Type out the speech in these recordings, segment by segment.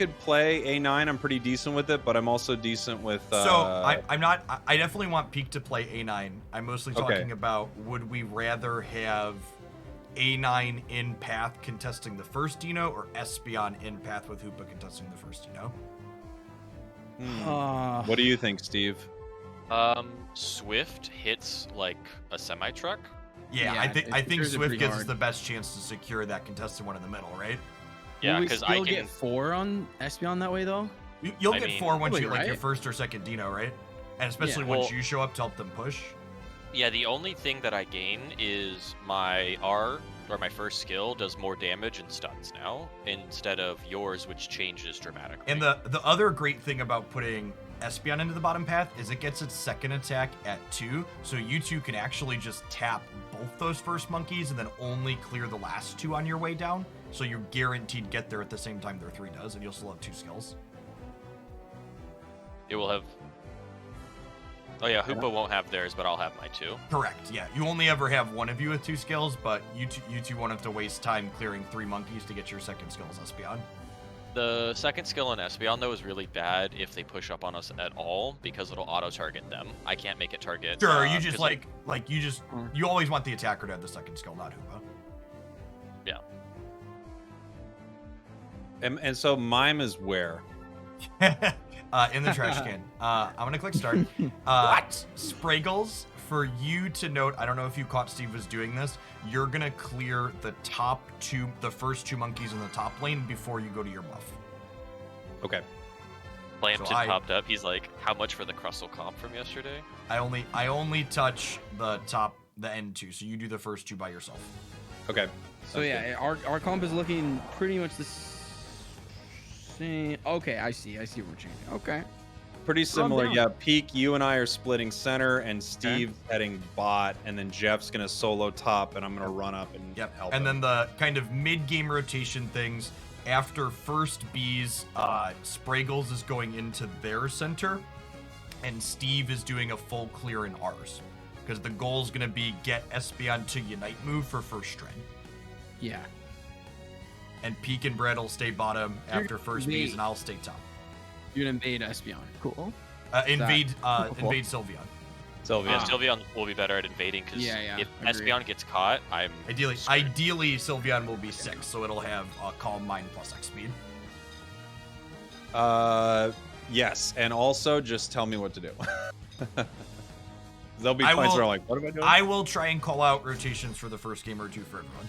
could play A9. I'm pretty decent with it, but I'm also decent with. I'm not. I definitely want Peak to play A9. I'm mostly talking about would we rather have A9 in path contesting the first Dino or Espeon in path with Hoopa contesting the first Dino? What do you think, Steve? Swift hits like a semi truck. Yeah, I think Swift gives us the best chance to secure that contested one in the middle, right? Yeah, because I can get 4 on Espeon that way though. You'll get 4 once you get like your first or second Dino, right? And especially once you show up to help them push. Yeah, the only thing that I gain is my R, or my first skill, does more damage and stuns now, instead of yours, which changes dramatically. And the other great thing about putting Espeon into the bottom path is it gets its second attack at 2, so you 2 can actually just tap both those first monkeys and then only clear the last 2 on your way down, so you're guaranteed to get there at the same time their 3 does, and you'll still have 2 skills. It will have... Oh yeah, Hoopa won't have theirs, but I'll have my 2. Correct, yeah. You only ever have one of you with 2 skills, but you two won't have to waste time clearing 3 monkeys to get your second skill as Espeon. The second skill on Espeon, though, is really bad if they push up on us at all, because it'll auto-target them. I can't make it target... Sure, you just you always want the attacker to have the second skill, not Hoopa. Yeah. And so Mime is where? In the trash can. I'm gonna click start. What? Spraggles, for you to note, I don't know if you caught Steve was doing this, you're gonna clear the the first 2 monkeys in the top lane before you go to your buff. Okay. Blampton popped up. He's like, how much for the Crustle comp from yesterday? I only touch the end 2, so you do the first 2 by yourself. Okay. So yeah, our comp is looking pretty much the same. Okay, I see what we're changing. Okay. Pretty similar, yeah. Peak, you and I are splitting center, and Steve's heading bot, and then Jeff's gonna solo top, and I'm gonna run up and help him. Then the kind of mid-game rotation things, after first B's, Spraggles is going into their center, and Steve is doing a full clear in ours. Because the goal is gonna be get Espeon to Unite move for first trend. Yeah. And Peak and Brett will stay bottom after first B's, and I'll stay top. You'd invade Espeon. Cool. Invade Sylveon. Sylveon will be better at invading, because if Espeon gets caught, I'm... Ideally, Sylveon will be 6, so it'll have Calm Mind plus X speed. Yes, and also just tell me what to do. There'll be points where I'm like, what am I doing? I will try and call out rotations for the first game or 2 for everyone.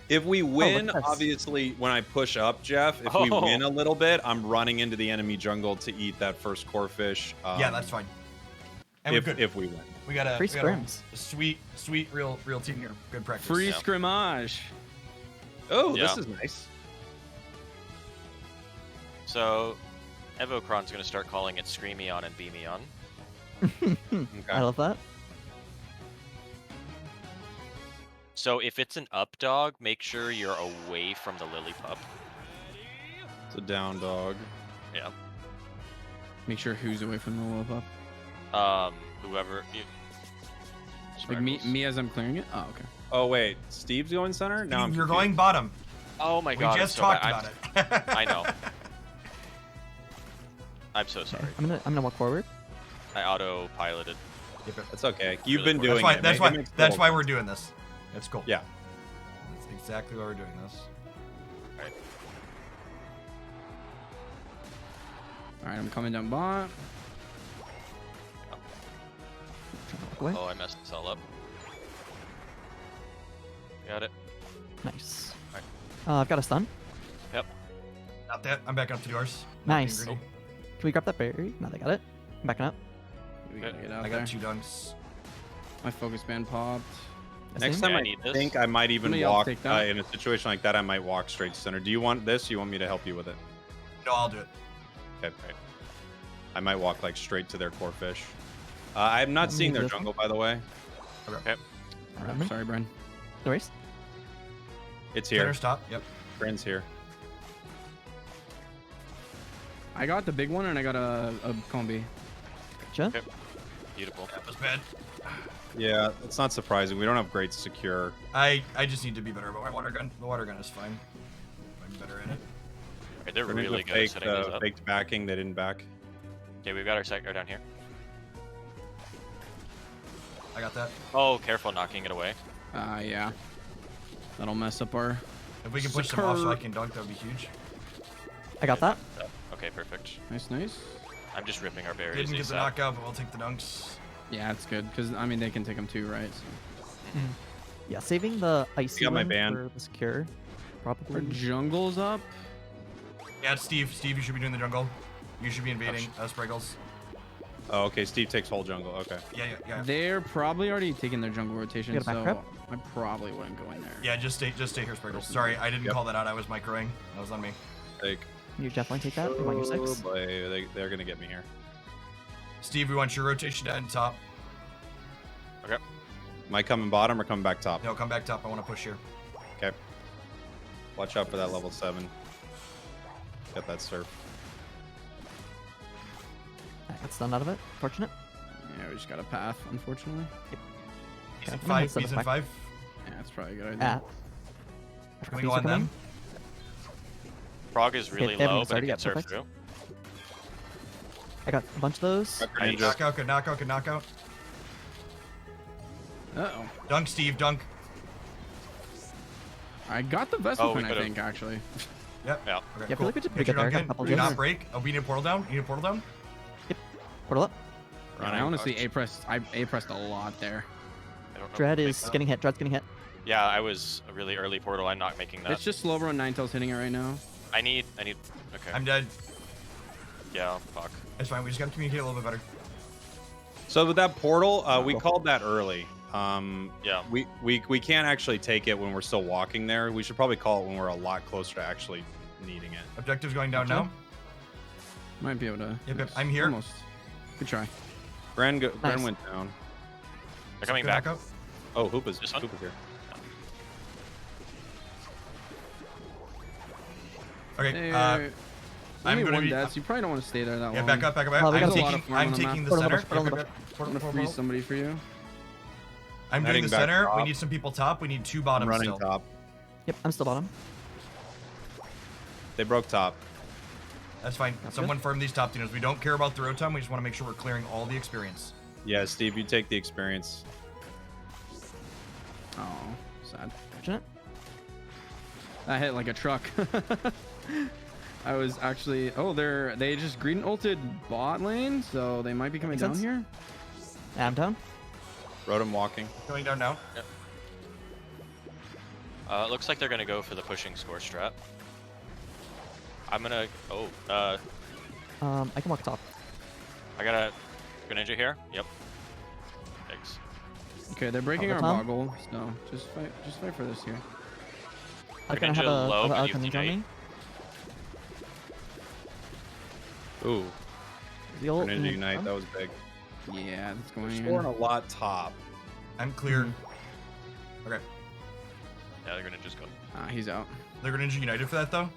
If we win, obviously, when I push up, Jeff, if we win a little bit, I'm running into the enemy jungle to eat that first core fish. Yeah, that's fine. And if we win. We got a scrims. Sweet, real team here. Good practice. Free scrimmage. Oh, this is nice. So, Evocron's going to start calling it Screamion and Beamion. Okay. I love that. So if it's an up dog, make sure you're away from the Lillipup. It's a down dog. Yeah. Make sure who's away from the Lillipup? Whoever. Like me as I'm clearing it? Oh, okay. Oh, wait. Steve's going center? No, you're going bottom. Oh my god. We just talked about it. I know. I'm so sorry. I'm gonna walk forward. I auto-piloted. That's okay. You've been doing it. That's why we're doing this. That's cool. Yeah. That's exactly why we're doing this. Alright, I'm coming down bot. Oh, I messed this all up. Got it. Nice. Right. I've got a stun. Yep. Not that. I'm backing up to yours. Nice. Can we grab that berry? No, they got it. I'm backing up. We gotta get out I there. got 2 dunks. My focus band popped. Next time I think I might even walk in a situation like that. I might walk straight to center. Do you want this? You want me to help you with it? No, I'll do it. Okay. I might walk like straight to their core fish. I'm not seeing their jungle, by the way. Okay. Right, sorry, Bren. No worries. It's here. Center stop. Yep. Bren's here. I got the big one and I got a combi. Gotcha. Okay. Beautiful. That was bad. Yeah, it's not surprising. We don't have great secure. I just need to be better about my water gun. The water gun is fine. I'm better at it. They're Greninja really good at setting these up. faked backing. They didn't back. Okay, we've got our sector down here. I got that. Oh, careful knocking it away. Yeah. That'll mess up our... If we can push them off so I can dunk, that would be huge. I got that. Okay, perfect. Nice, nice. I'm just ripping our berries. Didn't get the ASAP. knockout, but we'll take the dunks. Yeah, it's good, because, I mean, they can take them too, right? So. Yeah, saving the icy got my one ban. for the secure. Our Probably. jungle's up. Yeah, it's Steve. Steve, you should be doing the jungle. You should be invading Spriggles. Oh, okay. Steve takes whole jungle. Okay. Yeah. They're probably already taking their jungle rotation, You got a so back rep? I probably wouldn't go in there. Yeah, just stay here, Spriggles. Sorry, I didn't call that out. I was microing. That was on me. Take. You definitely take that. You want your Oh 6. boy, they're gonna get me here. Steve, we want your rotation to end top. Okay. Am I coming bottom or coming back top? No, come back top. I want to push here. Okay. Watch out for that level 7. Got that surf. I got stunned out of it. Fortunate. Yeah, we just got a path, unfortunately. He's Okay, in I'm gonna 5. send He's it in back. 5. Yeah, that's probably a good idea. Ah. Can we go on them? Frog is really they haven't low, but started it yet, can surf perfect. through. I got a bunch of those. Got Nice. Greninja. Knockout, good knockout, good knockout. Uh-oh. Dunk, Steve, dunk. I got the Vespa Oh, we pin, I could've- think, actually. Yep. Yeah. Okay, Yeah, I feel cool. like we did Get pretty your good there. dunk Got a in. couple Do not gems. break. Oh, we need a portal down. You need a portal down. Portal up. I honestly A-pressed a lot there. I don't know. Dread if it is makes- getting hit. Dread's getting hit. Yeah, I was a really early portal. I'm not making that. It's just Slowbro and Ninetales hitting it right now. I need. Okay. I'm dead. Yeah. Fuck. It's fine. We just gotta communicate a little bit better. So with that portal, we called that early. Yeah. We can't actually take it when we're still walking there. We should probably call it when we're a lot closer to actually needing it. Objective's going down now. Might be able to. Yep, I'm here. Almost. Good try. Gren Nice. went down. They're coming Good back. knockout. Oh, Hoopa's This one? here. Okay. There. I'm Only gonna one be. dead, so you probably don't want to stay there that Yeah, long. back up, back up. Oh, we I'm got a lot of taking. farm I'm on the taking map. the Portal center. on the portal on the Yep, yep, I'm portal, gonna portal, freeze portal. somebody for you. I'm doing Heading the back center. We top. need some people top. We need 2 bottom I'm running still. top. Yep, I'm still bottom. They broke top. That's fine. That's Someone farm these top tuners. We don't care about the road time. We just want to make sure we're clearing all the experience. Yeah, Steve, you take the experience. Oh, sad. Fortunate. I hit like a truck. I was actually. Oh, they just green ulted bot lane, so they might be coming Makes down sense. here. Yeah, I'm down. Rotom walking. Going down now. It looks like they're gonna go for the pushing score strat. I'm gonna. Oh. I can walk top. I got a Greninja here. Yep. Thanks. Okay, they're breaking Oh, our Tom? boggle. So just fight for this here. I kind of have Greninja low, a but Greninja you on me. Ooh, The ult Greninja and- Unite. That was big. Yeah, that's We're going scoring in. a lot top. I'm clear. Mm-hmm. Okay. Yeah, they're gonna just go. He's out. They're Greninja United for that though.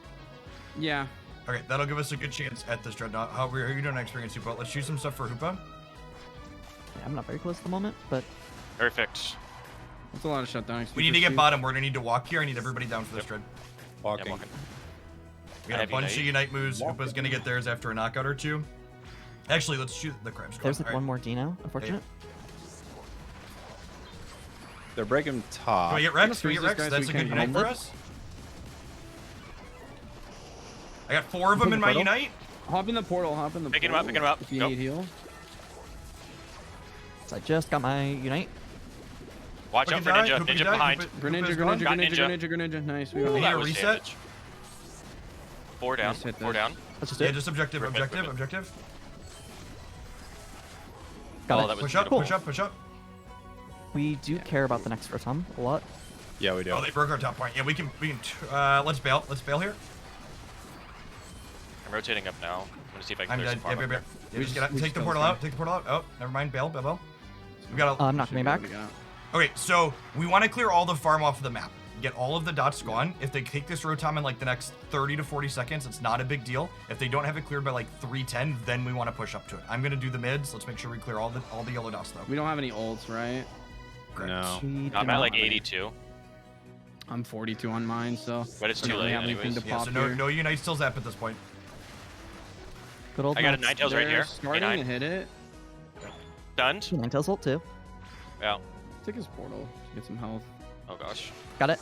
Yeah. Okay, that'll give us a good chance at this dreadnought. How are you doing on experience, Hoopa? Let's shoot some stuff for Hoopa. Yeah, I'm not very close at the moment, but Perfect. That's a lot of shutdown. XP We need for to get Steve. bottom. We're gonna need to walk here. I need everybody down for this dread. Yeah, Walking. I'm walking. We got I a have bunch of Unite. Unite moves. Hoopa's gonna get theirs after a knockout or 2. Actually, let's shoot the crabs. there's like one more D now. Unfortunate. They're breaking top. Can we get I'm gonna Rex? Can we freeze get Rex? this guy so That's we a good can't Unite get for him. us. I got 4 of them in my Portal? Unite. Hop in the portal. Hop in the Picking him portal. up, picking him up. If you Go. need heal. So I just got my Unite. Watch out for Ninja. Ninja behind. Greninja, gone. Greninja, Got Greninja, Ninja. Greninja, Greninja. Nice. We Ooh, got Need it. that a was reset? damage. 4 down. Nice hit 4 there. down. Let's just Yeah, do it. just objective, Perfect, objective, perfect. objective. Got Oh, it. that was Push up, beautiful. push up, push up. We do care about the next rotom a lot. Yeah, we do. Oh, they broke our top point. Yeah, we can. Let's bail. Let's bail here. I'm rotating up now. I'm gonna see if I can I'm clear dead. some farm Yep, up yep, here. yep. Yeah, We just just- get out. we Take just the killed portal this out. Take the portal out. Oh, never mind. Bail, bail, bail. We got a. I'm knocking me back. Okay, so we want to clear all the farm off of the map. Get all of the dots gone. If they take this rotom in like the next 30 to 40 seconds, it's not a big deal. If they don't have it cleared by like 3:10, then we want to push up to it. I'm gonna do the mids. Let's make sure we clear all the yellow dots though. We don't have any ults, right? Correct. No. We do I'm at not. like 82. I'm 42 on mine, so. But it's I don't too really late have anything anyways. to Yeah, pop so no, here. no Unite still zap at this point. Good old I got a Knights. Ninetales right They're here. starting A9. to hit it. Stunned. Ninetales ult too. Yeah. Take his portal to get some health. Oh gosh. Got it.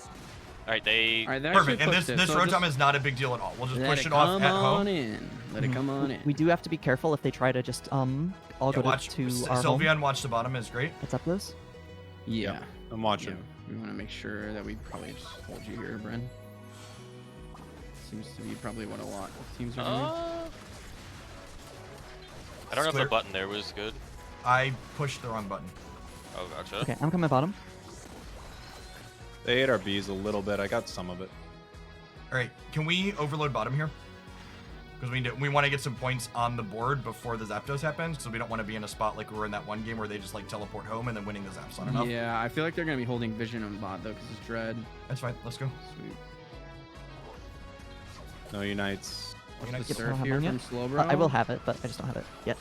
All right, they. All right, that Perfect. actually And pushed this it, so Rotom just is not a big deal at all. We'll just let push it it off come at on home. in. Let it come on in. We do have to be careful if they try to just all Yeah, go watch to our home. Sylveon. Watch the bottom is great. What's up, Liz? Yeah. I'm watching. We want to make sure that we probably just hold you here, Bren. Seems to be probably what a lot of teams are doing. I don't know if Clear. the button there was good. I pushed the wrong button. Oh gotcha. Okay, I'm coming bottom. They ate our bees a little bit. I got some of it. All right, can we overload bottom here? Because we want to get some points on the board before the Zapdos happens, so we don't want to be in a spot like we were in that one game where they just like teleport home and then winning the Zaps on enough. Yeah, I feel like they're gonna be holding Vision on bot though, because it's Dread. That's fine. Let's go. Sweet. No Unites. What's Unites the still surf have here one from yet? Slowbro? I will have it, but I just don't have it yet.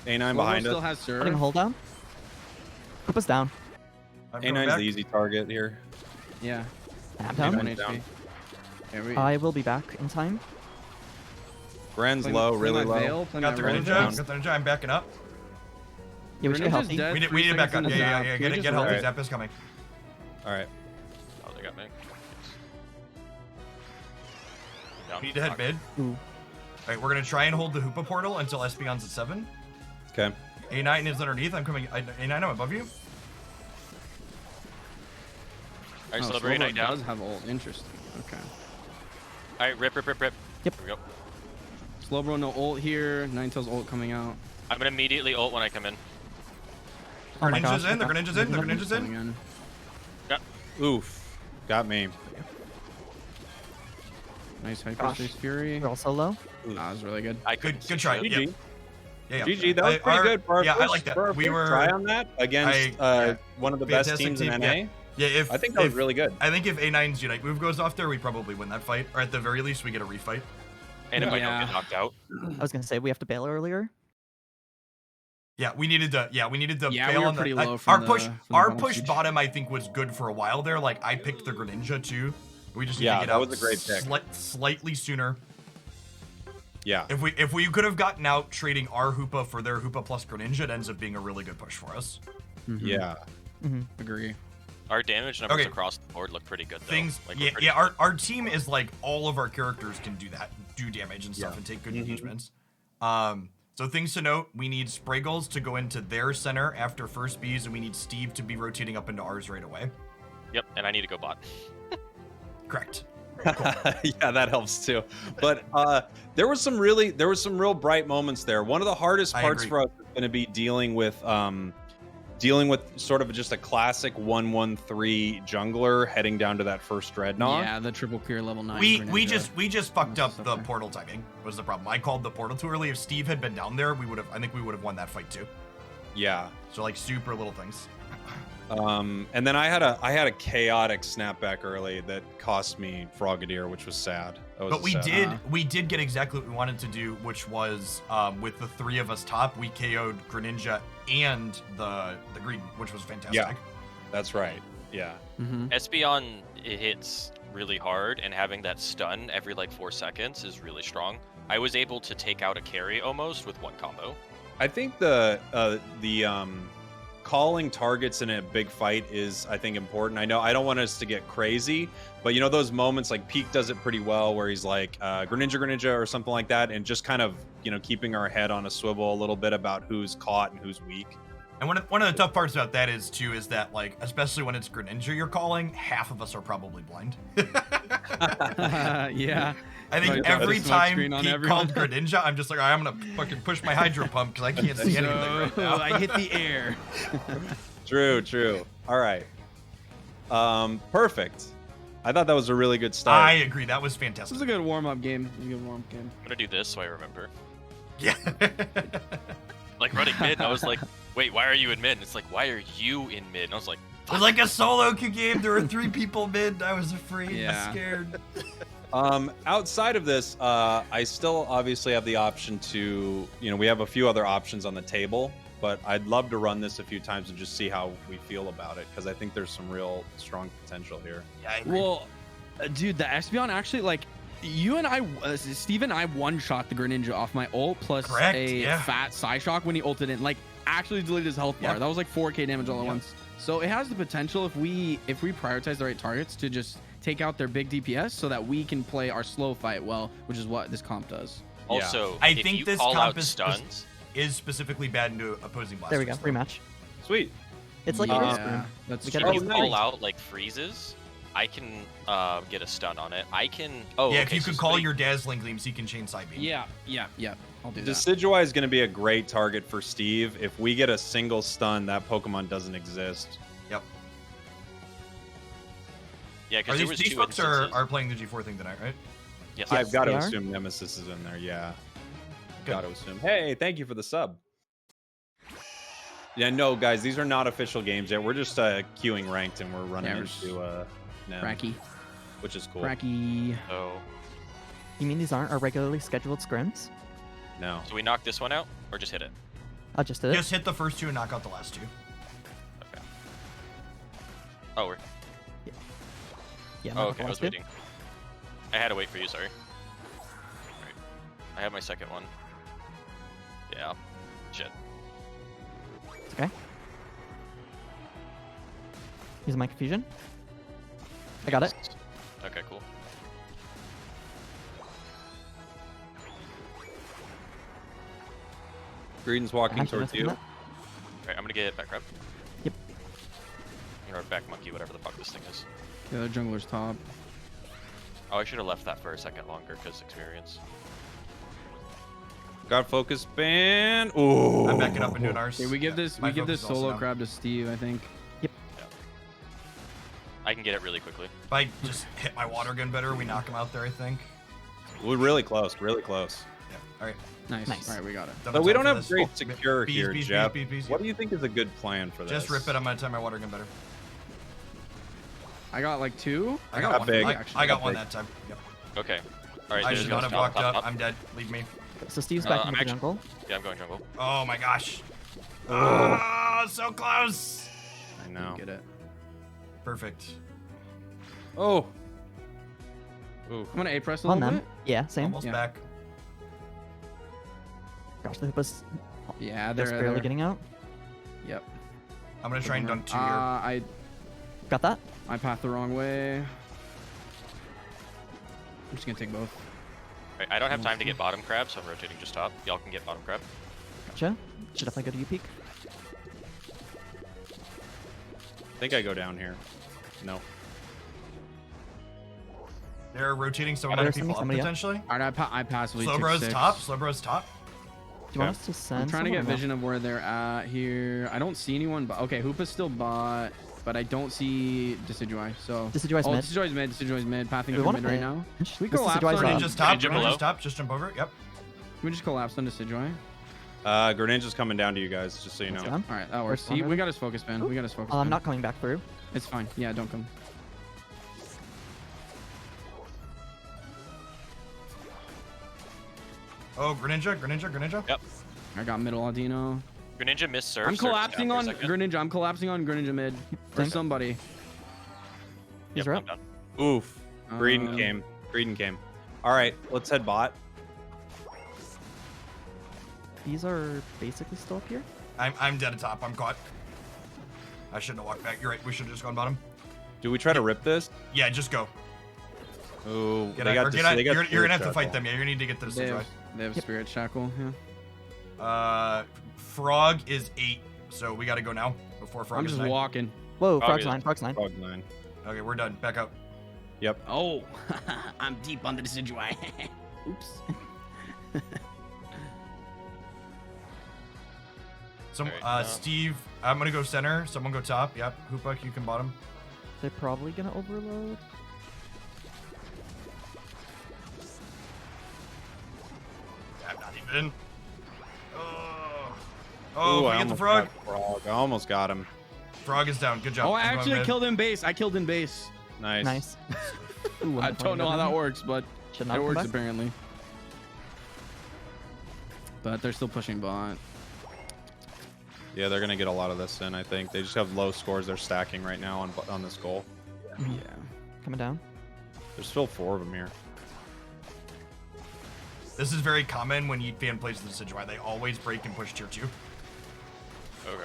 A9 Slowbro behind still us. has surf. Putting a hold down. Koopa's down. I'm coming A9's back. the easy target here. Yeah. I'm He's down. one Down. HP. Here we I will be back in time. Bren's play- low, play really my low. Veil, play Got the my Greninja. Greninja. Rotom. Down. Got the Greninja. I'm backing up. Yeah, we should get Greninja's healthy. dead. We need 3 to back up. seconds Yeah, in yeah, the yeah. zap. Get We it. Get just healthy. Alright. Zap is coming. All right. Oh, they got me. Down. We need to head Fuck. mid. Ooh. All right, we're gonna try and hold the Hoopa portal until Espeon's at 7. Okay. A9 is underneath. I'm coming. A9, I'm above you. All right, Oh, Celebrate Slowbro Night down. does have ult. Interesting. Okay. All right, rip. Yep. Here we go. Slowbro no ult here. Ninetales ult coming out. I'm gonna immediately ult when I come in. Oh my Greninja's gosh, in. The I got- Greninja's in. The Greninja's Coming in. in. Oof. Got me. Nice Hyperspace Fury. We're also low. That was really good. I Good, couldn't good see try. shit. Yeah. GG. Yeah, yeah. GG. That was pretty good for our Yeah, first, I like that. for our We first were try on that against yeah. one of the best Fantastic teams team, in NA. Yeah, if I think that was if- really good. I think if A9's Unite move goes off there, we probably win that fight, or at the very least, we get a refight. And if I don't Yeah. get knocked out, I was gonna say we have to bail earlier. Yeah, we needed to. Yeah, we needed to Yeah, fail we were on the. pretty low from our the- push, from the our bottom push siege. bottom, I think, was good for a while there. Like I picked the Greninja too. We just need Yeah, to get that out was a great pick. slightly sooner. Yeah. If we could have gotten out trading our Hoopa for their Hoopa plus Greninja, it ends up being a really good push for us. Mhm. Yeah. Agree. our damage numbers Okay. across the board look pretty good though. Things, Like, we're yeah, pretty yeah. good. Our team is like all of our characters can do that, do damage and stuff, Yeah. and take good Mhm. engagements. So things to note: we need Spraggles to go into their center after first bees, and we need Steve to be rotating up into ours right away. Yep, and I need to go bot. Correct. Yeah, that helps too. But there was some real bright moments there. One of the hardest I parts agree. for us is going to be dealing with sort of just a classic 1-1-3 jungler heading down to that first dreadnought. Yeah, the triple clear level 9. We Greninja. just fucked up That's the okay. portal timing. Was the problem? I called the portal too early. If Steve had been down there, I think we would have won that fight too. Yeah. So like super little things. And then I had a chaotic snapback early that cost me Frogadier, which was sad. That was But a sad- we did get exactly what we wanted to do, which was with the three of us top, we KO'd Greninja and the green, which was fantastic. Yeah. That's right. Yeah. Mhm. Espeon it hits really hard, and having that stun every like 4 seconds is really strong. I was able to take out a carry almost with one combo. I think the calling targets in a big fight is, I think, important. I know I don't want us to get crazy, but you know those moments like Peak does it pretty well, where he's like Greninja or something like that, and just kind of keeping our head on a swivel a little bit about who's caught and who's weak. And one of the tough parts about that is that like, especially when it's Greninja you're calling, half of us are probably blind. Yeah. I think Right, every put a smoke time screen on Pete everyone. called Greninja, I'm just like, I'm gonna fucking push my hydro pump because I can't see anything right now. I hit the air. True. All right. Perfect. I thought that was a really good start. I agree. That was This fantastic. was a good warm-up game. It was a good warm-up game. I'm gonna do this so I remember. Yeah. Like running mid, I was like, wait, why are you in mid? And it's like, why are you in mid? And I was like, It was like a solo game. There were 3 people mid. I was afraid. I Yeah. was scared. Outside of this, I still obviously have the option to, we have a few other options on the table. but I'd love to run this a few times and just see how we feel about it, because I think there's some real strong potential here. Yeah, I agree. Well, dude, the Espeon actually, like, you and I, Steve and I one-shot the Greninja off my ult plus Correct, a yeah. fat Psyshock when he ulted in. Like, actually deleted his health bar. Yep. That was like 4k damage all at Yep. once. So it has the potential, if we prioritize the right targets, to just take out their big DPS so that we can play our slow fight well, which is what this comp does. Also, I if think you this call comp out is stuns, specifically bad into opposing blasters. There we go. Rematch. Sweet. It's like Yeah. it is Yeah, that's We if gotta you be call nice. out like freezes, I can get a stun on it. I can. Oh, Yeah, okay, if you so could call somebody- your dazzling gleams, he can chain side beam. Yeah. I'll do that. Decidueye is going to be a great target for Steve. If we get a single stun, that Pokemon doesn't exist. Yep. Yeah, Are because there was these two folks instances. are playing the G4 thing tonight, right? Yes. I've got to they are. assume Nemesis is in there. Yeah. Good. Got to assume. Hey, thank you for the sub. Yeah, no, guys, these are not official games yet. We're just queuing ranked, and we're running There's into Nem, Cracky. which is cool. Cracky. Oh, You mean these aren't our regularly scheduled scrims? No. so we knock this one out, or just hit it? I just did it. Just hit the first two and knock out the last two. Okay. Oh, we're. Yeah, Oh, not okay. I was the last waiting. I had to wait for you. Sorry. Alright. I have my second one. Yeah. Shit. two. Okay. Using my confusion. I got it. Okay. Cool. Greedon's walking Actually, towards let's do you. that. Alright, I'm gonna get back grab. Yep. Or back monkey, whatever the fuck this thing is. The other jungler's top. Oh, I should have left that for a second longer because experience. Got focus ban. Ooh. I'm backing up and doing ours. Okay, we give Yeah, this my we give focus this is also solo down. crab to Steve, I think. I can get it really quickly. If I just hit my water gun better, we knock him out there, I think. We're really close. Really close. Yeah. All right. Nice. Nice. All right, we got it. Don't But have we time don't for have this. great Oh, secure bees, here, bees, Jeff. bees, bees, What yep. do you think is a good plan for this? Just rip it. I'm gonna time my water gun better. I got like two. I got got one. one. Big. I got Big. one that time. Yep. Okay. Alright, I there's should no not have stop, walked stop, up. stop. I'm dead. Leave me. So Steve's back I'm into the actually- jungle. Yeah, I'm going jungle. Oh my gosh. Oh, so close. I know. Get it. Perfect. Oh. Ooh. I'm gonna A press a On little them. bit. Yeah, same. Almost Yeah. back. Gosh, the Hoopa's Yeah, just they're barely there. getting out. Yep. I'm gonna try and dunk two here. I Got that? pathed the wrong way. I'm just gonna take both. Right, I don't have time to get bottom crab, so I'm rotating just top. Y'all can get bottom crab. Gotcha. Should definitely go to you peak. I think I go down here. No. They're rotating some Oh, amount there's of people up somebody up. potentially. All right, I passively took Slowbro's 6. top. Slowbro's top. Do you want Okay. us to send I'm trying to someone get or no? vision of where they're at here. I don't see anyone, but okay, Hoopa's still bot, but I don't see Decidueye. So Decidueye's mid. Decidueye's mid. Decidueye's mid. Pathing We through wanna mid right play- now. This We collapse Decidueye's on up. it. Ninja's top. Ninja below. Ninja's top. Just jump over. Yep. Can we just collapse on Decidueye? Greninja's coming down to you guys, just so you know. Done. All right, that works. First one See, we ready? got his focus ban. We got his focus I'm ban. not coming back through. It's fine. Yeah, don't come. Oh, Greninja. Greninja. Greninja. Yep. I got middle Audino. Greninja missed surf. I'm surf collapsing down on for a second. Greninja. I'm collapsing on Greninja mid. For Think. somebody. He's Yep, right. I'm down. Oof. Greedon Um, came. Greedon came. All right, let's head bot. These are basically still up here. I'm dead at top. I'm caught. I shouldn't have walked back. You're right. We should have just gone bottom. Do we try to rip this? Yeah, just go. Ooh, Get they out, got or to get out. they got You're gonna have to Spirit fight Shackle. them. Yeah, you're gonna need to get this. They have, Right. they have Yep. Spirit Shackle. Yeah. Frog is 8, so we gotta go now before Frog I'm is just 9. walking. Whoa, Oh, Frog's yeah. line, Frog's line. Frog 9. Okay, we're done. Back up. Yep. Oh, I'm deep on the Decidueye. Oops. Some Alright, Steve, I'm gonna go center. Someone go top. Yep. Hoopa, you can bottom. They're probably gonna overload. I'm not even. Oh, Ooh, we I get the almost frog. got Frog. I almost got him. Frog is down. Good job. Oh, I I'm going actually mid. killed in base. I killed in base. Nice. Nice. Ooh, I don't know how that works, but Should not it come works back. apparently. But they're still pushing bot. Yeah, they're gonna get a lot of this in. I think they just have low scores they're stacking right now on this goal. Mhm. Yeah. Coming down. There's still 4 of them here. This is very common when Yeet fan plays the Decidueye. They always break and push tier 2. Okay.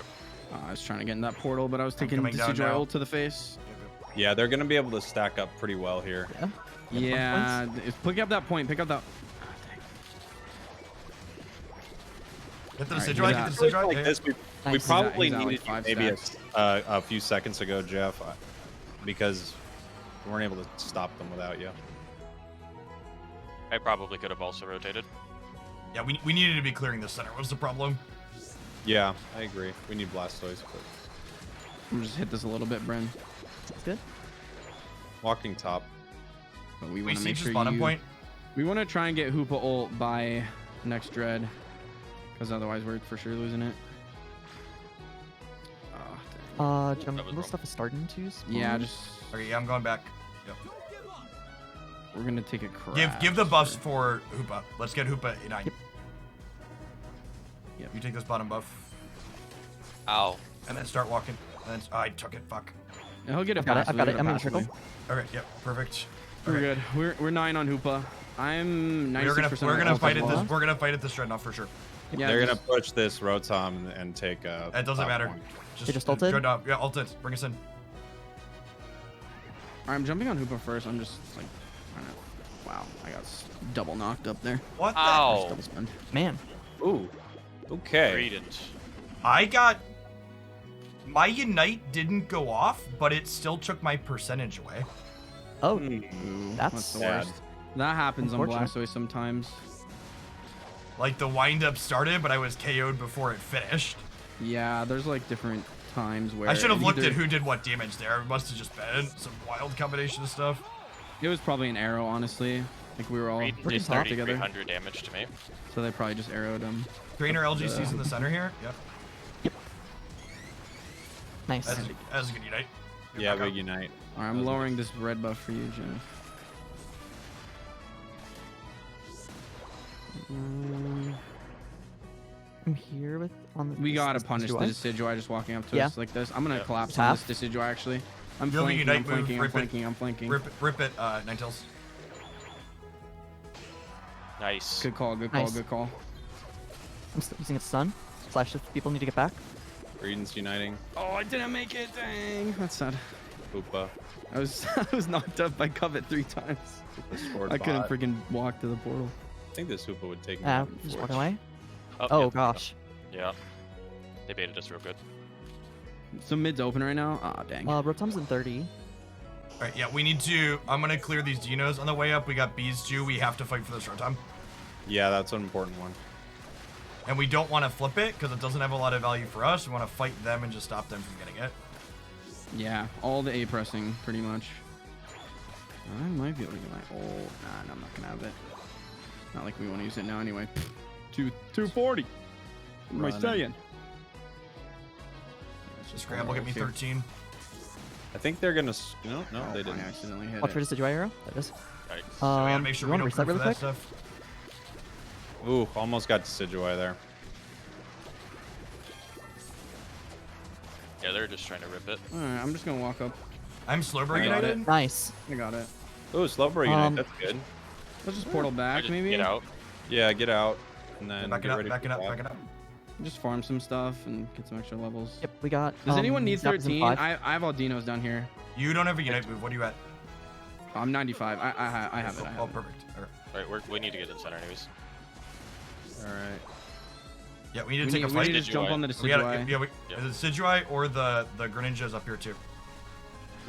I was trying to get in that portal, but I was taking coming down Decidueye now. ult to the face. Yeah, they're gonna be able to stack up pretty well here. Yeah. Yeah, pick up that point. Pick up that. Get the Alright, Decidueye, he's get out. the Decidueye. Like Yeah. this, we Nice. probably He's out like needed you 5 maybe stacks. a few seconds ago, Jeff, because we weren't able to stop them without you. I probably could have also rotated. Yeah, we needed to be clearing the center. What's the problem? Yeah, I agree. We need Blastoise, but I'm just hit this a little bit, Bren. Sounds good. walking top. But we We want to see make just sure bottom you. point. We want to try and get Hoopa ult by next dread, because otherwise we're for sure losing it. Oh, dang. That was Jungle wrong. stuff is starting to spawn. Yeah, just Okay, yeah, I'm going back. Yep. we're gonna take a crap. Give the buffs for Hoopa. Let's get Hoopa at 9. Yep. Yep. You take this bottom buff, Ow. and then start walking. And then, I took it. Fuck. And he'll get it. I've got it, I've got passively, it. I'm in passively. circle. Okay, yep, perfect. We're Okay. good. We're 9 on Hoopa. I'm 96%. We're gonna ult fight as at well. this. We're gonna fight at this Dreadnought for sure. Yeah, They're gonna just- push this Rotom and take a. It doesn't top matter. one. They just ulted? Dreadnought. Yeah, ulted. Bring us in. I'm jumping on Hoopa first. I'm just like, I don't know. Wow, I got double knocked up there. What? The? Ow. Double stunned. Man. Ooh. Okay. Credence. I got. My Unite didn't go off, but it still took my percentage away. Oh, Ooh, That's the sad. worst. That happens on Unfortunate. Blastoise sometimes. Like the windup started, but I was KO'd before it finished. Yeah, there's like different times where I should have looked either- at who did what damage there. It must have just been some wild combination of stuff. It was probably an arrow, honestly. Like we were all Credence pretty did top together, 3,300 damage to me. so they probably just arrowed him. Trainer LGC's in the center here. Yep. nice. That's a good Unite. Good Yeah, backup. big unite. All right, I'm lowering this red buff for you, Jeff. I'm here with on the. We gotta this punish the Decidueye. Decidueye just walking up to Yeah. us like this. I'm gonna Yeah. collapse Half. on this Decidueye actually. I'm You'll be flanking, Unite I'm move, flanking, I'm rip it. flanking, I'm flanking. Rip it, Ninetales. Nice. Good call, good call, Nice. good call. I'm still using a stun. Slash if people need to get back. Credence uniting. Oh, I didn't make it. Dang, that's sad. Hoopa. I was I was knocked up by Covet 3 times. Hoopa scored I couldn't bot. freaking walk to the portal. I think this Hoopa would take me. Ah, out in just forge. walking away. Oh, Oh gosh. Yeah. They baited us real good. So mid's open right now. Ah, dang. Rotom's in 30. Alright, yeah, we need to. I'm gonna clear these Dinos on the way up. We got bees too. We have to fight for this Rotom. Yeah, that's an important one. And we don't want to flip it because it doesn't have a lot of value for us. We want to fight them and just stop them from getting it. Yeah, all the A pressing pretty much. I might be able to get my ult. Nah, no, I'm not gonna have it. Not like we want to use it now anyway. 240. What am I Running. saying? Scramble, get me 13. I think they're gonna. No, Oh, they I didn't. accidentally hit Watch for it. Decidueye arrow. That is. Right. So we gotta Um, make sure you we want to don't reset proof really for that quick? stuff. Ooh, almost got Decidueye there. Yeah, they're just trying to rip it. All right, I'm just gonna walk up. I'm Slowbro I got United. Nice. I got it. Ooh, Slowbro unite. Um, That's good. Let's just portal I back, just maybe. get out. Yeah, get out and then Back it get up, ready back for it up, that. back it up. Just farm some stuff and get some extra levels. Yep, we got. Does anyone need Zapdos in 13? 5. I have Aldinos down here. You don't have a Unite move. What are you at? I'm 95. I have it. I have Oh, it. perfect. Okay. Alright, we need to get in center anyways. All right. Yeah, we need to We take need, a we fight. need to just jump on the We gotta, Decidueye. yeah, Yeah. the Decidueye or the Greninja's up here too.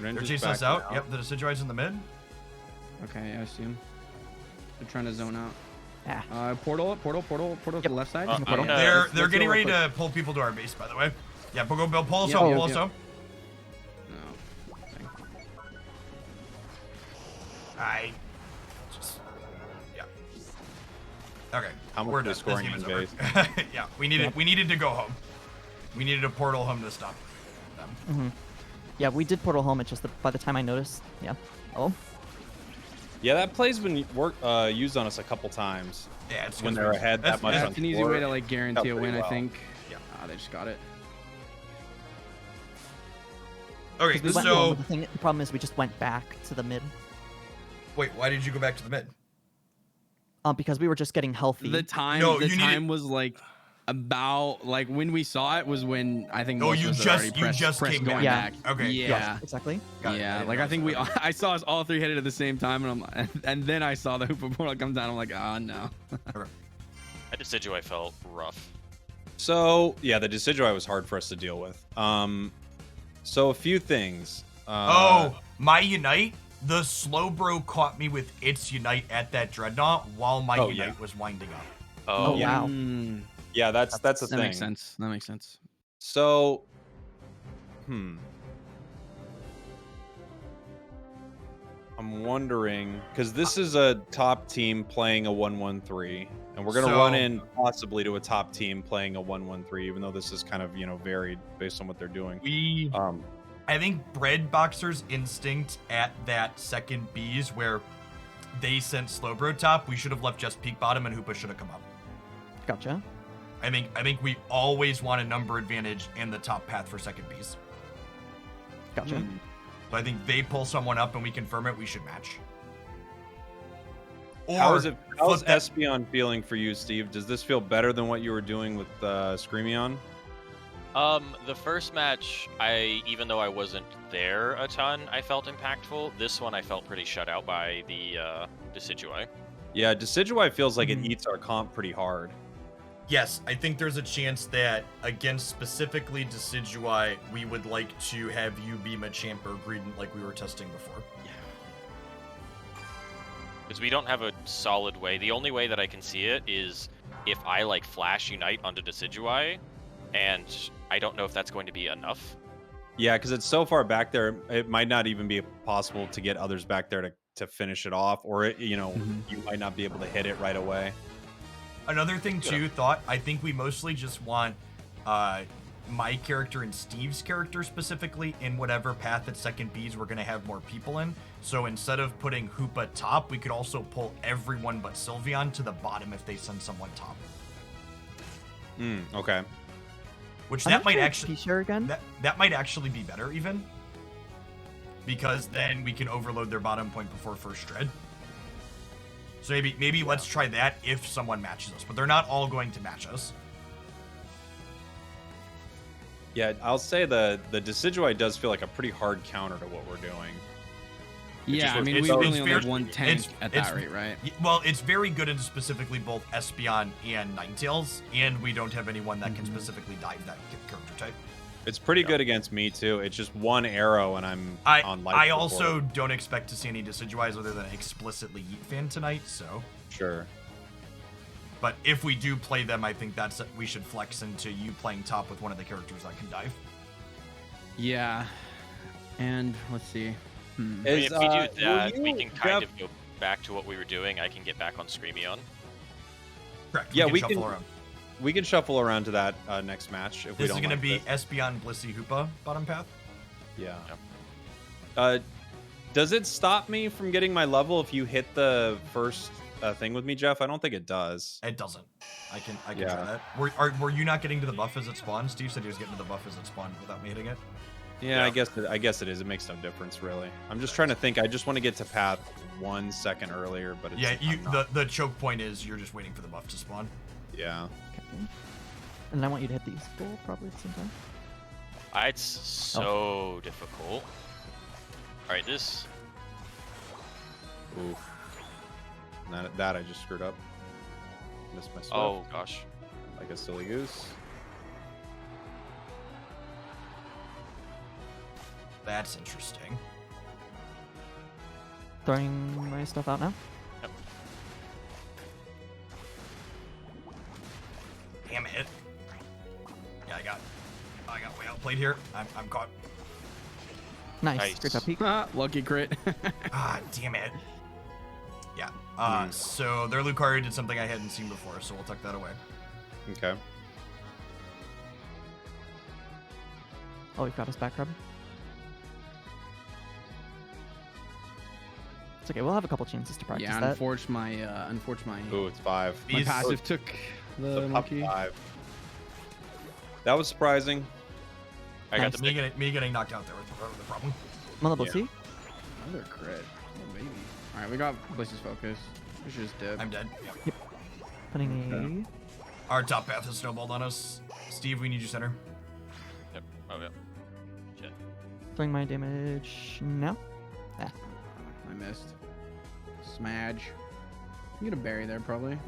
They're Greninja's chasing us backing out. Yep, the Decidueye's in the mid. Okay, I see him. They're trying to zone out. Ah. Portal to the left side. Uh, portal. no, They're let's getting go ready real to pull people to our base, by the way. Yeah, pull us Yeah, home, yeah, pull us yeah. home. No. I just yeah. Okay, How much we're are they done. scoring This in game is over. Yeah, we needed to go home. We needed a portal home to stop them. Yeah, we did portal home. It's just that by the time I noticed, yeah. Oh, Yeah, that play's been used on us a couple times. Yeah, it's When 'cause they're we- ahead that that's- much that's- on That's an easy floor. way to like guarantee a pretty win, I well. think. Yeah. Ah, they just got it. Okay, 'Cause we went so well, but the problem is we just went back to the mid. wait, why did you go back to the mid? Because we were just getting healthy. The time, No, the you needed- time was like about like when we saw it was when I think Oh, most you of us had just- already you pressed, just pressed came going back. back. Okay. Yeah. Yes, exactly. Got it. Yeah, didn't like I think we, realize I saw us all three hit it at the same time, and and then I saw the Hoopa portal come down. I'm like, oh no. That Decidueye felt rough. So yeah, the Decidueye was hard for us to deal with. So a few things. My Unite, the Slowbro caught me with its Unite at that Dreadnought while my Oh, Unite yeah. was winding up. Oh, yeah. wow. Yeah, that's a That thing. makes sense. That makes sense. So, I'm wondering because this is a top team playing a 1-1-3, and we're gonna So- run in possibly to a top team playing a 1-1-3, even though this is kind of varied based on what they're doing. I think Bread Boxer's instinct at that second B's where they sent Slowbro top, we should have left just peak bottom and Hoopa should have come up. Gotcha. I think we always want a number advantage in the top path for second B's. Gotcha. So I think they pull someone up and we confirm it, we should match. Or How's flip that- Espeon feeling for you, Steve? Does this feel better than what you were doing with Screamion? The first match, even though I wasn't there a ton, I felt impactful. This one, I felt pretty shut out by the Decidueye. Yeah, Decidueye feels like Mhm. it eats our comp pretty hard. Yes, I think there's a chance that against specifically Decidueye, we would like to have you be Machamp or Greedent like we were testing before. Because we don't have a solid way. The only way that I can see it is if I like Flash Unite onto Decidueye, and I don't know if that's going to be enough. Yeah, because it's so far back there, it might not even be possible to get others back there to finish it off, or you might not be able to hit it right away. Another thing too, I think we mostly just want my character and Steve's character specifically in whatever path at second B's we're gonna have more people in. So instead of putting Hoopa top, we could also pull everyone but Sylveon to the bottom if they send someone top. Okay. Which I'm that not might sure actually T-shirt again. that might actually be better even. Because then we can overload their bottom point before first dread. So maybe let's try that if someone matches us, but they're not all going to match us. Yeah, I'll say the Decidueye does feel like a pretty hard counter to what we're doing. Yeah, I mean, it's- we it's only have very- one tank it's- at it's- that rate, right? Well, it's very good into specifically both Espeon and Ninetales, and we don't have anyone that can specifically dive that character type. It's pretty good against me too. It's just one arrow and I'm on life. I support. also don't expect to see any Decidueyes other than explicitly Yeet fan tonight, so. Sure. But if we do play them, I think we should flex into you playing top with one of the characters that can dive. Yeah. And let's see. I mean, Is, if we do will that, we you, can kind Jeff- of go back to what we were doing. I can get back on Screamion. Correct. Yeah, we shuffle can- around. We can shuffle around to that next match if we This don't. is going to like be this. Espeon, Blissey, Hoopa bottom path. Yeah. Yep. Does it stop me from getting my level if you hit the first thing with me, Jeff? I don't think it does. It doesn't. I can Yeah. try that. Were you not getting to the buff as it spawned? Steve said he was getting to the buff as it spawned without me hitting it. Yeah, Yeah. I guess it is. It makes no difference really. I'm just trying to think. I just want to get to path 1 second earlier, but it's, Yeah, I'm not. the choke point is you're just waiting for the buff to spawn. Yeah. Okay. And I want you to hit these both probably at the same time. It's so difficult. All right, this. Ooh. That I just screwed up. Missed my stuff. Oh gosh. Like a silly goose. That's interesting. Throwing my stuff out now. Damn it. Yeah, I got way outplayed here. I'm caught. Nice. Nice. Great job, Pete. Ah, lucky crit. Ah, damn it. Yeah. So their Lucario did something I hadn't seen before, so we'll tuck that away. Okay. Oh, we've got his back rub. It's okay. We'll have a couple chances to practice Yeah, that. unfortunately, my Ooh, it's 5. These- passive took the Top monkey. 5. That was surprising. I got Nice. the Me big. getting knocked out there was the problem. I'm on level Yeah. C. Another crit. Oh, baby. All right, we got Bliss's focus. We should just dip. I'm dead. Yep. Putting Our top path has snowballed on us. Steve, we need you center. Yep. Oh yeah. Shit. a. Throwing my damage now. I missed. Smudge. You get a berry there, probably.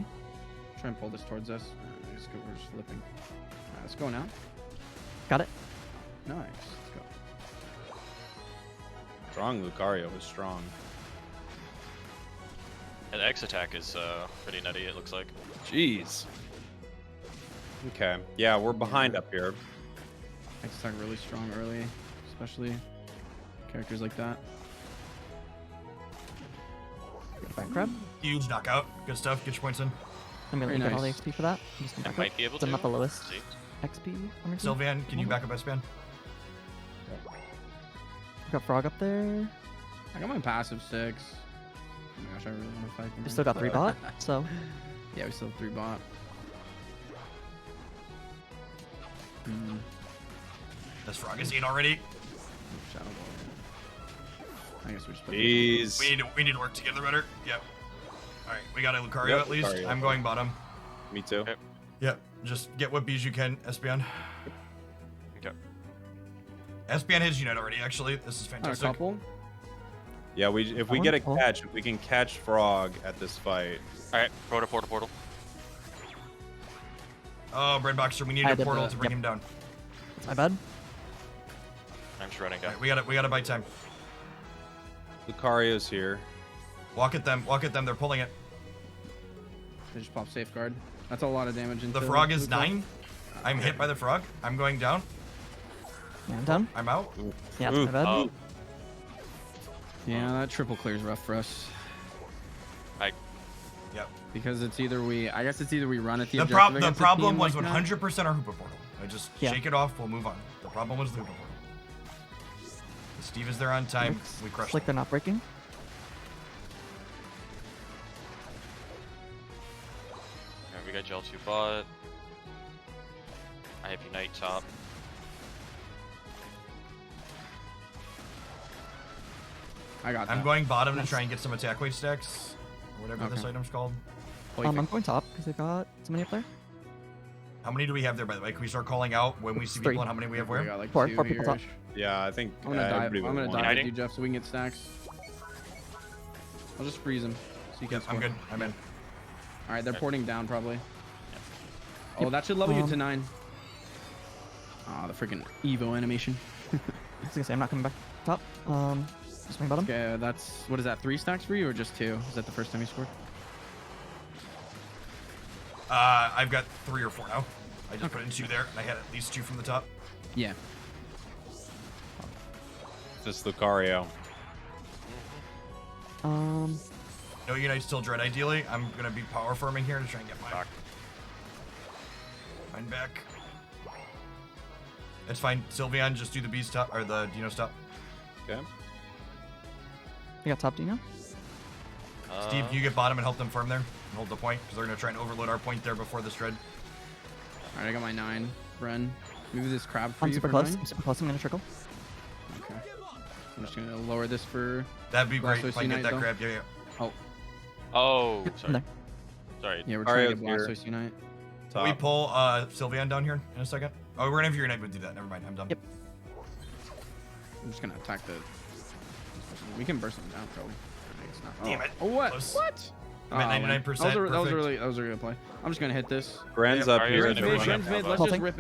Try and pull this towards us. We're just flipping. Alright, let's go now. Got it. Nice. Let's go. Strong Lucario is strong. And X attack is pretty nutty. It looks like. Jeez. Okay. Yeah, we're behind up here. X attack really strong early, especially characters like that. Back grab. Huge knockout. Good stuff. Get your points in. I'm gonna Very get all the nice. XP for that. I'm just gonna I back might up. be able So I'm to. not the lowest See? XP on your team. Sylvan, can you back up S-Ban? Got Frog up there. I got my passive 6. Oh my gosh, I really want to fight them. We still got 3 bot, so Yeah, we still have 3 bot. Hmm. This frog is 8 already. Shadow Ball. I guess we just put Jeez. We need to work together better. Yep. Alright, we got a Lucario Yep, at least. Lucario. I'm going bottom. Me too. Okay. Yep. Just get what bees you can, Espeon. Okay. Espeon has Unite already, actually. This is a fantastic. couple. Yeah, if we One, get a pull. catch, if we can catch Frog at this fight. All right. Portal. Oh, Breadboxer, we need I a did portal the- to bring yep. him down. that's my bad. I'm just running down. Alright, we gotta buy time. Lucario's here. Walk at them, they're pulling it. They just pop safeguard. That's a lot of damage into The frog is Lucario. 9. I'm hit by the frog. I'm going down. Yeah, I'm done. I'm out. Yeah, that's my bad. Oh, Yeah, that triple clear is rough for us. Yep. Because it's either I guess it's either we run at the The objective against a problem team was like that. 100% our Hoopa portal. I just Yeah. shake it off, we'll move on. The problem was the Hoopa portal. Steve is there on time. Looks We crushed like it. they're not breaking. yeah, we got Gel 2 bot. I have Unite top. I got that. I'm going bottom to Nice. try and get some attack weight stacks. Or whatever this Okay. item's called. Holy I'm fuck. going top because they've got somebody up there. How many do we have there, by the way? Can we start calling out when we see 3. people and how many we have We where? got like Four 2 people top. here-ish. Yeah, I think I'm gonna dive. everybody I'm would gonna want dive it. with Hiding? you, Jeff, so we can get stacks. I'll just freeze him, so you can Yep, score. I'm good. I'm in. All right, they're Okay. porting down probably. Oh, that should level you to Um, 9. Oh, the freaking Evo animation. I was gonna say I'm not coming back top. Just my bottom. Okay, that's what is that? 3 stacks for you or just 2? Is that the first time you scored? I've got 3 or 4 now. I just put in 2 there, and I had at least 2 from the top. Yeah. Just Lucario. No Unite still dread ideally. I'm gonna be power farming here to try and get mine. Back. Mine back. It's fine. Sylveon, just do the bees top or the Dino stop. Okay. You got top, do you know? Steve, can you get bottom and help them farm there? And hold the point, because they're gonna try and overload our point there before this dread. All right, I got my 9. Bren, move this crab for I'm you super for close. 9. I'm super close. I'm gonna trickle. Okay. I'm just gonna lower this for. That'd be great Blastoise if I can get Unite, that though. grab. Yeah, yeah. Oh, I'm sorry. there. Sorry. Yeah, we're trying to get Mario's here. Blastoise Unite. Can we Top. pull Sylveon down here in a second? Oh, we're gonna have your Unite, but do that. Never mind. I'm done. Yep. I'm just gonna attack the. We can burst them down probably. I guess not. Damn it. Oh what? Close. What? I'm at 99%. That was Perfect. a really good play. I'm just gonna hit this. Gren's Yeah, up Mario's here. gonna everyone. be Gren's mid. Let's Whole just thing? rip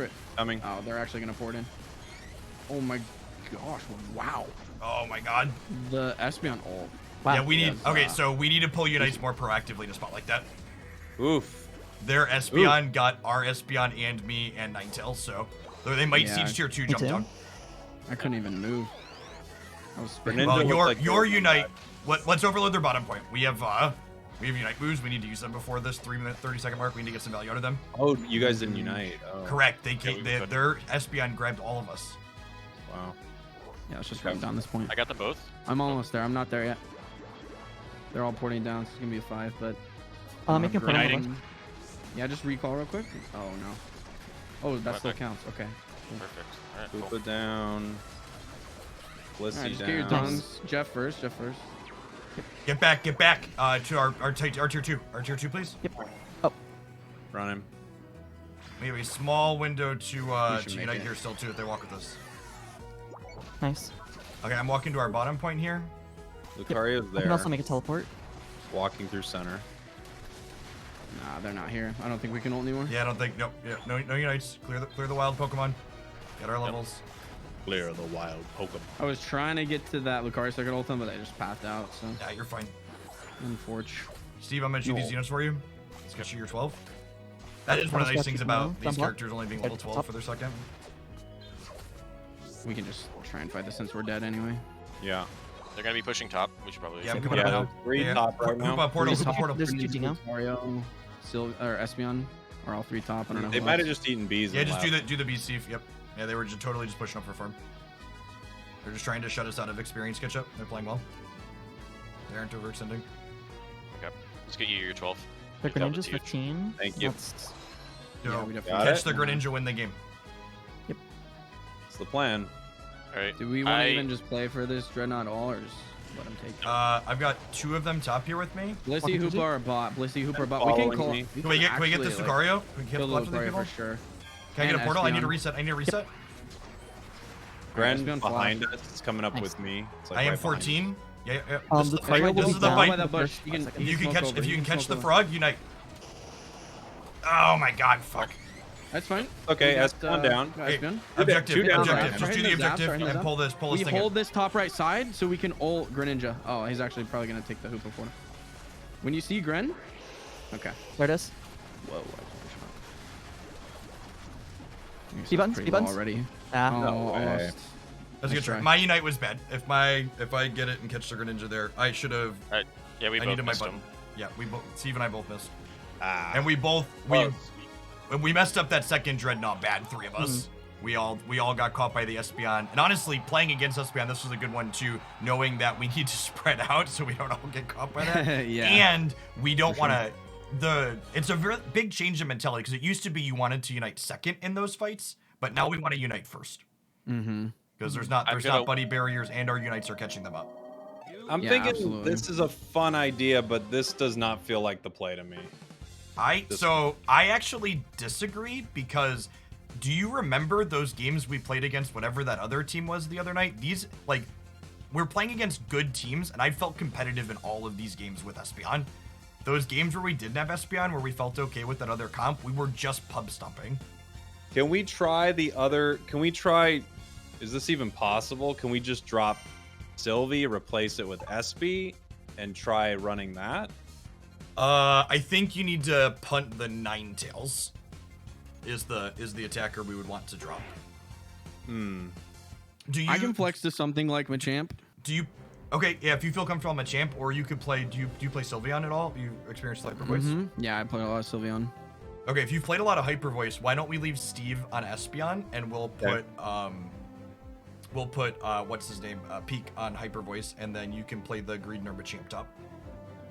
it. Coming. Oh, they're actually gonna pour it in. Oh my gosh! Wow. Oh my god. The Espeon ult. Wow. Yeah, we need. Yes, Okay, so we need to pull Unites more proactively in a spot like that. Oof. Their Espeon got our Espeon and me and Ninetales, so they might Yeah. siege tier 2 Me jump too. down. I couldn't even move. I was Greninja spinning. Well, looks your like your they're Unite. Let's overload their bottom point. We have Unite moves. We need to use them before this 3-minute 30-second mark. We need to get some value out of them. Oh, you guys didn't unite. Oh, Correct. we could. Their Espeon grabbed all of us. wow. Yeah, let's just run down this point. I got them both. I'm almost there. I'm not there yet. They're all porting down, so it's gonna be a 5, but. Making fun of Uniting. them. Yeah, just recall real quick. Oh no. Oh, that Right still back. counts. Okay. Perfect. All right, Poop cool. it down. Blissey Alright, just get your down. tongues. Jeff first. Jeff first. Get back to our tier 2. Our tier 2, please. Yep. Oh, Run him. We have a small window to should make unite it. here still too if they walk with us. nice. Okay, I'm walking to our bottom point here. Lucario's I can also there. make a teleport. Walking through center. Nah, they're not here. I don't think we can ult anymore. Yeah, I don't think no unites. Clear the wild Pokemon. Get our levels. Clear the wild Pokemon. I was trying to get to that Lucario so I could ult him, but they just pathed out. So Yeah, you're fine. unfortunate. Steve, I'm gonna shoot these No. units for you. Let's get you your 12. That is one of the nice things about these Thumbs up. characters only being level 12 for their second. We can just try and fight this since we're dead anyway. Yeah. They're gonna be pushing top. We should probably. Yeah, I'm save coming it. up Yeah, now. three top right now. Portal, Three top. portal. There's two now. Lucario, or Espeon, or all three top. I don't know. They who might have else. just eaten bees. Yeah, and just left. do the beast, Steve. Yep. Yeah, they were just totally just pushing up for farm. They're just trying to shut us out of experience catch up. They're playing well. They aren't overextending. Okay. Let's get you your 12. The Get down to Greninja's tier. 15. Thank you. That's Yeah, Yo, we definitely Got catch it. the Greninja, win the game. It's the plan. All right. Do we want to even just play for this Dreadnought all, or just let him take it? I've got 2 of them top here with me. Blissey, Walking Hoopa, through or bot? Blissey, Hoopa, or bot? Following We can call. me. Can we get this actually, Lucario? Can we get kill left of the Lucario people? for sure. Can I get a And portal? I need to Espeon. reset. I need to reset. Gren Espeon behind us. It's coming up Nice. with me. It's like I am right behind 14. Yeah. Um, This, Lucario this will is be the down fight. by that bush. You can, If If you can smoke catch, over, if you can catch smoke the over. frog, unite. Oh my God! Fuck. That's fine. Okay, We got, Espeon down. Okay, Espeon. Objective. Two down. Objective. Right. Just do the Right. objective Right. and Right. pull this We thing in. hold this top right side so we can ult Greninja. Oh, he's actually probably gonna take the Hoopa for him. When you see Gren, okay. there it is. Whoa. B buttons, Pretty B buttons. low already. Ah, Oh, No way. almost. That's a good Nice try. try. My unite was bad. If I get it and catch the Greninja there, I should have. Yeah, we I both needed my missed button. him. Yeah, we both. Steve and I both missed, Ah. and we both Close. we messed up that second Dreadnought bad. 3 of us. We all got caught by the Espeon. And honestly, playing against Espeon, this was a good one too. Knowing that we need to spread out so we don't all get caught by that. Yeah. And we don't For want to. It's a very big change in mentality because it used to be you wanted to unite second in those fights, but now we want to unite first Mm-hmm. because there's not I'm gonna- buddy barriers and our unites are catching them up. I'm Yeah, thinking absolutely. this is a fun idea, but this does not feel like the play to me. I actually disagree because do you remember those games we played against whatever that other team was the other night? These we're playing against good teams and I felt competitive in all of these games with Espeon. Those games where we didn't have Espeon, where we felt okay with that other comp, we were just pub stomping. Can we try the other? Can we try? Is this even possible? Can we just drop Sylvie, replace it with Espy, and try running that? I think you need to punt the Ninetales. Is the attacker we would want to drop? Hmm. Do you? I can flex to something like Machamp. Do you? Okay, yeah. If you feel comfortable on Machamp, or you could play. Do you play Sylveon at all? Do you experience Hyper Voice? Yeah, I play a lot of Sylveon. Okay, if you've played a lot of Hyper Voice, why don't we leave Steve on Espeon and we'll put what's his name, Peak on Hyper Voice, and then you can play the Greedent or Machamp top.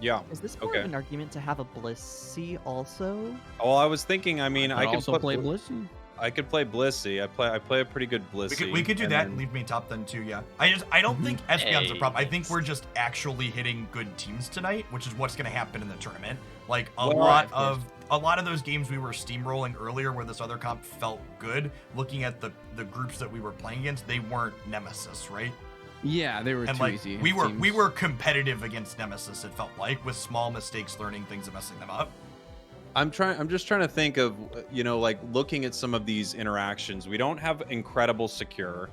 Yeah. is this more Okay. of an argument to have a Blissey also? Well, I was thinking. I mean, I could also play Blissey. I could play Blissey. I play a pretty good Blissey. We could do that and leave me top then too. Yeah. I don't think Espeon's a Hey. problem. I think we're just actually hitting good teams tonight, which is what's going to happen in the tournament. Like a Well, lot of of those games we were steamrolling earlier, where this other comp felt good. Looking at the groups that we were playing against, they weren't Nemesis, right? Yeah, they were And too like easy. we teams. were competitive against Nemesis. It felt like with small mistakes, learning things and messing them up. I'm just trying to think of, like looking at some of these interactions. We don't have incredible secure.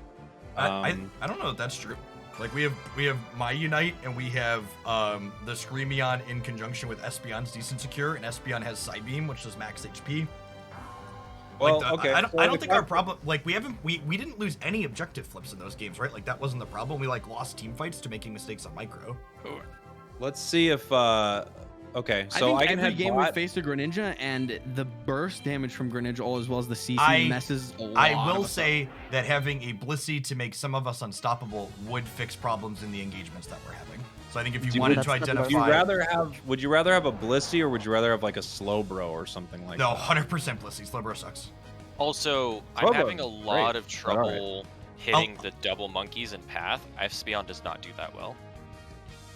I don't know if that's true. Like we have my Unite and we have the Screamion in conjunction with Espeon's decent secure, and Espeon has Psybeam, which does max HP. Well, Like okay. I don't, so I don't if think our problem, like we didn't lose any objective flips in those games, right? Like that wasn't the problem. We like lost team fights to making mistakes on micro. Let's see if. Okay, so I think can every have game bot. we faced a Greninja, and the burst damage from Greninja, all as well as the CC I- messes a lot I of will us say that having a Blissey to make some of us unstoppable would fix problems in the engagements that we're having. So I think if you Do- wanted That's to not the identify, Would you rather have a Blissey or would you rather have like a Slowbro or something like no, that? 100% Blissey. Slowbro sucks. Also, I'm Robo, having a lot great, of but alright. trouble hitting the double monkeys in path. Espeon does not do that well.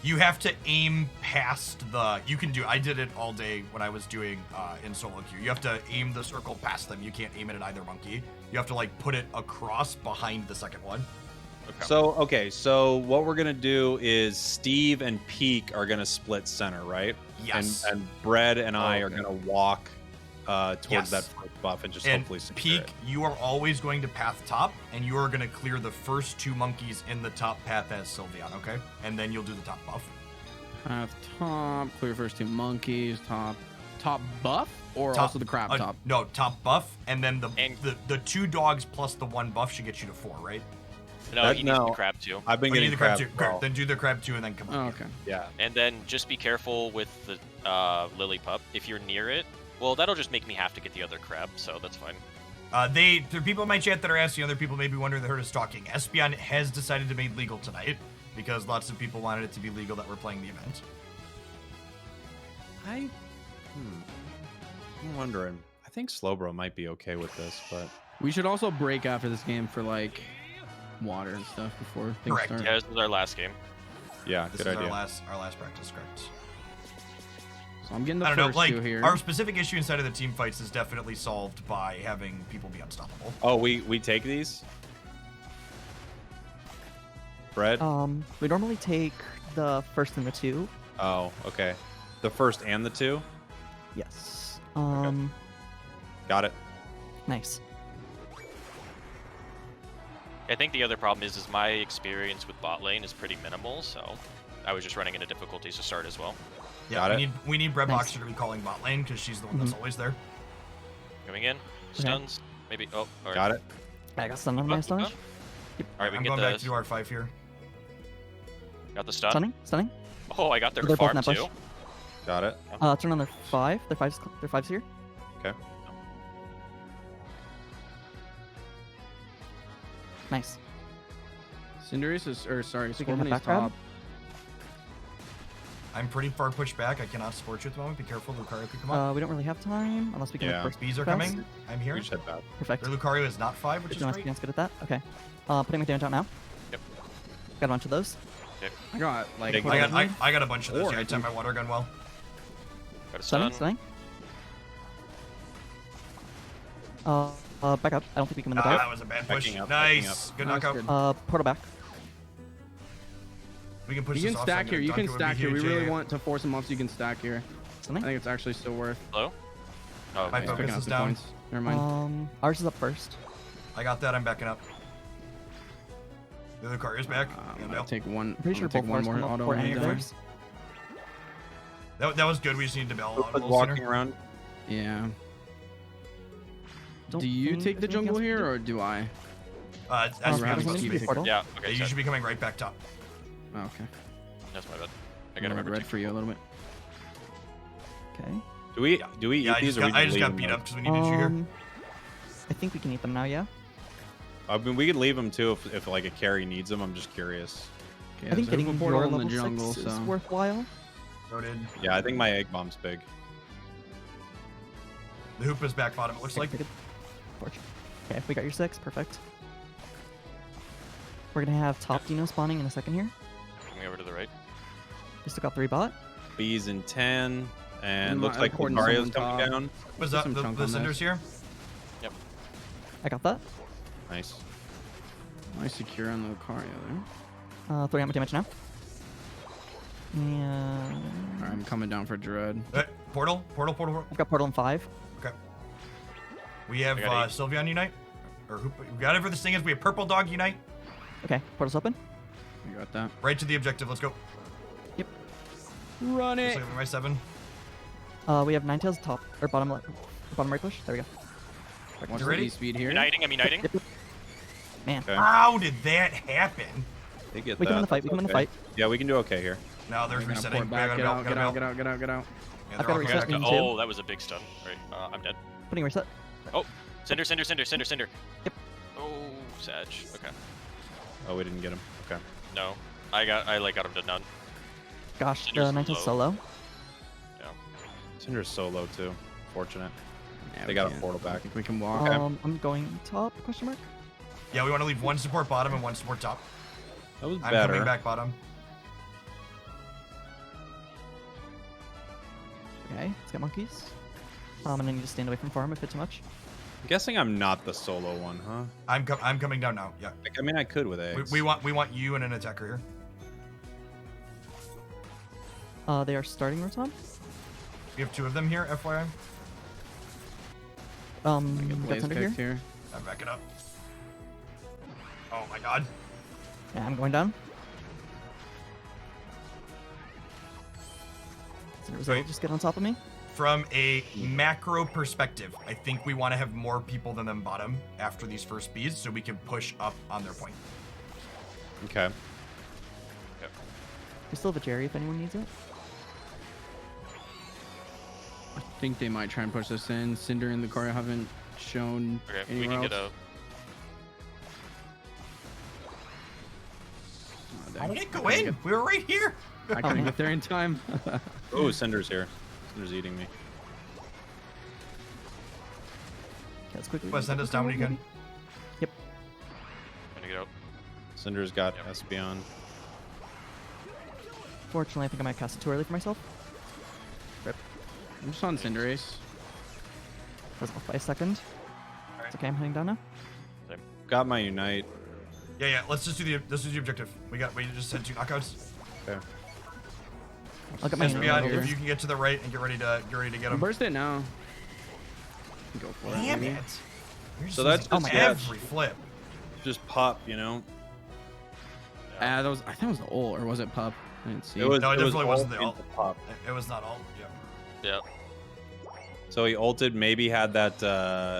You have to aim past the. You can do. I did it all day when I was doing in solo queue. You have to aim the circle past them. You can't aim it at either monkey. You have to like put it across behind the second one. Okay. So what we're gonna do is Steve and Peak are gonna split center, right? Yes. And Bread and I are okay. gonna walk towards Yes. that first buff and just And hopefully secure Peak, it. you are always going to path top, and you are going to clear the first 2 monkeys in the top path as Sylveon, okay? And then you'll do the top buff. Path top, clear first 2 monkeys, top buff, or Top- also the crab top? No, top buff, and then And- the 2 dogs plus the 1 buff should get you to 4, right? No, he needs no. the crab too. I've been Oh, you getting need the crab crab. too. Good. Then do the crab 2 and then come Oh, on. okay. Yeah. And then just be careful with the lily pup. If you're near it, well, that'll just make me have to get the other crab, so that's fine. There are people in my chat that are asking, other people may be wondering, they heard us talking. Espeon has decided to make legal tonight because lots of people wanted it to be legal that we're playing the event. I'm wondering. I think Slowbro might be okay with this, but We should also break after this game for like water and stuff before things Correct, start. Yeah, this is our last game. yeah, This good is idea. our last practice script. So I'm getting the I don't know, first like 2 here. our specific issue inside of the team fights is definitely solved by having people be unstoppable. Oh, we take these? Bread? We normally take the first and the 2. Oh, okay. The first and the 2? Yes. Got it. Nice. I think the other problem is my experience with bot lane is pretty minimal, so I was just running into difficulties to start as well. Yeah, Got it. we need Bread Nice. Boxer to be calling bot lane because she's the one that's always there. Coming in, stuns, maybe. Oh, all right. Got it. I got stun on my Keep astonish. All right, we I'm can going get back to do R5 here. got the stun. Stunning. Oh, I got their They're both in farm that bush. too. Got it. Turn on their 5. Their 5's here. Okay. Nice. Cinderace is, or sorry, We can have Scorpion is back grab? top. I'm pretty far pushed back. I cannot support you at the moment. Be careful, Lucario could come up. We don't really have time unless we can Yeah. look for Bees are fast. coming. I'm here. We just head back. Perfect. Their Lucario is not 5, which If is you great. want to good at that. Okay. Putting my damage out now. Yep. Got a bunch of those. I got like Big I What got a bunch of those. Four, Yeah, I I timed my think. water gun well. Got a Stunning. stun. Back up. I don't think we can win the Ah, dive. that was a bad push. Backing up, backing Nice. up. Good Nice, knockout. good. Portal back. We can push You this can off. stack here. You can stack here. We really want. want to force him off so you can stack here. I Stunning. think it's actually still worth. Hello. Oh, My okay. focus picking up is the down. points. Never mind. Ours is up first. I got that. I'm backing up. The Lucario's back. I'm Yeah, gonna no. take one. I'm pretty sure I'm gonna both take one ours more come up auto before and any of die. theirs. That was good. We just needed to bail out a Was little walking sooner. around. Yeah. Don't Do you think take the there's anything jungle else we here can do. or do I? As I'd we rather have keep space. it. Portal. Yeah. Yeah, Okay. you sorry. should be coming right back top. Oh, okay. That's my bad. I I'm gotta gonna remember red to. for you a little bit. Okay. Do we Yeah, eat I these just or we got, I can just leave got them beat though? up because we needed you here. I think we can eat them now. Yeah. I mean, we could leave them too if like a carry needs them. I'm just curious. Okay, I think there's a getting portal your in the level jungle, 6 is so worthwhile. Noted. Yeah, I think my egg bomb's big. The hoop is back bottom. It looks like. Okay, we got your 6. Perfect. We're gonna have top Dino spawning in a second here. Coming over to the right. We still got 3 bot. Bees in 10, and We looks might like have poured Mario's someone coming top. down. Was Put that some the chunk on Cinder's this. here? I got that. Nice. nice secure on the Lucario there. Throwing out my damage now. And Alright, I'm coming down for Dread. Portal. I've got portal in 5. Okay. We have I got 8. Sylveon Unite. Or hoop. We got whatever this thing is. We have Purple Dog Unite. Okay, portal's open. You got that. Right to the objective. Let's go. Run Just it! like my 7. We have Ninetales top or bottom left, bottom right push. There we go. Watch You the ready? E-speed here. Uniting. I'm uniting. Yep. Man, Okay. How did that happen? They get we that. can win the fight. We That's can win the okay. fight. Yeah, we can do okay here. No, they're We're gonna resetting. pour back. Gotta Get bail, out, gotta get out, bail. get out, get out, get out. Yeah, I've they're got all a coming reset back. me too. Oh, that was a big stun. Right. I'm dead. Putting reset. Oh, Cinder. Yep. Oh, Sag. Okay. Oh, we didn't get him. Okay. No, I got him to none. Gosh, the Cinder's Ninetales low. solo. Yeah. Cinder's so low too. Fortunate. Yeah, They we got a can't. portal I back. think we can walk. Okay. I'm going top, question mark? Yeah, we want to leave one support bottom and one support top. That was I'm better. coming back bottom. Okay, let's get monkeys. And I need to stand away from farm if it's too much. I'm guessing I'm not the solo one, huh? I'm coming down now. Yeah. Like, I mean, I could with eggs. We want you and an attacker here. They are starting Rotom. We have 2 of them here, FYI. I get We got Blaze Thunder picked here. here. I'm backing up. Oh my god. Yeah, I'm going down. Wait. Just get on top of me. From a macro perspective, I think we want to have more people than them bottom after these first bees so we can push up on their point. Okay. We still have a Jerry if anyone needs it. I think they might try and push us in. Cinder and Lucario haven't shown Okay, we anywhere can get else. a. How did it go in? We were right here. I couldn't get there in time. Oh, Cinder's here. Cinder's eating me. Okay, let's quickly. Well, send us down when you can. Yep. Gonna get out. Cinder's got Yep. Espeon. Fortunately, I think I might cast it too early for myself. Rip. I'm just on Cinderace. I was off by a second. It's okay, I'm heading down now. Got my Unite. Yeah. Let's just do the objective. We just had 2 knockouts. Okay. I'll get my Espeon, Unite over. if you can get to the right and get ready to get him. Burst it now. Go for it. Damn maybe. it! You're just So that's losing just every flip. Just pop, you know? That was. I think it was the ult, or was it Pup? I didn't see. No, it definitely wasn't the ult ult. into pop. It was not all. Yeah. Yeah. So he ulted, maybe had that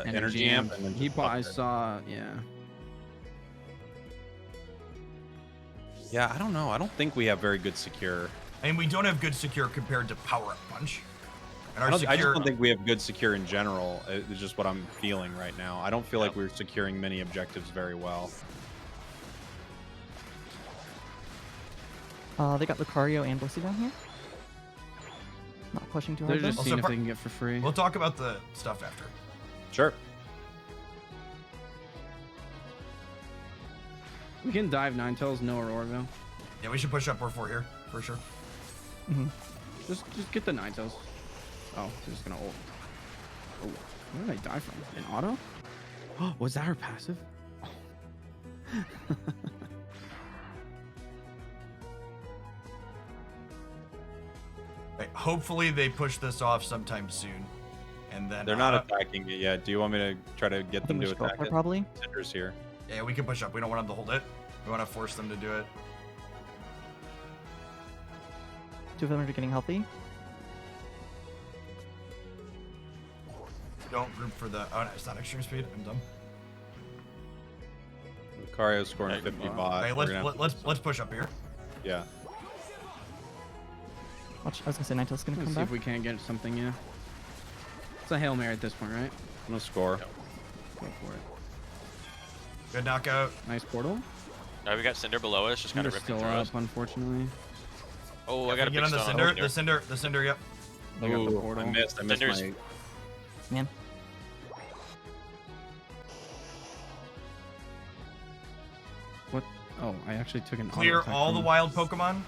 energy amp, and then He just bought. I popped it. saw. Yeah. Yeah, I don't know. I don't think we have very good secure. And we don't have good secure compared to power up punch. And our I just secure. don't think we have good secure in general. It's just what I'm feeling right now. I don't feel like we're securing many objectives very well. They got Lucario and Blissey down here. Not pushing too They're hard just though. seeing if par- they can get for free. We'll talk about the stuff after. Sure. We can dive Ninetales, no Aurorville. Yeah, we should push up. We're 4 here for sure. Just get the Ninetales. Oh, they're just gonna ult. Oh, where did I die from? An auto? Was that her passive? Right, hopefully they push this off sometime soon, and then They're not attacking it yet. Do you want me to try to get I them think we to should go attack for it it? probably. Cinder's here. Yeah, we can push up. We don't want them to hold it. We want to force them to do it. 2 of them are getting healthy. Don't group for the. Oh no, it's not extreme speed. I'm dumb. Lucario's scoring Yeah, 50 bot. bot. Hey, We're gonna have let's push up here. Yeah. Watch, I was gonna say Ninetales gonna Let's come see back. if we can't get something, yeah. It's a Hail Mary at this point, right? I'm gonna score. Go for it. Good knockout. Nice portal. We got Cinder below us, just kind Cinder's of ripping still through up, us. unfortunately. Oh, I got a Get big on the stone cinder. Cinder. The cinder. Yep. They got the Ooh, portal. I missed Cinder's- my... Man. What? Oh, I actually took an Clear auto attack all the from- wild Pokemon.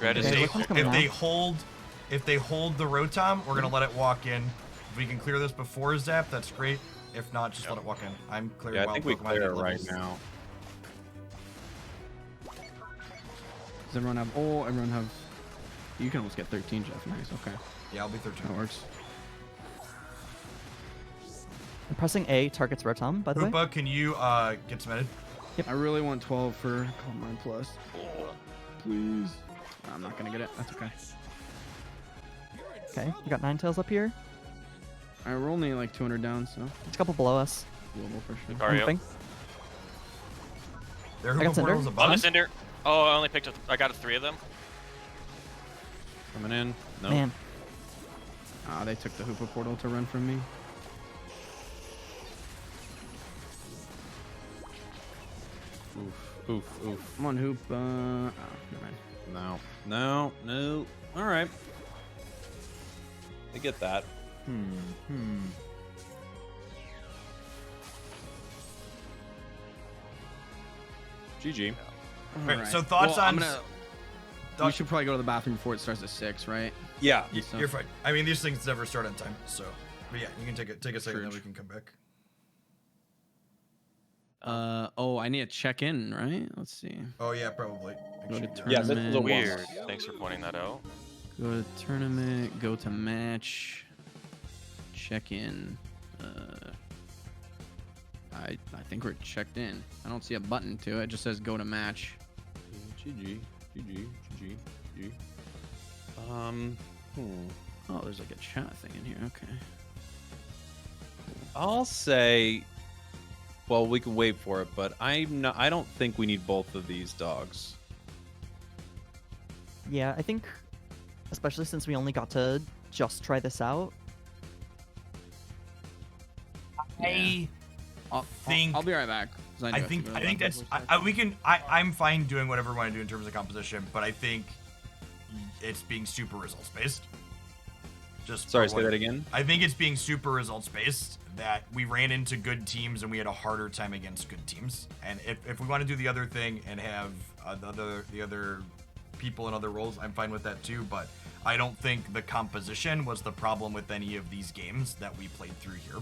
Red is If Okay, they, which one's coming if now? they hold the Rotom, we're gonna let it walk in. If we can clear this before Zap, that's great. If not, just let it walk in. I'm clearing Yeah, I wild think we Pokemon clear at it right levels. now. Does everyone have? Oh, everyone have. You can almost get 13, Jeff. Nice. Okay, Yeah, I'll be 13. that works. I'm pressing A targets Rotom, by the way. Hoopa, can you get submitted? I really want 12 for Calm Mind Plus. Please. I'm not gonna get it. That's okay. Okay, we got Ninetales up here. Alright, we're only like 200 down, so There's a couple below us. doable for sure. Lucario. Moving. Their I got Hoopa Cinder. portal's Oh, above. the Cinder. Oh, I only picked up. I got 3 of them. Coming in. No. Man, Ah, they took the Hoopa portal to run from me. Oof, oof, oof. Come on, Hoopa. Oh, never mind. No. No. No. All right. I get that. GG. All Right, right. so thoughts Well, on- We Thought- should probably go to the bathroom before it starts at 6, right? Yeah. So- You're fine. I mean, these things never start on time, so. But yeah, you can take a second, True. then we can come back. Oh, I need to check in, right? Let's see. Oh yeah, probably. Go to Make sure Yeah, you're- this is a tournament. Weird. Thanks for pointing that out. Go to tournament. Go to match. Check in. I think we're checked in. I don't see a button to it. It just says go to match. GG. GG. Oh, there's like a chat thing in here. Okay. I'll say. Well, we can wait for it, but I don't think we need both of these dogs. Yeah, I think, especially since we only got to just try this out. I'll think- I'll be right back. 'cause I do have to think go to I the think bathroom that's for a we can I'm fine doing whatever we want to do in terms of composition, but I think it's being super results based. Just Sorry, for say what- that again. I think it's being super results based that we ran into good teams and we had a harder time against good teams. And if we want to do the other thing and have the other people in other roles, I'm fine with that too. But I don't think the composition was the problem with any of these games that we played through here.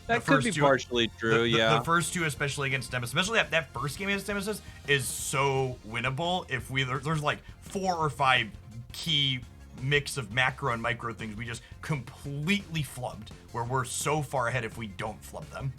That The could be first two- partially true, yeah. The first two, especially against Nemesis, especially that first game against Nemesis, is so winnable. If there's like 4 or 5 key mix of macro and micro things we just completely flubbed, where we're so far ahead if we don't flub them.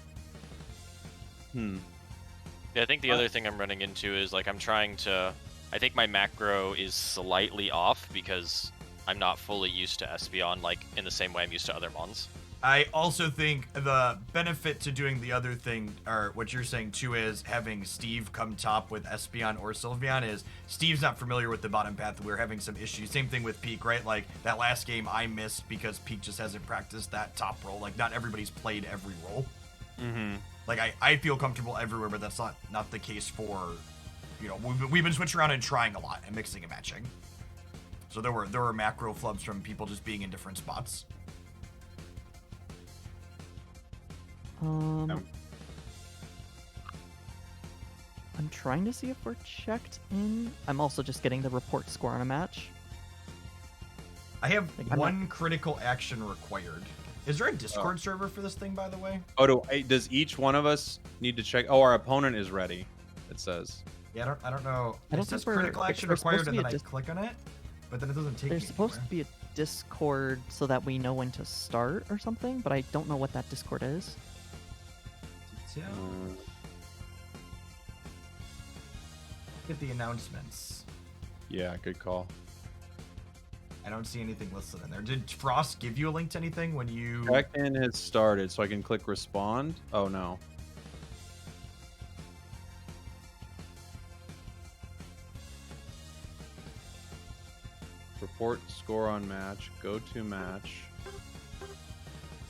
Yeah, I think the other thing I'm running into is like I think my macro is slightly off because I'm not fully used to Espeon like in the same way I'm used to other mons. I also think the benefit to doing the other thing, or what you're saying too, is having Steve come top with Espeon or Sylveon is Steve's not familiar with the bottom path. We're having some issues. Same thing with Peak, right? Like that last game I missed because Peak just hasn't practiced that top role. Like not everybody's played every role. Mm-hmm. Like I feel comfortable everywhere, but that's not the case for, we've been switching around and trying a lot and mixing and matching. So there were macro flubs from people just being in different spots. I'm trying to see if we're checked in. I'm also just getting the report score on a match. I have I'm one critical action required. Is there a Discord server for this thing, by the way? Oh, does each one of us need to check? Oh, our opponent is ready. It says. Yeah, I don't know. I don't It says think we're- critical action there's supposed required, to and be then a I click on it, but then it doesn't take There's me supposed to anywhere. be a Discord so that we know when to start or something, but I don't know what that Discord is. Yeah. Get the announcements. Yeah, good call. I don't see anything listed in there. Did Frost give you a link to anything when you? Check-in has started, so I can click respond. Oh no. Report score on match. Go to match.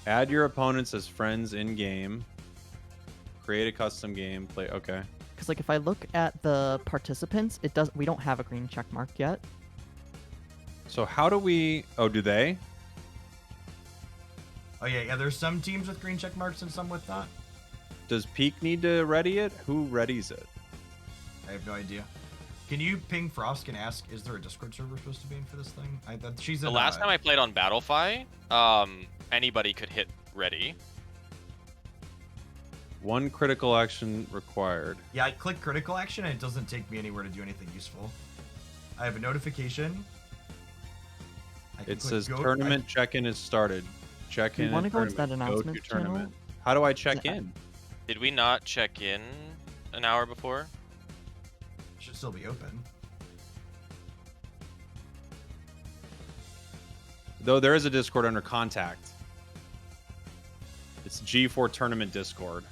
Add your opponents as friends in game. Create a custom game. Play. Okay. Because like if I look at the participants, we don't have a green check mark yet. So how do we? Oh, do they? Oh yeah. There's some teams with green check marks and some with not. Does Peak need to ready it? Who readies it? I have no idea. Can you ping Frost and ask, is there a Discord server supposed to be in for this thing? She's The in, last time I played on Battlefy, anybody could hit ready. One critical action required. Yeah, I click critical action and it doesn't take me anywhere to do anything useful. I have a notification. I can It click says go- tournament check-in is started. Check in. wanna and go into that tournament. Go to announcements channel? tournament. How do I check Yeah. in? Did we not check in an hour before? Should still be open. Though there is a Discord under contact. It's G4 tournament Discord.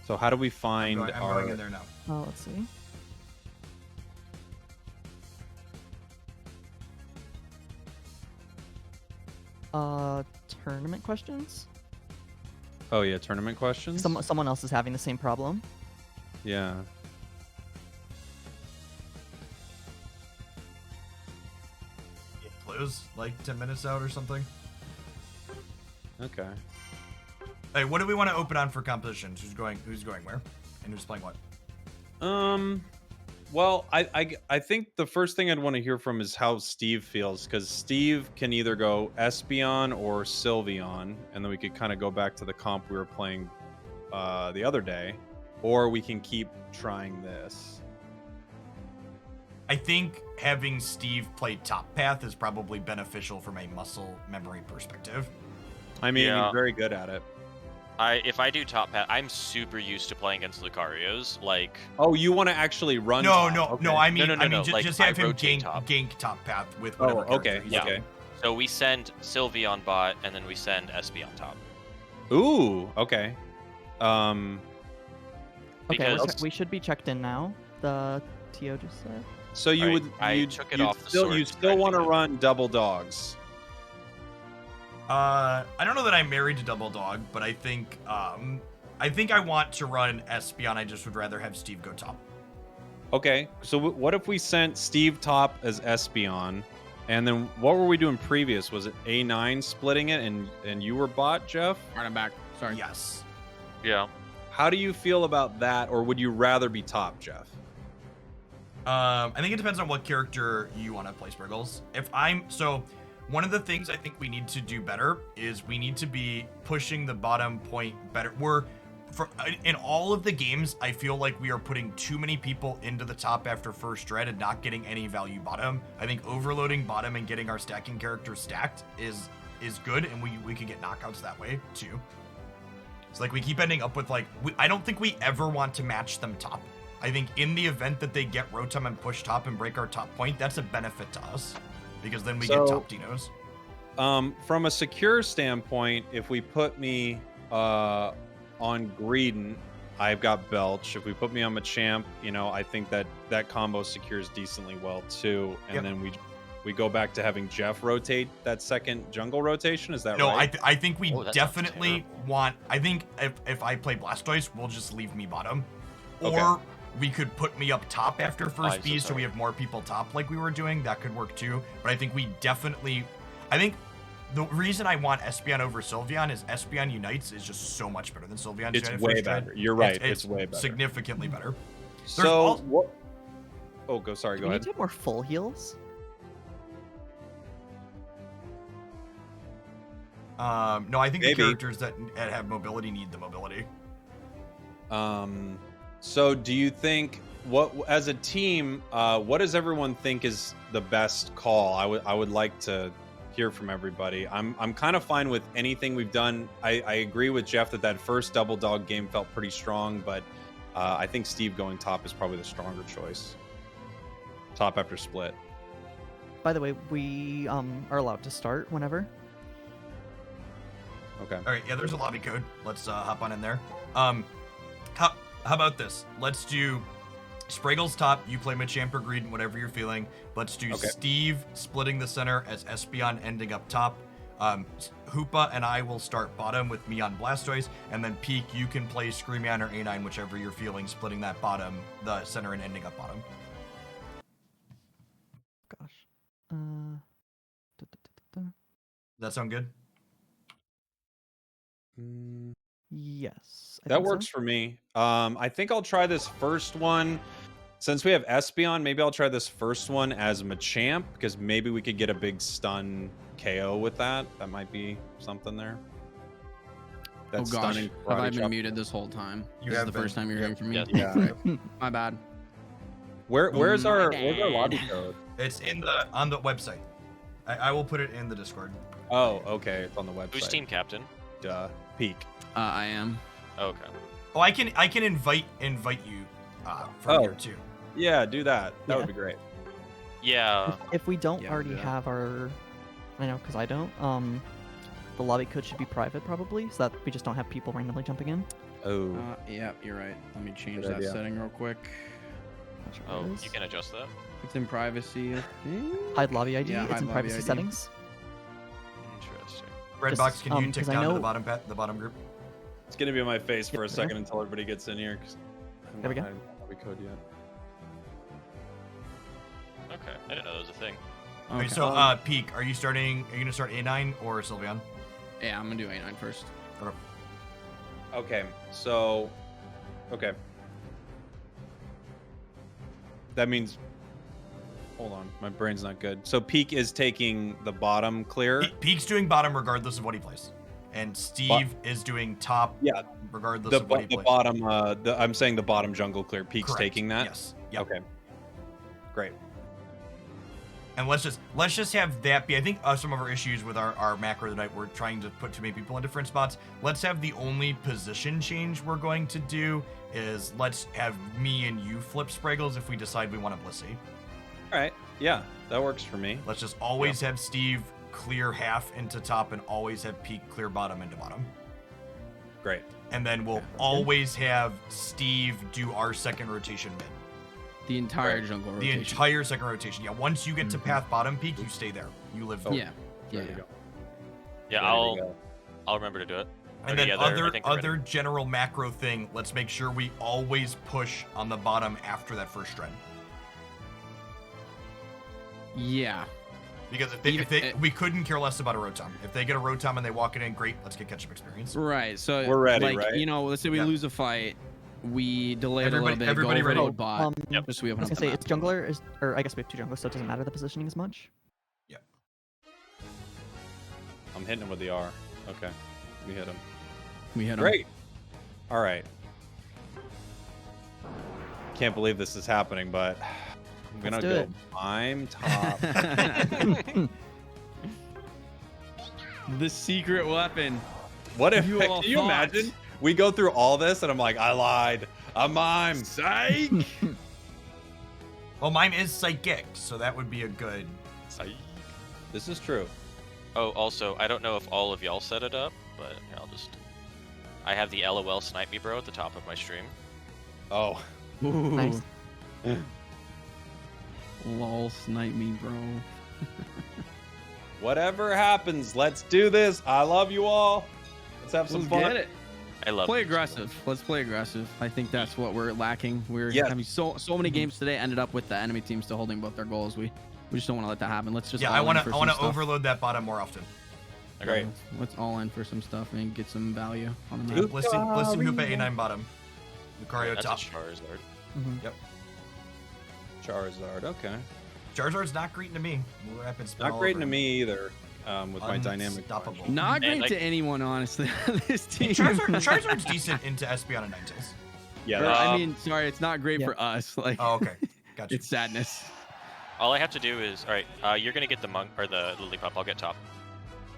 So how do we find I'm going in there now. Oh, let's see. Tournament questions? Oh yeah, tournament questions? Someone else is having the same problem. Yeah. Close like 10 minutes out or something. Okay. Hey, what do we want to open on for compositions? Who's going where? and who's playing what? Well, I think the first thing I'd want to hear from is how Steve feels, because Steve can either go Espeon or Sylveon, and then we could kind of go back to the comp we were playing the other day, or we can keep trying this. I think having Steve play top path is probably beneficial from a muscle memory perspective. I mean, Yeah. he's very good at it. If I do top path, I'm super used to playing against Lucarios. Like, Oh, you want to actually run? No, top. no, Okay. no. I mean, No. just, Like, just I have him rotate gank top path with Oh, whatever. okay, character he's yeah. using. so we send Sylvie on bot, and then we send SB on top. Ooh, okay. Okay, Because- we should be checked in now. The TO just said. So you Alright, would I you took it you'd off the still sword you to still try to want to do it. run double dogs. I don't know that I'm married to Double Dog, but I think I want to run Espeon. I just would rather have Steve go top. Okay, so what if we sent Steve top as Espeon, and then what were we doing previous? Was it A9 splitting it, and you were bot, Jeff? Alright, I'm back. Sorry. Yes. Yeah. How do you feel about that, or would you rather be top, Jeff? I think it depends on what character you want to play, Spriggles. One of the things I think we need to do better is we need to be pushing the bottom point better. In all of the games, I feel like we are putting too many people into the top after first dread and not getting any value bottom. I think overloading bottom and getting our stacking characters stacked is good, and we could get knockouts that way too. It's like we keep ending up with I don't think we ever want to match them top. I think in the event that they get Rotom and push top and break our top point, that's a benefit to us, because then we get top Dinos. From a secure standpoint, if we put me on Greedent, I've got Belch. If we put me on Machamp, I think that combo secures decently well too. And Yep. then we go back to having Jeff rotate that second jungle rotation. Is that No, right? I think we Oh, that sounds definitely terrible. want. I think if I play Blastoise, we'll just leave me bottom, Okay. or we could put me up top after first I'm so B, so we sorry. have more people top like we were doing. That could work too. But I think the reason I want Espeon over Sylveon is Espeon Unites is just so much better than Sylveon. It's United way First Dread. better. You're right. It's It's way better. significantly better. So al- what? Oh, go. Sorry. Do Go we need ahead. to have more full heals? No, I think Maybe. the characters that have mobility need the mobility. So do you think as a team, what does everyone think is the best call? I would like to hear from everybody. I'm kind of fine with anything we've done. I agree with Jeff that first double dog game felt pretty strong, but I think Steve going top is probably the stronger choice. Top after split. By the way, we are allowed to start whenever. Okay. All right, yeah, there's a lobby code. Let's hop on in there. How about this? Let's do Spraggle's top. You play Machamp or Greedent, whatever you're feeling. Let's do Okay. Steve splitting the center as Espeon ending up top. Hoopa and I will start bottom with me on Blastoise, and then Peak, you can play Screamion or A9, whichever you're feeling, splitting that bottom, the center, and ending up bottom. Gosh. Da, da, da, da, da. Does that sound good? Yes. I That think so. works for me. I think I'll try this first one. Since we have Espeon, maybe I'll try this first one as Machamp, because maybe we could get a big stun KO with that. That might be something there. Oh That's gosh, stunning have I karate been chop. muted this whole time? You This is have the first been. time you're hearing from me. Yes. Yeah. My bad. Where's our bad. lobby code? It's on the website. I will put it in the Discord. Oh, okay. It's on the website. Who's team captain? Duh. Peak. I am. Okay. Oh, I can invite you from Oh. here too. Yeah, do that. That Yeah. would be great. Yeah. If we don't Yeah, already yeah. have our, I know, because I don't. The lobby code should be private probably, so that we just don't have people randomly jumping in. Oh. Yeah, you're right. Let me change Good that idea. setting real quick. Not sure Oh, what it is. you can adjust that. It's in privacy. I think. Hide lobby ID. Yeah, it's hide in lobby privacy ID. settings. Interesting. Redbox, Just, can you take 'cause I down to know- the bottom group? It's gonna be on my face for a Yep, there. second until everybody gets in here. 'Cause I There we go. don't have lobby code yet. Okay. I didn't know that was a thing. Okay, Okay. so Peak, are you gonna start A9 or Sylveon? Yeah, I'm gonna do A9 first. Okay, so, okay. that means. Hold on, my brain's not good. So Peak is taking the bottom clear. Peak's doing bottom regardless of what he plays, and Steve is doing top. Yeah, regardless of what he plays. bottom. I'm saying the bottom jungle clear. Peak's Correct. taking that. Yes. Yep. Okay. Great. And let's just have that be. I think some of our issues with our macro tonight, we're trying to put too many people in different spots. Let's have the only position change we're going to do is let's have me and you flip Spraggles if we decide we want to Blissey. All right. Yeah, that works for me. Let's just always have Steve clear half into top and always have Peak clear bottom into bottom. Great. And then we'll always have Steve do our second rotation mid. The entire jungle The rotation. entire second rotation. Yeah, once you get to path bottom Peak, you stay there. You live there. Yeah. Yeah. Ready to go. Yeah, Ready to go. I'll remember to do it. And Okay, then yeah, I think we're other ready. general macro thing, let's make sure we always push on the bottom after that first trend. Yeah. Because Even- we couldn't care less about a Rotom. If they get a Rotom and they walk it in, great, let's get catch-up experience. Right. So We're ready, like, right? You know, let's say we Yeah. lose a fight, we delay it a little bit, Everybody go ready? overload bot. Yep. Just so we I open was up gonna the say map. it's jungler is, or I guess we have two junglers, so it doesn't matter the positioning as much. I'm hitting him with the R. Okay. We hit him. We hit him. Great. All right. Can't believe this is happening, but I'm gonna Let's do go it. I'm top. The secret weapon. What if You all can you thought. imagine? We go through all this and I'm like, I lied. I'm mime. Psych. Well, mine is psychic, so that would be a good. This is true. Oh, also, I don't know if all of y'all set it up, but here, I have the LOL Snipe Me Bro at the top of my stream. Oh. Ooh. Nice. Lol, snipe me, bro. Whatever happens, let's do this. I love you all. Let's have some Let's fun. get it. I love Play these. aggressive. Let's play aggressive. I think that's what we're lacking. We're Yes. having so many games today ended up with the enemy team still holding both their goals. We just don't want to let that happen. Let's just Yeah, all I in want for to some stuff. overload that bottom more often. Great. Let's all in for some stuff and get some value on the map. Listen, hoop at A9 bottom. Lucario That's top. a Charizard. Mhm. Charizard. Okay. Charizard's not greeting to me. We're up in spin Not all great over to him. me either. With my dynamic. Unstoppable. Not And, great like- to anyone, honestly, on this team. Charizard's decent into Espeon and Ninetales. Yeah. Or, that- I mean, sorry, it's not great Yeah. for us. Like, Oh, okay. Gotcha. it's sadness. All I have to do is, all right, you're gonna get the monk or the Lillipup. I'll get top.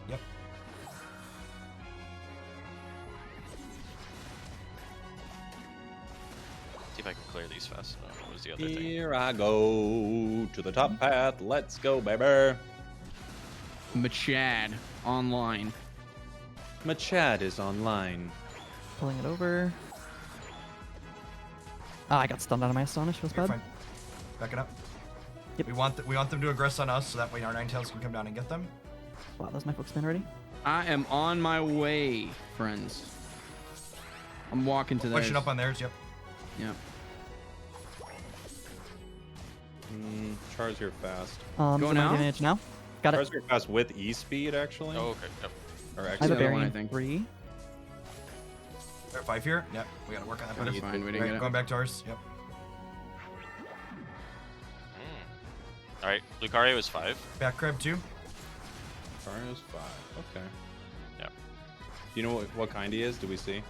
Yep. See if I can clear these fast enough. What was the other thing? Here I go to the top path. Let's go, baby. Machad online. Machad is online. Pulling it over. Ah, I got stunned out of my astonish. Was You're bad. fine. Back it up. Yep. We want them to aggress on us, so that way our Ninetales can come down and get them. Wow, that's my foot spin already. I am on my way, friends. I'm walking to theirs. Pushing up on theirs. Yep. Yep. Char's here fast. Go Go now? advantage now. Got Char's it. here fast with E speed actually. Oh, okay. Yep. Or I have X. a the other one, I variant think. 3. They're at 5 here. Yep. We gotta work on that That's better. fine. We didn't Right, get it. going back to ours. Yep. All right, Lucario is 5. Back crab 2. Char is 5. Okay. Yep. Do you know what kind he is? Do we see?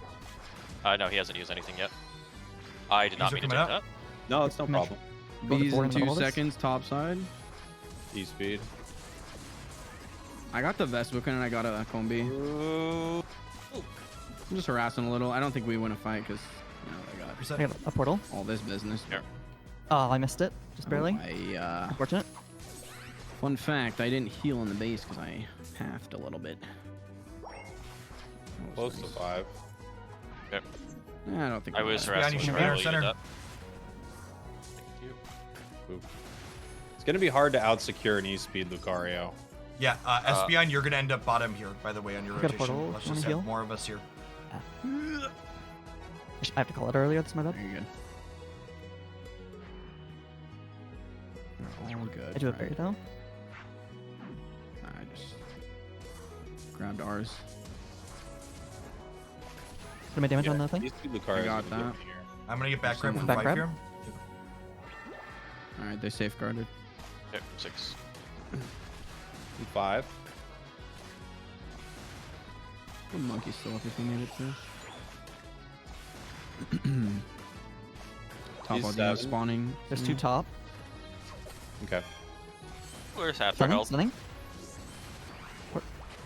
No, he hasn't used anything yet. I did not These are mean to coming do up. that. No, it's no Mention- problem. Go to Bees 4 in in the middle 2 of this. seconds, top side. E speed. I got the Vespucci and I got a Combi. I'm just harassing a little. I don't think we win a fight because I got Reset. I got a portal. all this business. Here. Oh, I missed it. Just barely. Unfortunate. Fun fact, I didn't heal on the base because I halved a little bit. That was Close to nice. 5. I don't think I we was got it. harassing you him can earlier. center. That. It's gonna be hard to out secure an E speed Lucario. Yeah. Espeon, you're gonna end up bottom here. By the way, on your You got a rotation. portal, Let's wanna just heal? have more of us here. I have to call it earlier. That's my bad. Very good. They're all good. I do have right? berry though. I just grabbed ours. Put my damage on Yeah, that thing. E speed Lucario. I got that. I'm gonna get back crab Someone- from Back 5 crab? here. All right, they safeguarded. Yep, 6. 5. The monkey's still up if you need it to. Top He's Aldino 7. spawning. There's 2 top. Okay. Where's half their Stunning, health? stunning.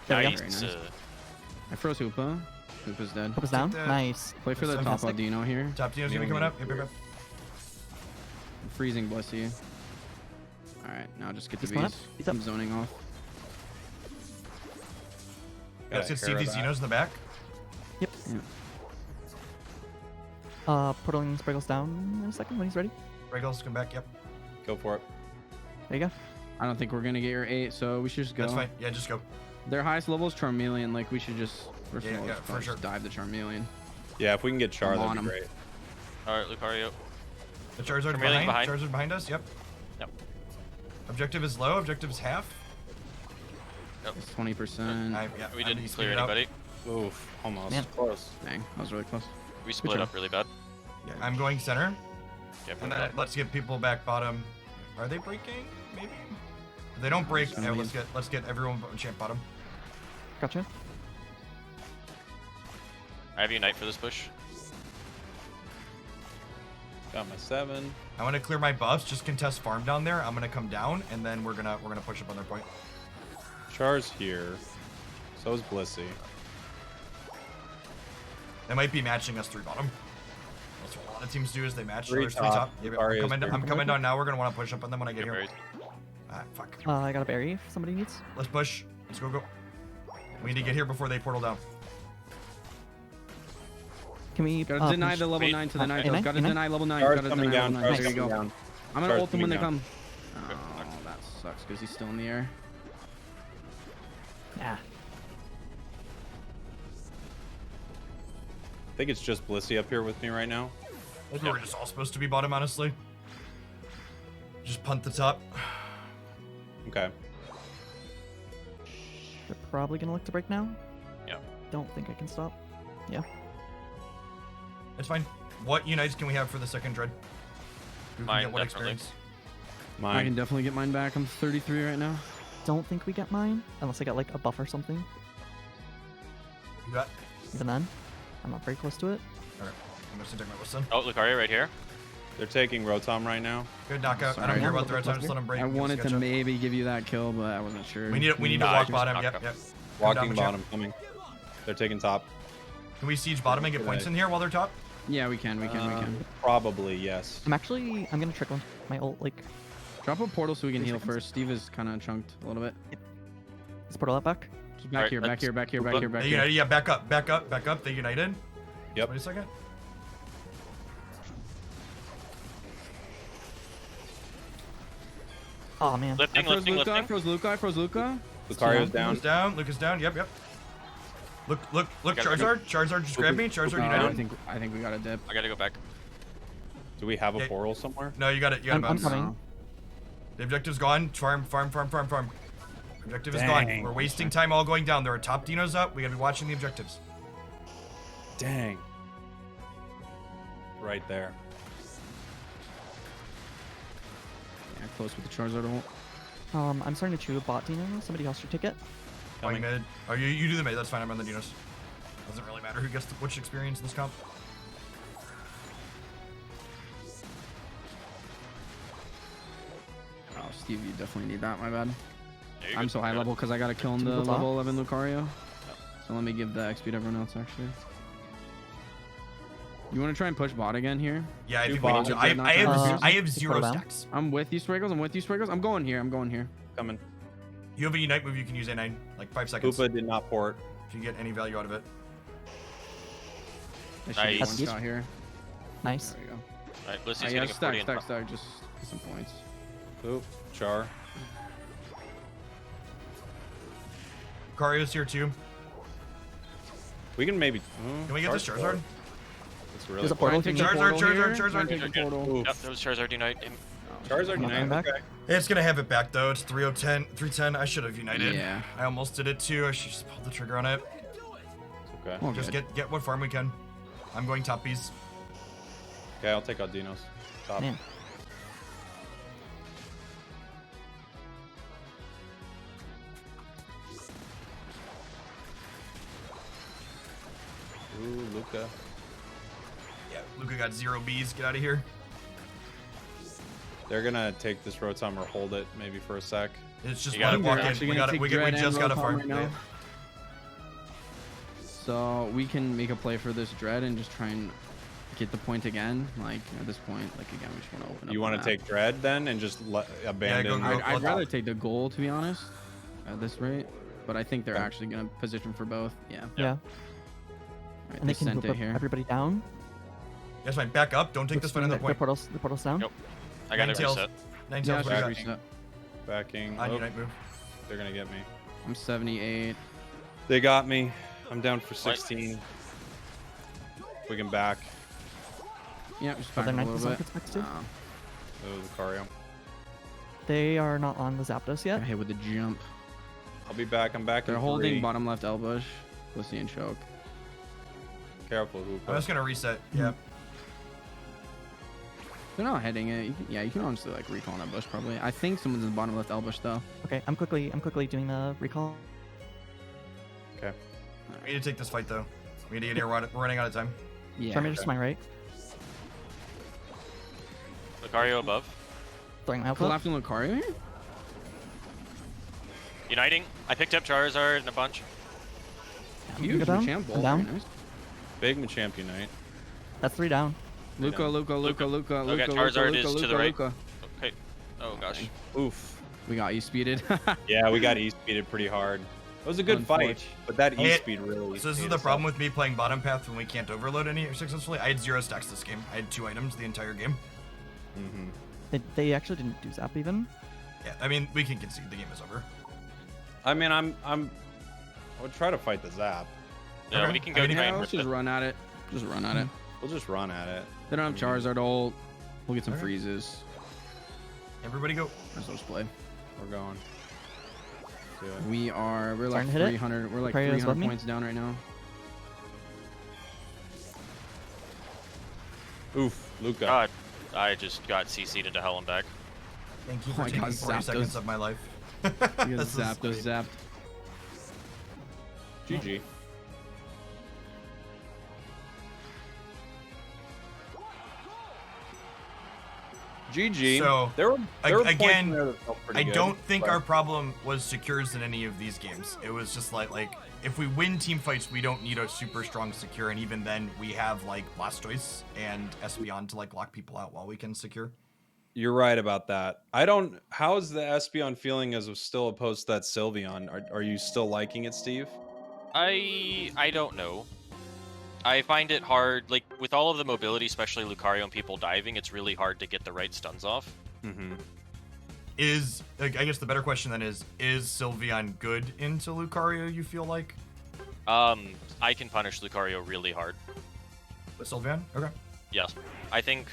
There we go. Nice. Very nice. I froze Hoopa. Hoopa's dead. Hope is down. the- Nice. Play for the top Fantastic. Aldino here. Top Dino's gonna be coming up. Yep, yep, yep. I'm freezing Blissey. Alright, now just get the He's coming up. bees. He's up. I'm zoning off. Let's get see these Dinos in the back. Yep. Yeah. Portaling Spriggles down in a second when he's ready. Regals, come back. Yep. Go for it. There you go. I don't think we're gonna get your 8, so we should just go. That's fine. Yeah, just go. Their highest level is Charmeleon. Like, we should just first Yeah, of all, yeah, just for probably sure. just dive the Charmeleon. Yeah, if we can get Char, I'm that'd on be him. great. Alright, Lucario. The Charizard Charmeleon behind. behind. Charizard behind us. Yep. Yep. Objective is low. Objective is half. It's 20%. Yeah, We I'm didn't easing clear it out. anybody. Oof, almost. Man. Close. Dang, that was really close. We split job. up really bad. Yeah, I'm going center. Yeah, And then let's get people back bottom. Are they breaking? Maybe. If they don't break, gonna yeah, leave. let's get everyone champ bottom. Gotcha. I have Unite for this push. Got my 7. I want to clear my buffs. Just contest farm down there. I'm gonna come down, and then we're gonna push up on their point. Char's here. So is Blissey. They might be matching us 3 bottom. That's what a lot of teams do is they match. So 3 there's 3 top. top. Yeah, Lucario's I'm there. coming down now. We're gonna want to push up on them when I get Get here. buried. Ah, fuck. I got a berry if somebody needs. Let's push. Let's go. We need to get here before they portal down. Can we Gotta deny push- the level Wait. 9 to the 9. A9? Gotta A9? deny level 9. Char's Gotta coming deny down. level 9. Char's There you coming go. down. I'm gonna Char's ult him when they coming come. Okay, Oh, that sucks because he's still in the air. Nah. I think it's just Blissey up here with me right now. I think we're just all supposed to be bottom, honestly. Just punt the top. Okay. They're probably gonna look to break now. Yeah. Don't think I can stop. Yeah. It's fine. What unites can we have for the second dread? Who can Mine, get what definitely. experience? I Mine. can definitely get mine back. I'm 33 right now. Don't think we get mine unless I get like a buff or something. You got? Even then, I'm not very close to it. Alright. I'm gonna take my listen. Oh, Lucario right here. They're taking Rotom right now. Good knockout. I Sorry. don't care Yeah, about the red we'll time. Just let him break. I and give us wanted to ketchup. maybe give you that kill, but I wasn't sure. We need to Nah, walk just bottom. knock Yep, up. yep. Walking down, bottom coming. They're taking top. Can we siege bottom and get points in here while they're top? Yeah, we can. We can. Probably, yes. I'm gonna trickle my ult like Drop a portal so we can 3 heal seconds. first. Steve is kind of chunked a little bit. let's portal that back. Just back Alright, here, back let's- here, back here, back here, back They here. united. Yeah, back up, back up, back up. They united. Yep. Wait a second. Oh man. I Lifting, froze lifting, Luca, I lifting. froze Luca, I froze Luca. Lucario's down. Luca's down. Luca's down. Yep, yep. Look, Okay, Charizard. Charizard just grabbed me. Charizard I united. think we got a dip. I gotta go back. Do we have a Yeah. portal somewhere? No, you got it. You got I'm it. Bounce. coming. The objective's gone. Farm. Objective is gone. Dang. We're wasting time all going down. There are top dinos up. We gotta be watching the objectives. Dang. Right there. Yeah, close with the Charizard ult. I'm starting to chew a bot Dino. Somebody else should take it. Oh, you Coming. mid. Oh, you do the mid. That's fine. I'm on the dinos. Doesn't really matter who gets which experience in this comp. Oh, Steve, you definitely need that. My bad. Yeah, you're I'm good. so high You're level because I gotta kill in the People top. level 11 Lucario. So let me give the XP to everyone else actually. You want to try and push bot again here? Yeah, I Two think we need bombs. to. Not to I have have to zero put it down. stacks. I'm with you, Spriggles. I'm with you, Spriggles. I'm going here. I'm going here. Coming. You have a unite move. You can use A9. Like 5 seconds. Koopa did not port. If you get any value out of it. There should be Nice. one shot here. Nice. There we go. Alright, Blissey's Yeah, getting a 40 stack, in stack, front. stack. Just get some points. Oop. Char. Cario's here too. We can maybe. Can we get this Char's Charizard? port. It's really There's a close. portal. Try and take Charizard, the portal Charizard, here. Charizard. Try and take the Okay. portal. Oof. Yep, there was Charizard Unite. Charizard I'm not Unite. coming back. Okay. It's gonna have it back though. It's 310, 310. I should have united. Yeah. I almost did it too. I should just pull the trigger on it. It's okay. All Just good. get what farm we can. I'm going top piece. Okay, I'll take out Dinos. Top. Man. Ooh, Luca. Yeah, Luca got 0 Bs. Get out of here. They're gonna take this Rotom or hold it maybe for a sec. It's just You let gotta- it walk they're in. actually We gonna got take we Dread just and got to Rotom farm. right now. So we can make a play for this Dread and just try and get the point again. Like at this point, like again, we just want to open up. You want to take Dread then and just abandon? go. I'd rather take the goal, to be honest, at this rate. But I think they're Okay. actually gonna position for both. Yeah. Yeah. All right, And they can sent group it here. everybody down. That's fine. Back up. Don't take this fight on the The point. portal's down. Yep. I got it Ninetales. reset. Nine Yeah, tails. just What do you got? reset. Backing. On Oh, Unite move. they're gonna get me. I'm 78. They got me. I'm down for 16. We can back. Yeah, just Are back there a Ninth little bit. Sockets next to? Oh, Lucario. They are not on the Zapdos yet. Got hit with the jump. I'll be back. I'm back. They're in holding 3. bottom left elbow. Blissey and choke. Careful, I'm Luca. just gonna reset. Yeah. They're not heading it. You can honestly like recall on that bush probably. I think someone's in the bottom left elbow though. Okay, I'm quickly doing the recall. Okay. We need to take this fight though. We need to get here. We're running out of time. Yeah. Charmander to my right. Lucario above. Throwing my Full output. left and Lucario here? Uniting. I picked up Charizard and a bunch. Huge Go down. Machamp I'm ball. down. Very nice. Big Machamp Unite. That's 3 down. Luca, Luca, Luca, Luca, Okay, Luca, Charizard Luca, is to Luca, the right. Luca. Okay. Oh gosh. Oof. We got E-speeded. Yeah, we got E-speeded pretty hard. It was a good fight, Unfortunate. but that Hey, E-speed really. So this is ate the us problem up. with me playing bottom path when we can't overload any successfully. I had 0 stacks this game. I had 2 items the entire game. Mhm. They actually didn't do Zap even. Yeah, I mean we can concede the game is over. I mean, I would try to fight the Zap. Yeah, Okay. we can go I mean, try Yeah, and let's rip just it. run at it. Just run at it. We'll just run at it. They don't have Charizard ult. We'll get some Okay. freezes. Everybody go. Let's just play. We're going. Do it. We're like Starting to hit it? 300. We're like Lucario's 300 with me? points down right now. Oof, Luca. God, I just got CC'd into hell and back. Thank you Oh for my taking God, 40 Zapdos. seconds of my life. You got This is Zapdos sweet. zapped. GG. GG. So, there were points again, there that felt pretty I good, don't think but- our problem was secures in any of these games. It was just like if we win team fights, we don't need a super strong secure, and even then we have like Blastoise and Espeon to like lock people out while we can secure. You're right about that. I don't. How's the Espeon feeling as of still opposed to that Sylveon? Are you still liking it, Steve? I don't know. I find it hard, like with all of the mobility, especially Lucario and people diving, it's really hard to get the right stuns off. Mm-hmm. Is like, I guess the better question then is Sylveon good into Lucario? You feel like I can punish Lucario really hard. with Sylveon? Okay. Yes, I think.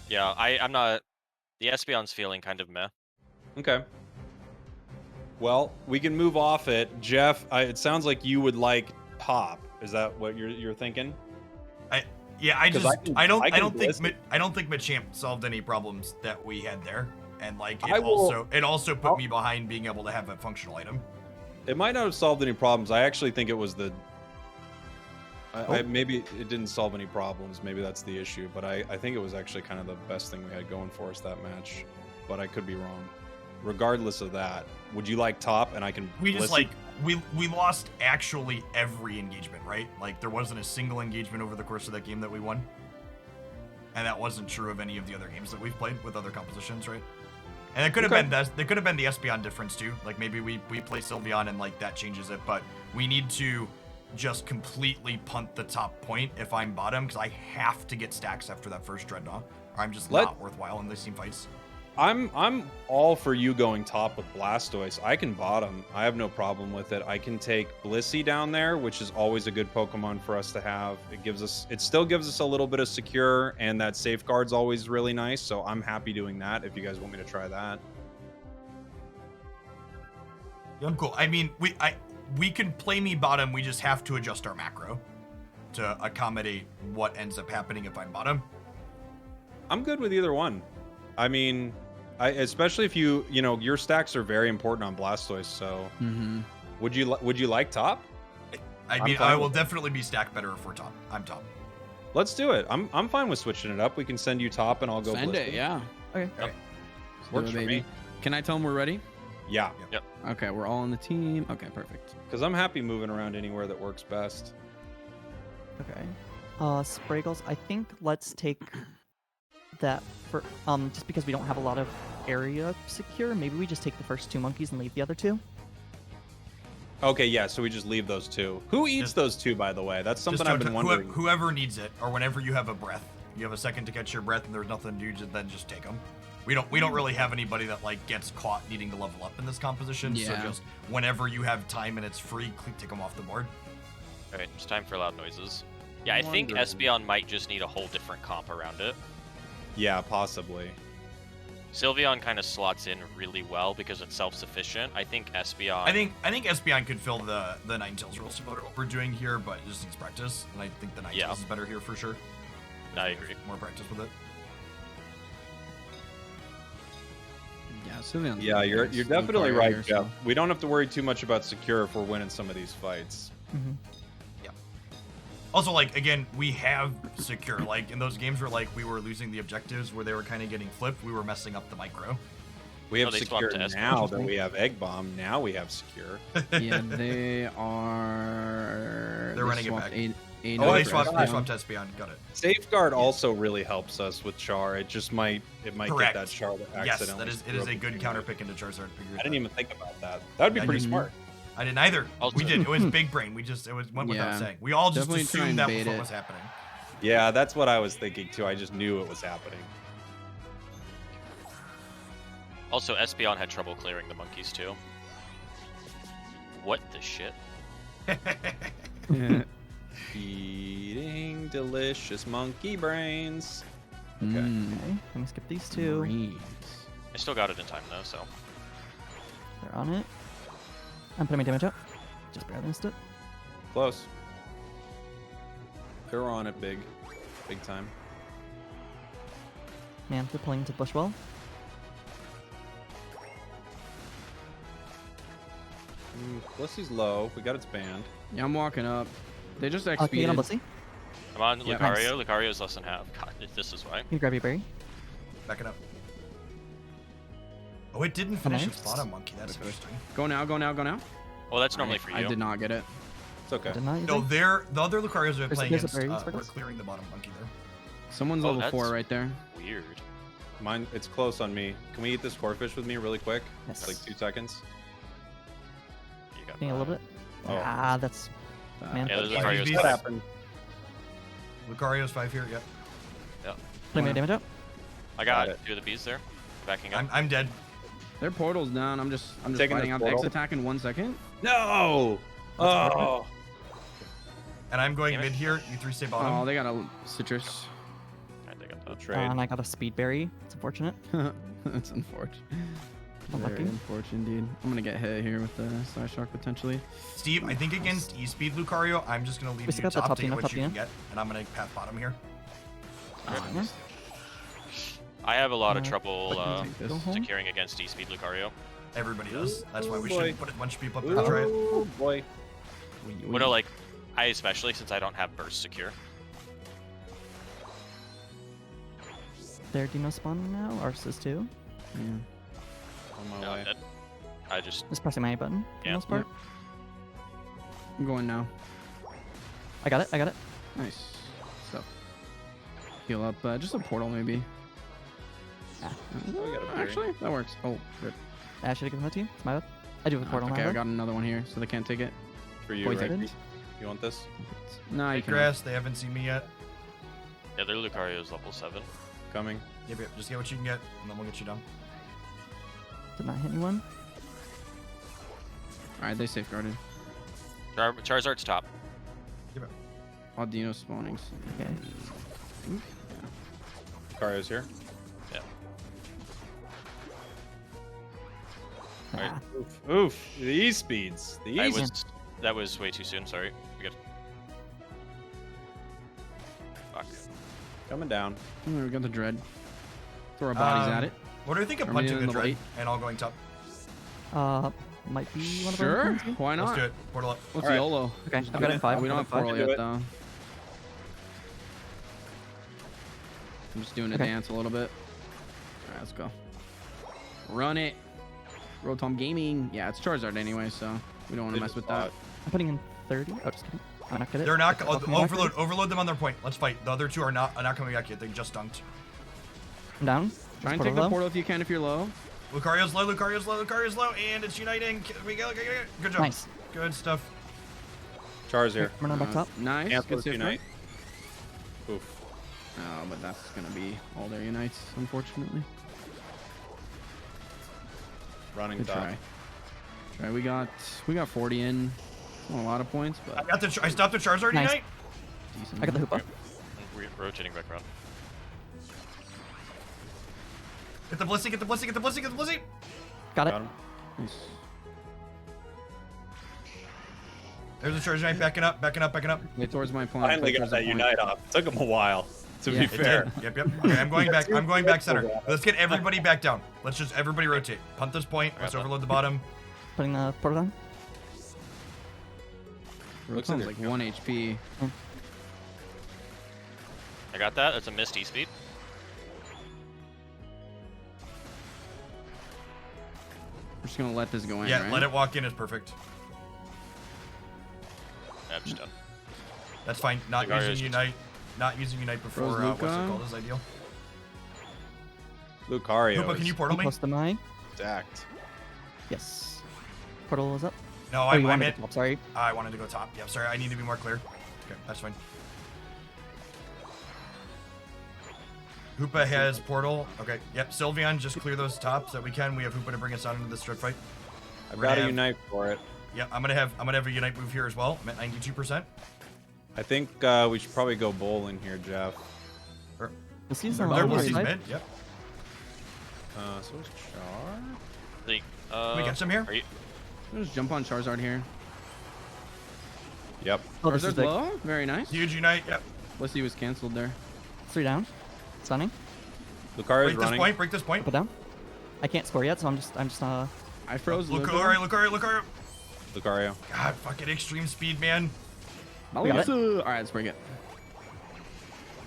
Yeah, I'm not. The Espeon's feeling kind of meh. Okay. Well, we can move off it. Jeff, it sounds like you would like Pop. Is that what you're thinking? I 'Cause just I don't can think blitz it. I don't think Machamp solved any problems that we had there, and like I will- it also put I'll- me behind being able to have a functional item. It might not have solved any problems. I actually think it was the. Oh. Maybe it didn't solve any problems. Maybe that's the issue. But I think it was actually kind of the best thing we had going for us that match. But I could be wrong. Regardless of that, would you like top? And I can. We just listen- like we lost actually every engagement, right? Like there wasn't a single engagement over the course of that game that we won. And that wasn't true of any of the other games that we've played with other compositions, right? And it could have Okay. been that there could have been the Espeon difference too. Like maybe we play Sylveon and like that changes it, but we need to just completely punt the top point if I'm bottom, because I have to get stacks after that first Dreadnought, or I'm just not worthwhile in these team fights. I'm all for you going top with Blastoise. I can bottom. I have no problem with it. I can take Blissey down there, which is always a good Pokemon for us to have. It still gives us a little bit of secure, and that safeguard's always really nice. So I'm happy doing that if you guys want me to try that. Yeah, I'm cool. I mean, we can play me bottom. We just have to adjust our macro to accommodate what ends up happening if I'm bottom. I'm good with either one. I mean, especially if you know your stacks are very important on Blastoise. So Mm-hmm. would you like top? I I'm mean, fine I will with it. definitely be stacked better if we're top. I'm top. Let's do it. I'm fine with switching it up. We can send you top, and I'll go. Send it, Blister. yeah. Okay. All right. Let's do Works it, for baby. me. Can I tell them we're ready? Yeah, Okay, we're all on the team. Okay, perfect. because I'm happy moving around anywhere that works best. Okay. Spraggles, I think let's take that for just because we don't have a lot of area secure, maybe we just take the first 2 monkeys and leave the other 2. Okay, yeah. So we just leave those 2. Who eats Just- those 2, by the way? That's something Just I've been wondering. Whoever needs it, or whenever you have a breath, you have a second to catch your breath, and there's nothing to do, then just take them. We don't really have anybody that like gets caught needing to level up in this composition. So Yeah. just whenever you have time and it's free, take them off the board. All right, it's time for loud noises. Yeah, I think Wondering. Espeon might just need a whole different comp around it. Yeah, possibly. Sylveon kind of slots in really well because it's self-sufficient. I think Espeon. I think Espeon could fill the Ninetales role similar to what we're doing here, but it just needs practice. And I think the Ninetales Yeah. is better here for sure. I agree. More practice with it. Yeah, Sylveon's Yeah, really you're nice. definitely Lucario right, here, Jeff. so- We don't have to worry too much about secure if we're winning some of these fights. Mm-hmm. Also, like, again, we have secure. Like, in those games where, like, we were losing the objectives, where they were kind of getting flipped, we were messing up the micro. We have Oh, they secure swapped to Esper. now that we have Egg Bomb. Now we have secure. Yeah, they are. They're running it swapped back. eight Oh, they for swapped Espeon. Espeon. Got it. Safeguard also really helps us with Char. It just might Correct. get that Char that Yes, accidentally. it screw is up a the good game. counter pick into Charizard. Figured I didn't even think about that. That would be Yeah, pretty mhm. smart. I didn't either. Also- We did. It was big brain. Went without Yeah. saying. We all just Definitely try assumed and that bait was what it. was happening. Yeah, that's what I was thinking too. I just knew it was happening. Also, Espeon had trouble clearing the monkeys too. What the shit? Eating delicious monkey brains. Okay. Mm, Okay, let me skip these 2. Marines. I still got it in time though, so. They're on it. I'm putting my damage up. Just barely missed it. Close. They're on it big time. Man, they're pulling into the bush well. Blissey's low. We got its band. Yeah, I'm walking up. They just Can you get on XP'd. Blissey? I'm on Yeah. Lucario. Lucario's less than half. God, this is why. Can you grab your berry? Back it up. Oh, it didn't finish its nice. bottom monkey. That's interesting. Go now, go now, go now. Well, that's normally for you. I did not get it. It's okay. Did not No, use it? the other Lucarios are There's- playing there's a against. berry, We're Spriggles? clearing the bottom monkey there. Someone's Oh, level 4 that's- right there. Weird. Mine, it's close on me. Can we eat this corfish with me really quick? Yes. Like 2 seconds. You got Getting a little bit. Oh. Ah, that's man. Yeah, there's Yeah, Lucario's. he's- That happened. Lucario's 5 here. Yep. Putting my damage up. I got Got it. 2 of the bees there. Backing up. I'm dead. Their portal's down. I'm just Taking fighting this out the X portal. attack in 1 second. No! Oh! And I'm going Damn it. mid here. You 3 stay bottom. Oh, they got a citrus. I think I'm We'll done. trade. And I got a speed berry. It's unfortunate. That's unfortunate. Unlucky. Very unfortunate, dude. I'm gonna get hit here with the Side Shock potentially. Steve, I think against E-Speed Lucario, I'm just going to leave still you got the top top to get Dino, what top you can Dino. get. And I'm going to path bottom here. Yeah. I have a lot of Uh, trouble Take this. Go home. securing against E-Speed Lucario. Everybody does. That's why we Ooh, boy. should put a bunch of people up to try it. Oh boy. Well, no, like, I especially since I don't have burst secure. Their Dino spawn now. Ours is too. Yeah. On my No, way. I just Just pressing my A button for the Yeah. most part. I'm going now. I got it. I got it. Nice stuff. Heal up. Just a portal maybe. Ah, we got a berry. Actually, that works. Oh, rip. I should have given that to you. It's my bad. I do have a portal Okay, now. I though. got another one here, so they can't take it. For you, Poison. right? Didn't. You want this? No, you Take can. grass. They haven't seen me yet. yeah, their Lucario is level 7. Coming. Yep. Just get what you can get, and then we'll get you done. Did not hit anyone. All right, they safeguarded. Charizard's top. Audino spawning. Okay. Cario's here. Alright. Ah, Oof. Oof. The E speeds. The I E was that was way too soon. Sorry. We got. Fuck. coming down. Oh, we got the dread. Throw our bodies at it. What do you think of Are we punching in the the dread light? and all going top? might be one of Sure, our ones here. why Let's not? do it. Portal up. Let's Alright. YOLO. Okay, Just I've do got it it. in 5. We don't have I've got it in portal five. yet though. I'm just doing a Okay. dance a little bit. Alright, let's go. Run it. Rotom Gaming. Yeah, it's Charizard anyway, so we don't want to mess with that. I'm putting in 30. Oh, just kidding. I'm not gonna. They're not. I'll come back Overload. to it. Overload them on their point. Let's fight. The other two are not coming back yet. They just dunked. I'm down. Try and Just take the low. portal if you can if you're low. Lucario's low. Lucario's low. Lucario's low. And it's uniting. We go. Good job. Nice. Good stuff. Char's here. I'm running back top. Nice. Cancel Good this save unite. Oof. Oh, but that's gonna be all their unites, unfortunately. Running Good top. try. We got 40 in. Not a lot of points, I but got the. I stopped the Charizard Nice. unite. decent. I got the Hoopa. Rotating back around. Get the Blissey. Get the Blissey. Get the Blissey. Get the Blissey. Got it. Got him. Nice. There's the Charizard unite. Backing up. Backing up. Backing up. Play towards my point. Finally play got towards the that point. unite off. Took him a while. To Yeah. be It fair. Yep. Okay, I'm going back. I'm going back center. Let's get everybody back down. Let's just everybody rotate. Punt this point. Let's overload the bottom. Putting the portal down. Looks Rotom's like like 1 HP. I got that. It's a Misty speed. We're just gonna let this go in, Yeah, right? let it walk in is perfect. Yeah, I'm just done. That's fine. Not Lucario's using just- unite. Not using unite before Rose what's it Luca. called is ideal. Lucario. Hoopa, can you is portal me? Close to mine. stacked. Yes. Portal is up. No, Oh, I you wanted meant. to top, sorry. I wanted to go top. Yeah, sorry. I need to be more clear. Okay, that's fine. Hoopa has portal. Okay, yep. Sylveon, just clear those tops that we can. We have Hoopa to bring us out into the strip fight. I've We're got gonna a have- unite for it. Yeah, I'm gonna have a unite move here as well. I'm at 92%. I think we should probably go bowling here, Jeff. This is Their on They're the Blissey's side. mid. Yep. So is Char. Like, Can we get some here? Are you? Just jump on Charizard here. Yep. Oh, this is Charizard's big. low. Very nice. Huge unite. Yep. Blissey was canceled there. 3 down. Stunning. Lucario's Break this running. point. Break this point. Put down. I can't score yet, so I'm just I froze Lucario. Lucario. Lucario. God, fucking extreme speed, man. We got it. All right, let's bring it.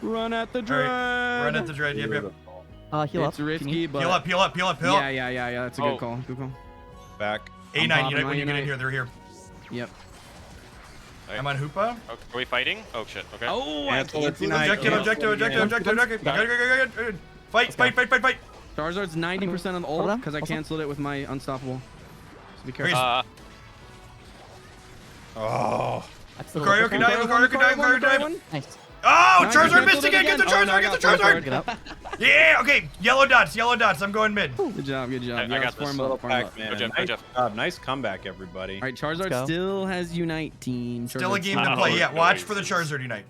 Run at the All dread. right. Run at the dread. Yep. Beautiful. heal up. It's if you risky, need. but Peel up. Peel up. Peel up. Peel up. yeah. That's a Oh. good call. Good call. Back. A9 popping unite my when you get in unite. here. They're here. Yep. Alright. I'm on Hoopa. Oh, are we fighting? Oh shit. Okay. Oh, Cancel it, canceled unite. Objective. Yeah. Objective. Good. Fight. Charizard's 90% on the Hold ult on, because I also. canceled it with my unstoppable. So be careful. Oh. That's the Lucario little can bit die. down. Lucario can die. Nice. Oh, Nice, Charizard you missed canceled it again. Get the again. Oh, no, I Charizard. Get the got Charizard. Get up. Yeah. Okay. Yellow dots. I'm going mid. Good job. Good job. I Yeah, got let's this. farm Little up. Farm up. pack, man. Good job, Nice good job. job. Nice comeback, everybody. All right, Charizard go. still has Unite team. Still a Charizard's game to not play. out. Yeah. No Watch ways. for the Charizard unite.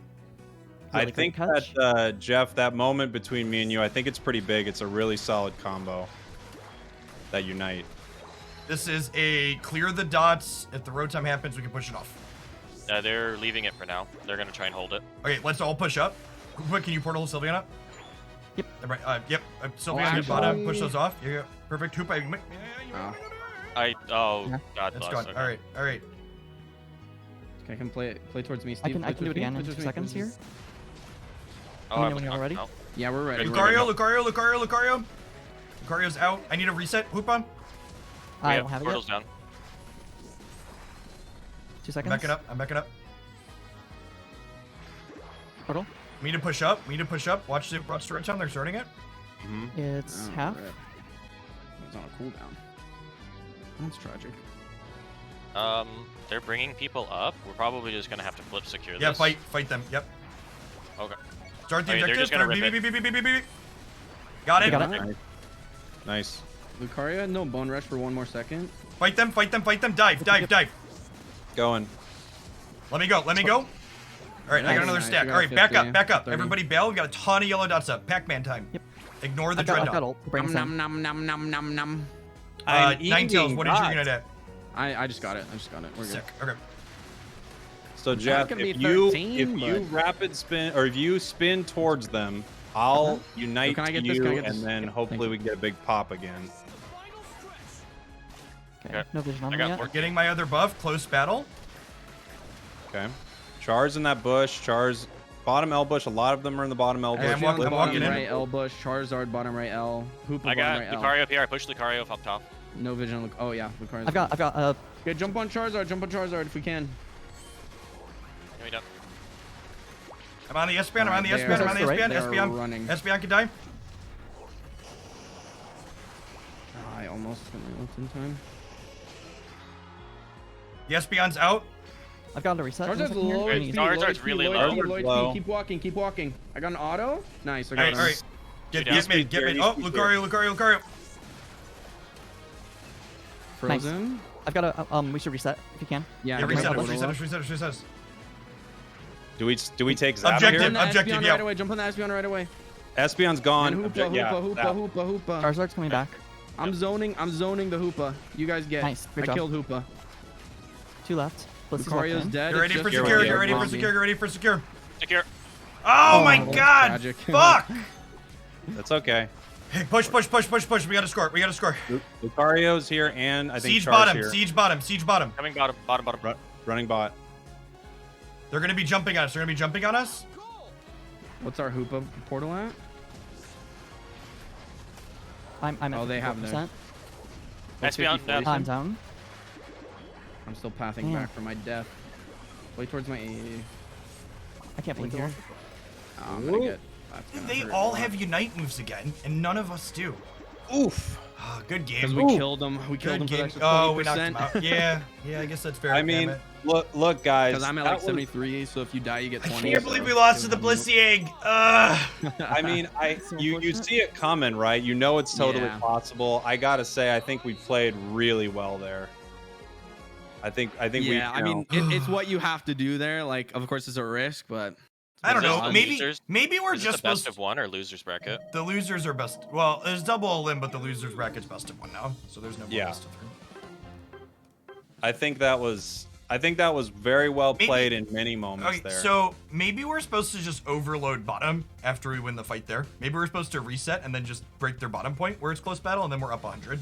I Really think good catch. that, Jeff, that moment between me and you, I think it's pretty big. It's a really solid combo. That unite. This is a clear the dots. If the road time happens, we can push it off. They're leaving it for now. They're gonna try and hold it. Okay. Let's all push up. Quick, can you portal Sylveon up? Yep. Yep. Sylveon at actually- bottom. Push those off. Yeah. Perfect. Hoopa. Oh. Yeah. God It's bless. gone. Okay. All right. I can play towards me, I Steve. can Play do it towards me, again play in 2 towards me, seconds play here. towards me. Oh, Let me I know was when you're not- ready. no. Yeah, we're ready. Good. We're ready. Lucario. Lucario's out. I need a reset. Hoopa. We I don't have it yet. portals down. 2 I'm seconds. backing up. Portal. We need to push up. Watch the road time. They're starting it. It's Oh, half. rip. It's on a cooldown. That's tragic. They're bringing people up. We're probably just gonna have to flip secure Yeah. this. Fight them. Yep. Okay. Start the Okay, they're objective. just gonna rip Beep. Got it. Got it. Nice. Nice. Lucario had no bone rush for 1 more second. Fight them. Dive. Going. Let me go. All right, I got Nice, another nice. stack. We got All right, back 50, up. 30. Everybody bail. We got a ton of yellow dots up. Pac-Man time. Yep. Ignore the I've got dreadnought. ult. Bring Nom nom nom nom nom nom. Nine tails. What did you unite at? I just got it. We're good. Sick. Okay. So It's Jeff, not gonna be if you 13, rapid spin or if you spin towards them, I'll unite can I get to this? you, Can I get and this? then Yeah, hopefully thank we can get a big pop again. Okay. Okay. No vision on I them got yet. four. Getting my other buff. Close battle. Okay. Char's in that bush. Char's bottom L bush. A lot of them are in the bottom L bush. I'm walking bottom in. right L bush. Charizard bottom right L. Hoopa I bottom got right L. Lucario up here. I pushed Lucario up top. No vision. Oh yeah, Lucario's. I've got Okay, jump on Charizard. Jump on Charizard if we can. Give me done. I'm on the Espeon. I'm on the They Espeon. I'm are- on the right, Espeon. they are Espeon. running. Espeon can die. I almost got my ult in time. The Espeon's out. I've got a reset. in a Charizard's second here. low I Wait, need- Charizard's really low. Low. Keep walking. Keep walking. I got an auto. Nice. I got All right, an all right. Get Get mid. Get mid. Oh, Lucario. Frozen. I've got a we should reset if you can. Yeah. Yeah, I got reset my us. auto. Reset us. Do we take Zap Objective. here? Jump on the Objective, Espeon yeah. right away. Jump on the Espeon right away. Espeon's gone. And Hoopa, Yeah, Hoopa, Zap. Hoopa. Charizard's coming back. I'm zoning the Hoopa. You guys get. Nice, good I job. killed Hoopa. 2 left. Blissey's locked Lucario's in. dead. Get ready It's for just secure. yeah, Get ready for zombie. secure. Get ready for secure. Secure. Oh my Oh, God! tragic. Fuck! That's okay. Hey, push. We gotta score. Lucario's here, and I think Siege Char's bottom. here. Siege bottom. Coming bottom. Running bot. They're gonna be jumping on us. What's our Hoopa portal at? I'm at Oh, they have 54%. Espeon, 50, 40. I'm down. I'm still pathing Damn. back for my death. Way towards my A. I can't blink Thank here. you. Oh, I'm gonna get. that's gonna They hurt all a lot. have unite moves again, and none of us do. Oof. Ah, good Because game. we killed them. We killed them Good for game. extra 20%. Oh, we knocked him out. Yeah, I guess that's fair. I damn mean, it. look, guys. Because I'm at that like was- 73, so if you die, you get 20. I can't believe we lost to the Blissey egg. I mean, So you unfortunate. see it coming, right? You know it's totally Yeah. possible. I gotta say, I think we played really well there. I think we. Yeah, I mean, it's what you have to do there. Like, of course, it's a risk, but I don't Is this know. on Maybe losers? we're Is just this the best supposed. of one or losers bracket? The losers are best. Well, there's double limb, but the losers bracket's best of one now, so there's no more Yeah. best of three. I think that was very well Maybe- played in many moments Okay, there. so maybe we're supposed to just overload bottom after we win the fight there. Maybe we're supposed to reset and then just break their bottom point where it's close battle, and then we're up 100.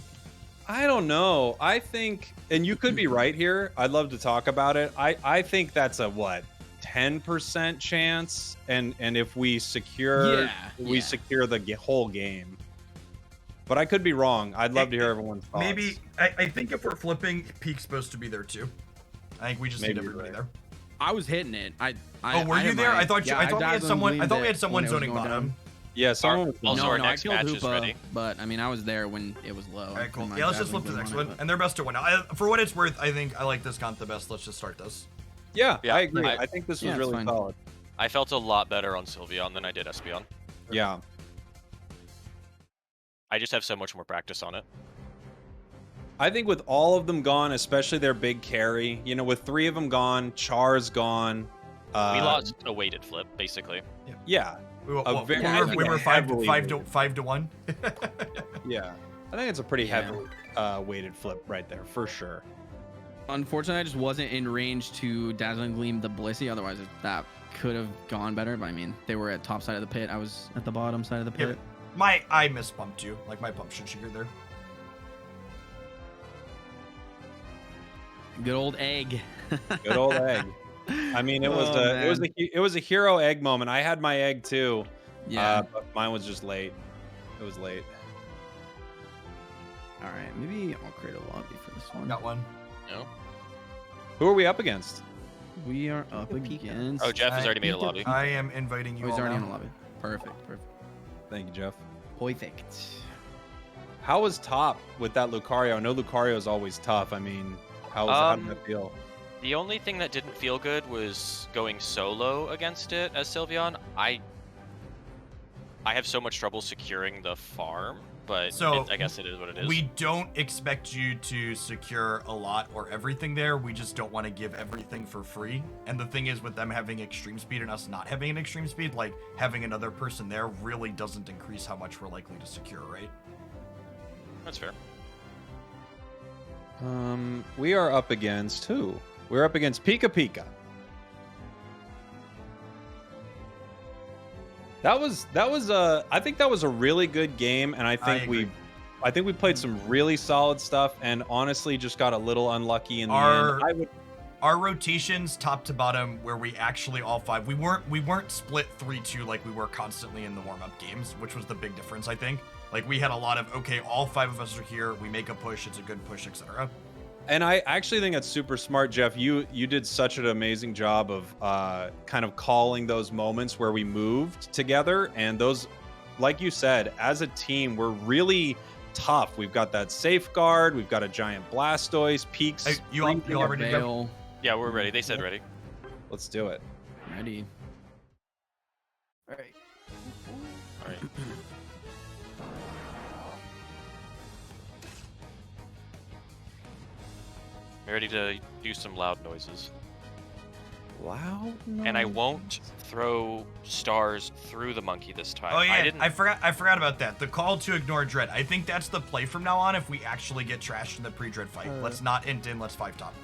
I don't know. I think, and you could be right here. I'd love to talk about it. I think that's a 10% chance, and if we secure secure the whole game. But I could be wrong. I'd love to hear everyone's thoughts. Maybe I think if we're flipping, Peak's supposed to be there too. I think we just Maybe need you're everybody right. there. I was hitting it. Oh, were you hit there? my- I thought yeah, we had dazzled someone. and I thought we had gleamed it someone when it was zoning going bottom. down. Yeah, someone was Also, no, our no, next I killed match is Hoopa, ready. but I mean, I was there when it was low. All right, cool. and my Yeah, let's just dazzling flip to the next gleam on one. it, And they're best of one. For what it's worth, I think I like this comp the best. Let's just start this. Yeah, Yeah, I agree. I- I think this was Yeah, it's really fine. solid. I felt a lot better on Sylveon than I did Espeon. Yeah. I just have so much more practice on it. I think with all of them gone, especially their big carry, with 3 of them gone, Char's gone. We lost a weighted flip, basically. Yeah, We were, A very- we were five heavily to 1. yeah. I think it's a pretty Yeah. heavy weighted flip right there for sure. Unfortunately, I just wasn't in range to Dazzling Gleam the Blissey. Otherwise, that could have gone better. But I mean, they were at top side of the pit. I was at the bottom side of the Yeah, pit. I mispumped you. Like my pump should trigger there. Good old egg. Good old egg. I mean, it was Oh, it was a hero egg moment. I had my egg too. Yeah. But mine was just late. It was late. All right. Maybe I'll create a lobby for this one. Got one. No? Who are we up against? We are up Pika. against. Oh, Jeff has already made a lobby. I am inviting you Oh, he's all already now. in a lobby. Perfect. Perfect. Thank you, Jeff. Perfect. How was top with that Lucario? I know Lucario is always tough. I mean, how did that feel? The only thing that didn't feel good was going solo against it as Sylveon. I have so much trouble securing the farm, but So, I guess it is what it is. We don't expect you to secure a lot or everything there. We just don't want to give everything for free. And the thing is, with them having extreme speed and us not having an extreme speed, like having another person there really doesn't increase how much we're likely to secure, right? That's fair. We are up against who? We're up against Pika Pika. That was I think that was a really good game, and I think we agree. I think we played some really solid stuff, and honestly, just got a little unlucky in the Our- end. Our rotations, top to bottom, where we actually all five, we weren't split 3-2 like we were constantly in the warm-up games, which was the big difference, I think. Like, we had a lot of, okay, all 5 of us are here, we make a push, it's a good push, etc. And I actually think that's super smart, Jeff. You did such an amazing job of kind of calling those moments where we moved together, and those, like you said, as a team, we're really tough. We've got that safeguard, we've got a giant Blastoise, Peaks. Hey, you already go? Veil. Yeah, we're ready. They said ready. Let's do it. Ready. All right. All right. I'm ready to do some loud noises. Loud. And I won't throw stars through the monkey this time. Oh yeah, I I forgot about that. The call to ignore Dread. I think that's the play from now on if we actually get trashed in the pre-Dread fight. Let's not int in, let's 5 top.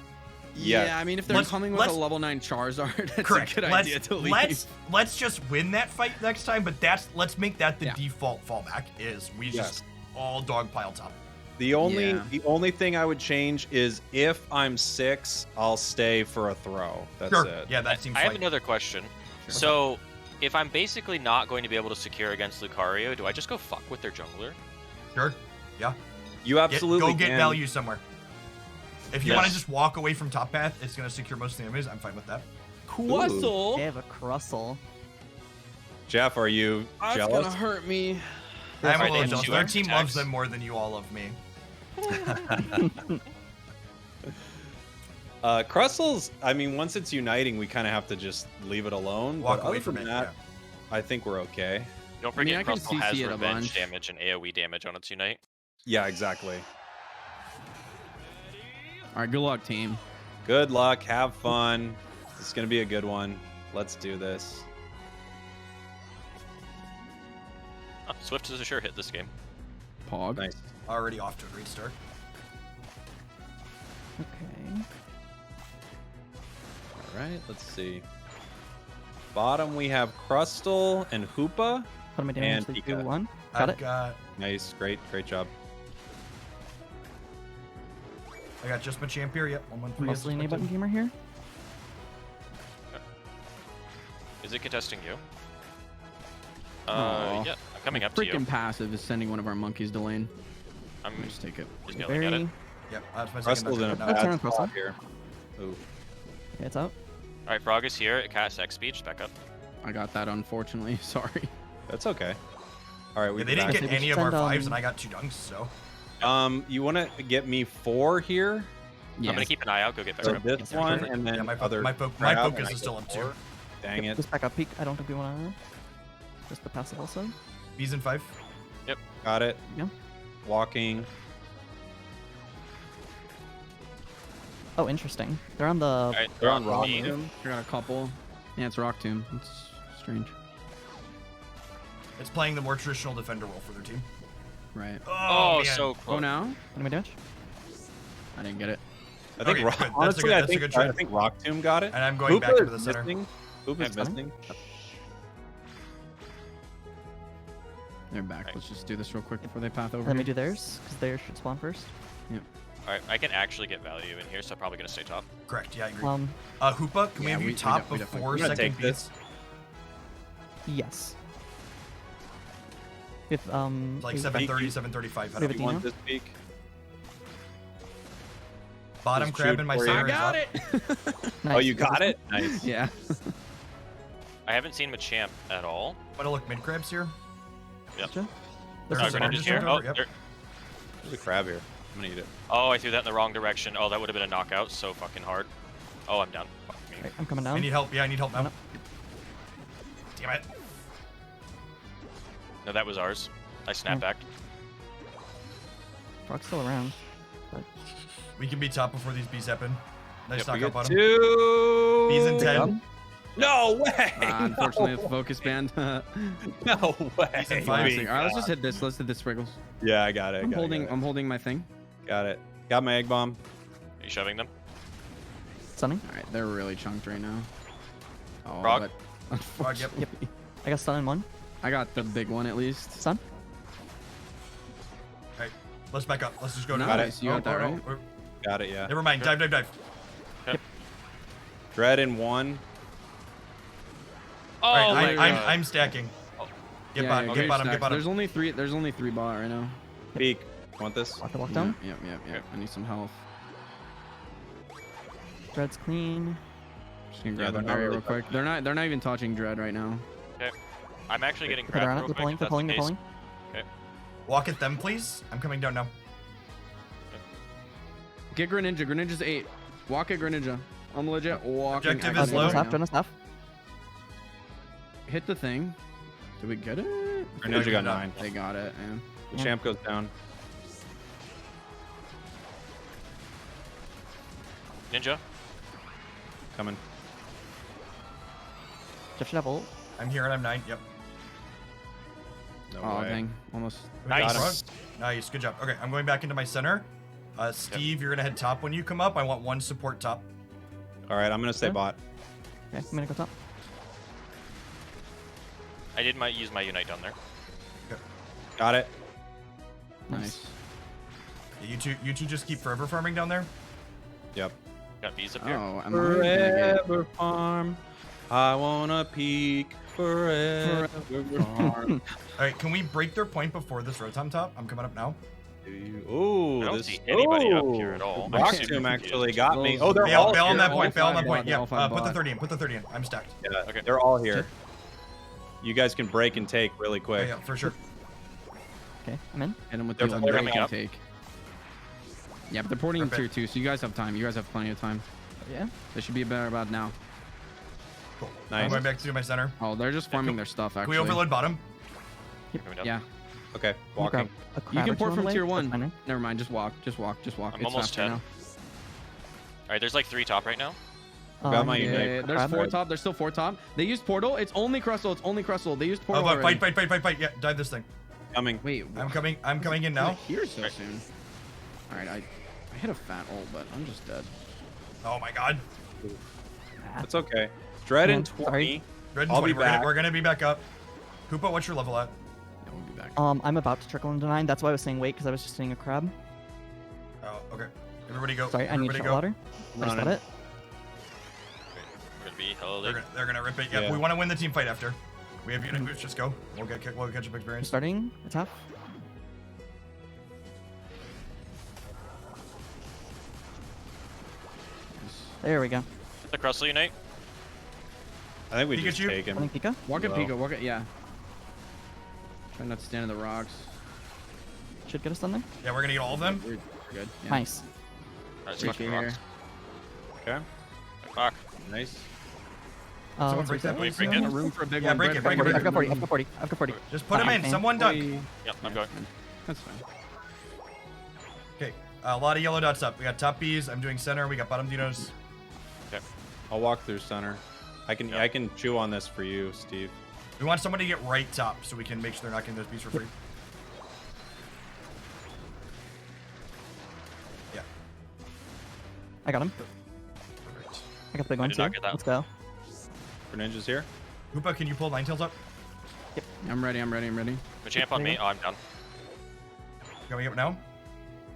Yeah. Yeah, I mean, if they're coming with a level 9 Charizard, that's Correct. a good idea to leave. Let's just win that fight next time, but let's make that the default fallback is we just all dogpile top. The only thing I would change is if I'm 6, I'll stay for a throw. That's it. Yeah, that seems I have like another question. So, if I'm basically not going to be able to secure against Lucario, do I just go fuck with their jungler? sure. Yeah. You absolutely Go get can. value somewhere. If you want to Yes. just walk away from top path, it's going to secure most of the enemies. I'm fine with that. Quassel. They have a Crustle. Jeff, are you That's jealous? gonna hurt me. I'm a Alright, little they have jealous. 2 Their extra team loves attacks. them more than you all love me. Crustles, I mean, once it's uniting, we kind of have to just leave it alone. Walk but away other from than it. that, I think we're okay. Don't I mean, forget, I can Crustle has CC it a revenge bunch. damage and AoE damage on its unite. Yeah, exactly. All right, good luck, team. Good luck. Have fun. It's going to be a good one. Let's do this. Oh, Swift is a sure hit this game. Pog. Nice. Already off to a great start. Okay. All right, let's see. Bottom, we have Crustle and Hoopa. Put my damage to Pika. 2-1. Got it. Nice. Great job. I got just my champ here. Yep, 113. Mostly an A-button gamer here. Is it contesting you? Aw. Yeah, I'm coming up to you. Freaking passive is sending one of our monkeys to lane. I'm Let me just take it. just yelling at it. Yep, that's my second. Crustle's in a now. Let's turn bad on spot Crustle. here. Ooh. Okay, it's out. All right, Frog is here. It casts X speech. Back up. I got that, unfortunately. Sorry. That's okay. All right, we Yeah, they didn't back. get We any should of our send, 5s, and I got 2 dunks, so. You want to get me 4 here? Yeah. I'm gonna keep an eye out. Go get So back up. this one, and then Yeah, my other. focus crab, and I is still get up 2. 4. Dang it. Just back up peak. I don't think we want to. Just the passive also. B's in 5. Got it. Yeah. Walking. Oh, interesting. They're on the. All right, They're on Rock me. Tomb. I got a couple. Yeah, it's Rock Tomb. It's strange. It's playing the more traditional defender role for their team. Right. Oh, man. so Oh, close. now? Enemy damage. I didn't get it. I think Okay, Rock, good. That's a honestly, good- I that's a think good I trade. think Rock Tomb got it. And I'm going back into the is center. missing. Hoopa's Yeah. missing. They're back. Right. Let's just do this real quick before they path over. Let me here. do theirs, because theirs should spawn first. All right, I can actually get value in here, so I'm probably gonna stay top. Correct, yeah, I agree. Hoopa, can we Yeah, have you we top we definitely- before I'm gonna second take this. beats? Yes. If Like is- 730, 735. Leave it You to want this peak? Bottom Just crab shoot in my for you. center I is got up. it. Oh, Nice. you got it? Nice. Yeah. I haven't seen Machamp at all. I'm gonna look mid crabs here. Yep. Gotcha. There's Oh, a Greninja's just here. over, Oh, yep. there- There's a crab here. I'm gonna eat it. oh, I threw that in the wrong direction. Oh, that would have been a knockout. So fucking hard. Oh, I'm down. Fuck me. Right, I'm coming I down. need help. Yeah, I need help now. No. Damn it. No, that was ours. I snap Yeah. back. Frog's still around. We can be top before these bees happen. Nice Yep, We knockout get bottom. 2. Bees in 10. No way. Unfortunately, the focus band. No way. He's in All 5. right, let's just hit this. Let's hit this, Spriggles. Yeah, I got it. I'm holding my thing. Got it. Got my egg bomb. Are you shoving them? Stunning. All right, they're really chunked right now. Oh, Frog? but Frog, yep. unfortunately, I got stun in 1. I got the big one at least. Stun. Let's back up. Let's just go to Nice, you got that right. Got it, yeah. Never mind. Dive. Dread in 1. Oh, All my right, God. I'm stacking. Get bottom. yeah, Get bottom. stacked. Get bottom. There's only three bot right now. Peek. Want this? Walk down. Yep. I need some health. Dread's clean. Just gonna Yeah, grab the they're not barrier really real quick. They're not even touching Dread right now. Okay. I'm actually getting Okay, they're grabbed on it. real They're quick. pulling. if They're that's the pulling. They're case. pulling. Walk at them, please. I'm coming down now. Get Greninja. Greninja's 8. Walk at Greninja. I'm legit walking. Objective at is Greninja low. right Stop. now. Trying to stop. Hit the thing. Did we get it? Greninja got 9. They got it. Yeah. The champ goes down. Ninja. Coming. Jeff should have ult. I'm here and I'm 9. Yep. No Oh way. dang! Almost. We Nice. got it. Nice. Good job. Okay, I'm going back into my center. Steve, you're gonna head top when you come up. I want 1 support top. All right, I'm gonna stay Okay. bot. Okay, I'm gonna go top. I did use my Unite down there. Got it. Nice. Yeah, you two just keep forever farming down there. Yep. Got bees up here. Oh, I'm Forever farm. I wanna peek forever farm. All right, can we break their point before this Rotom top? I'm coming up now. Ooh, I don't this, see anybody up ooh. here at all. I'm Rock super Tomb confused. actually got me. Those- Oh, they're Bail, all bail on here. that all point. Bail on five that point. bot, Yeah. all five Put the bot. 30 in. Put the 30 in. I'm stacked. Yeah, Okay. they're all here. You guys can break and take really Yeah, quick. yeah, for sure. Okay, I'm in. Hit him with They're the porting break and up. take. Yeah, but they're porting in Perfect. tier 2, so you guys have time. You guys have plenty of time. Yeah. They should be better about now. Cool. Nice. I'm going back to my center. Oh, they're just farming their stuff Can actually. we overload bottom? Coming down. Yeah. Okay, I'm gonna walking. grab a You crab can or port two from on the tier way. 1. That's fine. Never mind. Just walk. Just walk. I'm It's almost faster 10. now. All right, there's like 3 top right now. Got my Um, Unite. Yeah, there's crab. 4 top. There's still 4 top. They used portal. It's only Crustle. They used portal. Oh, already. fight. Yeah, dive this thing. Coming. Wait. I'm coming in now. Here so soon. All right. I hit a fat ult, but I'm just dead. Oh my god. It's okay. Dread in Sorry. 20. Red and I'll be 20. back. We're gonna be back up. Koopa, what's your level at? Yeah, we'll be back. I'm about to trickle into 9. That's why I was saying wait, because I was just seeing a crab. Oh, okay. Everybody go. Sorry, I need to Everybody shout go. louder. I just Running. got it. We're gonna be hella They're late. gonna rip it. Yep, Yeah. we want to win the team fight after. We have unit boost. Just go. We'll catch up I'm experience. starting a top. There we go. The Crustle Unite. I think we just Pikachu? take him. Running Pika. Walk at Low. Pico. Walk at yeah. Try not to stand in the rocks. Should get us done there. Yeah, we're gonna get all of them. We're good. Yeah. Nice. Alright, Break fucking here. rocks. Okay. Fuck. Nice. Someone let's break that, reset. please. break A it? room for a big Yeah, one. break it, Brett, break it, I've got 40. break I've got 40. I've got 40. Just put them in. Fine. Someone dunk. Yep, I'm going. That's fine. Okay. A lot of yellow dots up. We got top Bs. I'm doing center. We got bottom dinos. I'll walk through center. I can Yep. I can chew on this for you, Steve. We want somebody to get right top so we can make sure they're not getting those bees for free. Yeah. I got him. Perfect. I got the big I one did too. not get that. Let's go. Greninja's here. Koopa, can you pull Ninetales up? I'm ready. Machamp on me. Oh, I'm down. Going up now.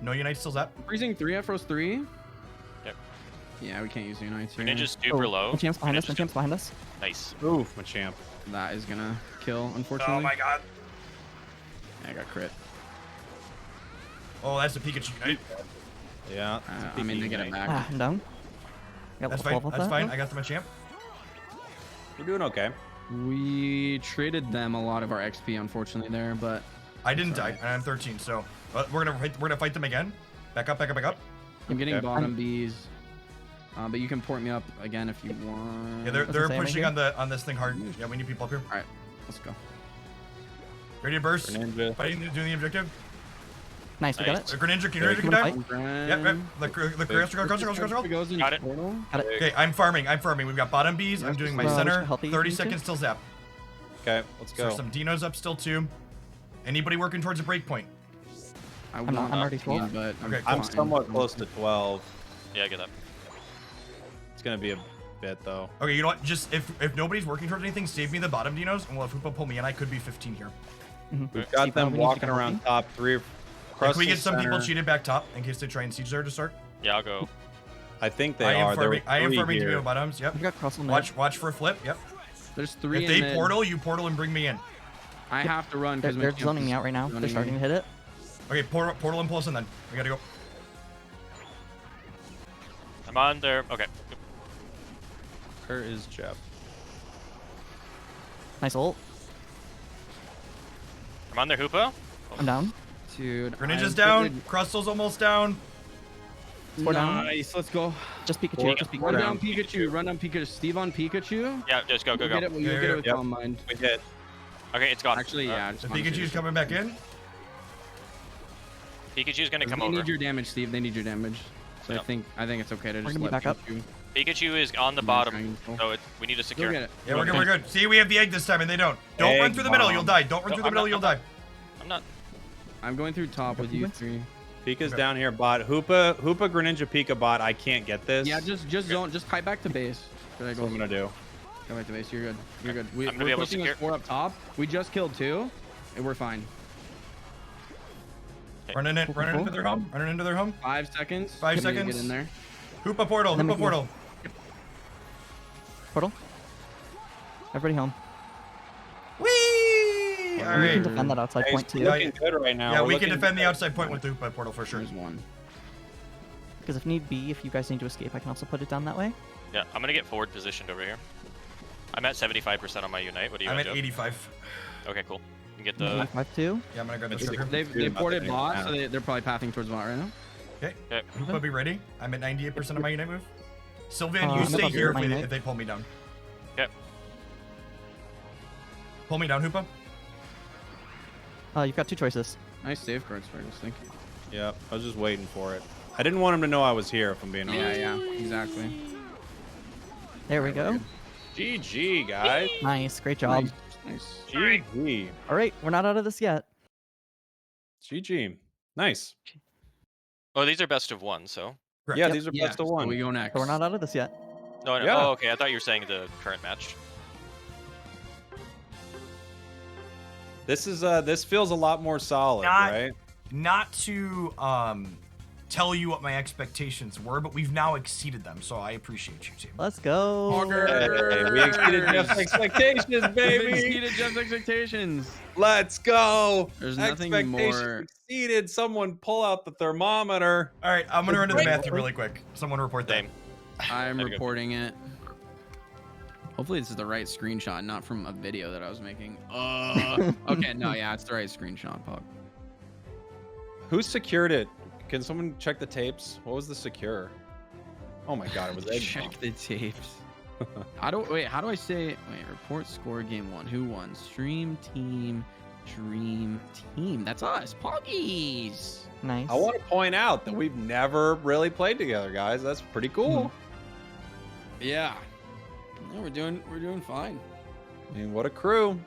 No Unite still up. Freezing 3 Afros 3. Yep. Yeah, we can't use Unites here. Ninja's super low. The champ's behind us. The Ninja's champ's behind us. Nice. Ooh, Machamp. That is gonna kill, unfortunately. Oh my god. I got crit. Oh, that's a Pikachu Unite. Yeah. I mean, they get it back. Ah, I'm down. Got That's level fine. 12 with That's that, fine. though. I got the Machamp. We're doing okay. We traded them a lot of our XP, unfortunately, there, but I didn't Sorry. die, and I'm 13. So we're gonna fight them again. Back up. I'm getting Okay. bottom Bs. But you can port me up again if you want. Yeah, they're the same right pushing here. on this thing hard. Yeah, we need people up here. All right, let's go. Ready to burst? Greninja. Fighting, doing the objective. Nice, we got Nice. it. Greninja, can you Alright, ready to you wanna dive? fight? Yep. The crystal. Goes in Got it. portal. Got it. Okay, I'm farming. We've got bottom bees. I'm doing my Well, center. healthy 30 you seconds till zap. Okay, let's So go. there's some dinos up still too. Anybody working towards a break point? I'm not- I'm already 12. but Okay, I'm fine. somewhat close to 12. Yeah, I get that. It's gonna be a bit though. Okay, you know what? Just if nobody's working towards anything, save me the bottom dinos, and we'll have Hoopa pull me in. I could be 15 here. Mhm. We've got Steve, them we need to walking get around healthy. top Can we get Crustle some people center. cheated back top in case they try and siege there to start? Yeah, I'll go. I think they I am are. There were farming. I am three farming here. tomato bottoms. Yep. We've got Crustle mid. Watch for a flip. Yep. There's 3 If in they mid. portal, you portal and bring me in. I have to run because They're zoning me out right now. They're starting to hit it. Okay, portal impulse and then we gotta go. I'm on there. Okay. Where is Jeff? Nice ult. I'm on their Hoopa. I'm down. Dude, Greninja's I down. figured- Crustal's almost down. We're down. Nice, let's go. Just Pikachu. Four- Just Run Pikachu. down Pikachu. Run down Pikachu. Steve on Pikachu. Yeah, just go, go, We'll get go. it, we'll Yeah, get yeah, it with yep. Calm Mind. We hit. Okay, it's gone. Actually, yeah. just The honestly, Pikachu's just- coming back in. Pikachu's gonna come They over. need your damage, Steve. They need your damage. So Yep. I think it's okay to We're just gonna be let back up. Pikachu Pikachu is on the do bottom, triangle. so we need to secure. Go get it. Yeah, we're good. We're good. See, we have the egg this time, and they don't. Don't Egg run through the middle. bomb. You'll die. Don't run No, through the I'm middle. not- You'll I'm die. I'm not. I'm going through top with you three. Pika's Okay. down here. Bot. Hoopa Greninja Pika bot. I can't get this. Yeah, just zone. Just kite back to base. There I That's go. what I'm gonna do. Go back to base. You're good. You're good. I'm gonna be We're able to pushing a secure- 4 up top. We just killed 2, and we're fine. Running into their home. Running into their home. 5 seconds. 5 for me to seconds. Get in there. Hoopa portal. Then we Hoopa can- portal. Portal. Everybody home. Whee! All We can right. defend that outside Hey, point it's too. looking good right now. Yeah, We're we can looking defend the good. outside point with the Hoopa portal for sure. There's 1. Because if need be, if you guys need to escape, I can also put it down that way. Yeah, I'm gonna get forward positioned over here. I'm at 75% on my Unite. What do you I'm want at to do? 85. Okay, cool. You get the. 5-2. Yeah, I'm gonna grab the It's sugar. They've Dude, ported nothing bot, now. so they're probably pathing towards bot right now. Okay. Okay. Hoopa, be ready. I'm at 98% of my unite move. Sylvan, I'm you about stay to here hit my if unite. they pull me down. Okay. Pull me down, Hoopa. You've got 2 choices. Nice safeguards, Fergus. Thank you. Yeah, I was just waiting for it. I didn't want him to know I was here, if I'm being honest. Yeah, exactly. There we go. GG, guys. Nice. Great job. Nice. GG. All right, we're not out of this yet. GG. Nice. Oh, these are best of 1, so. Correct. Yeah, Yep. these are Yeah, best of so one. we go next. So we're not out of this yet. No, no. Yeah. Oh, okay. I thought you were saying the current match. This is this feels a lot more solid, Not- right? Not to tell you what my expectations were, but we've now exceeded them, so I appreciate you, team. Let's go. Hey, we exceeded Jeff's expectations, We've baby. exceeded Jeff's expectations. Let's go. There's nothing Expectations more- exceeded. Someone pull out the thermometer. All right, I'm gonna run to the Great. bathroom really quick. Someone report that. Same. I'm Gotta go. reporting it. Hopefully this is the right screenshot, not from a video that I was making. Okay, no, yeah, it's the right screenshot, Pog. Who secured it? Can someone check the tapes? What was the secure? Oh my god, it was egg Check bomb. the tapes. How do I say? Wait, report score game 1. Who won? Stream team. Dream team. That's us, Poggies. Nice. I want to point out that we've never really played together, guys. That's pretty cool. Yeah. No, we're doing fine. I mean, what a crew.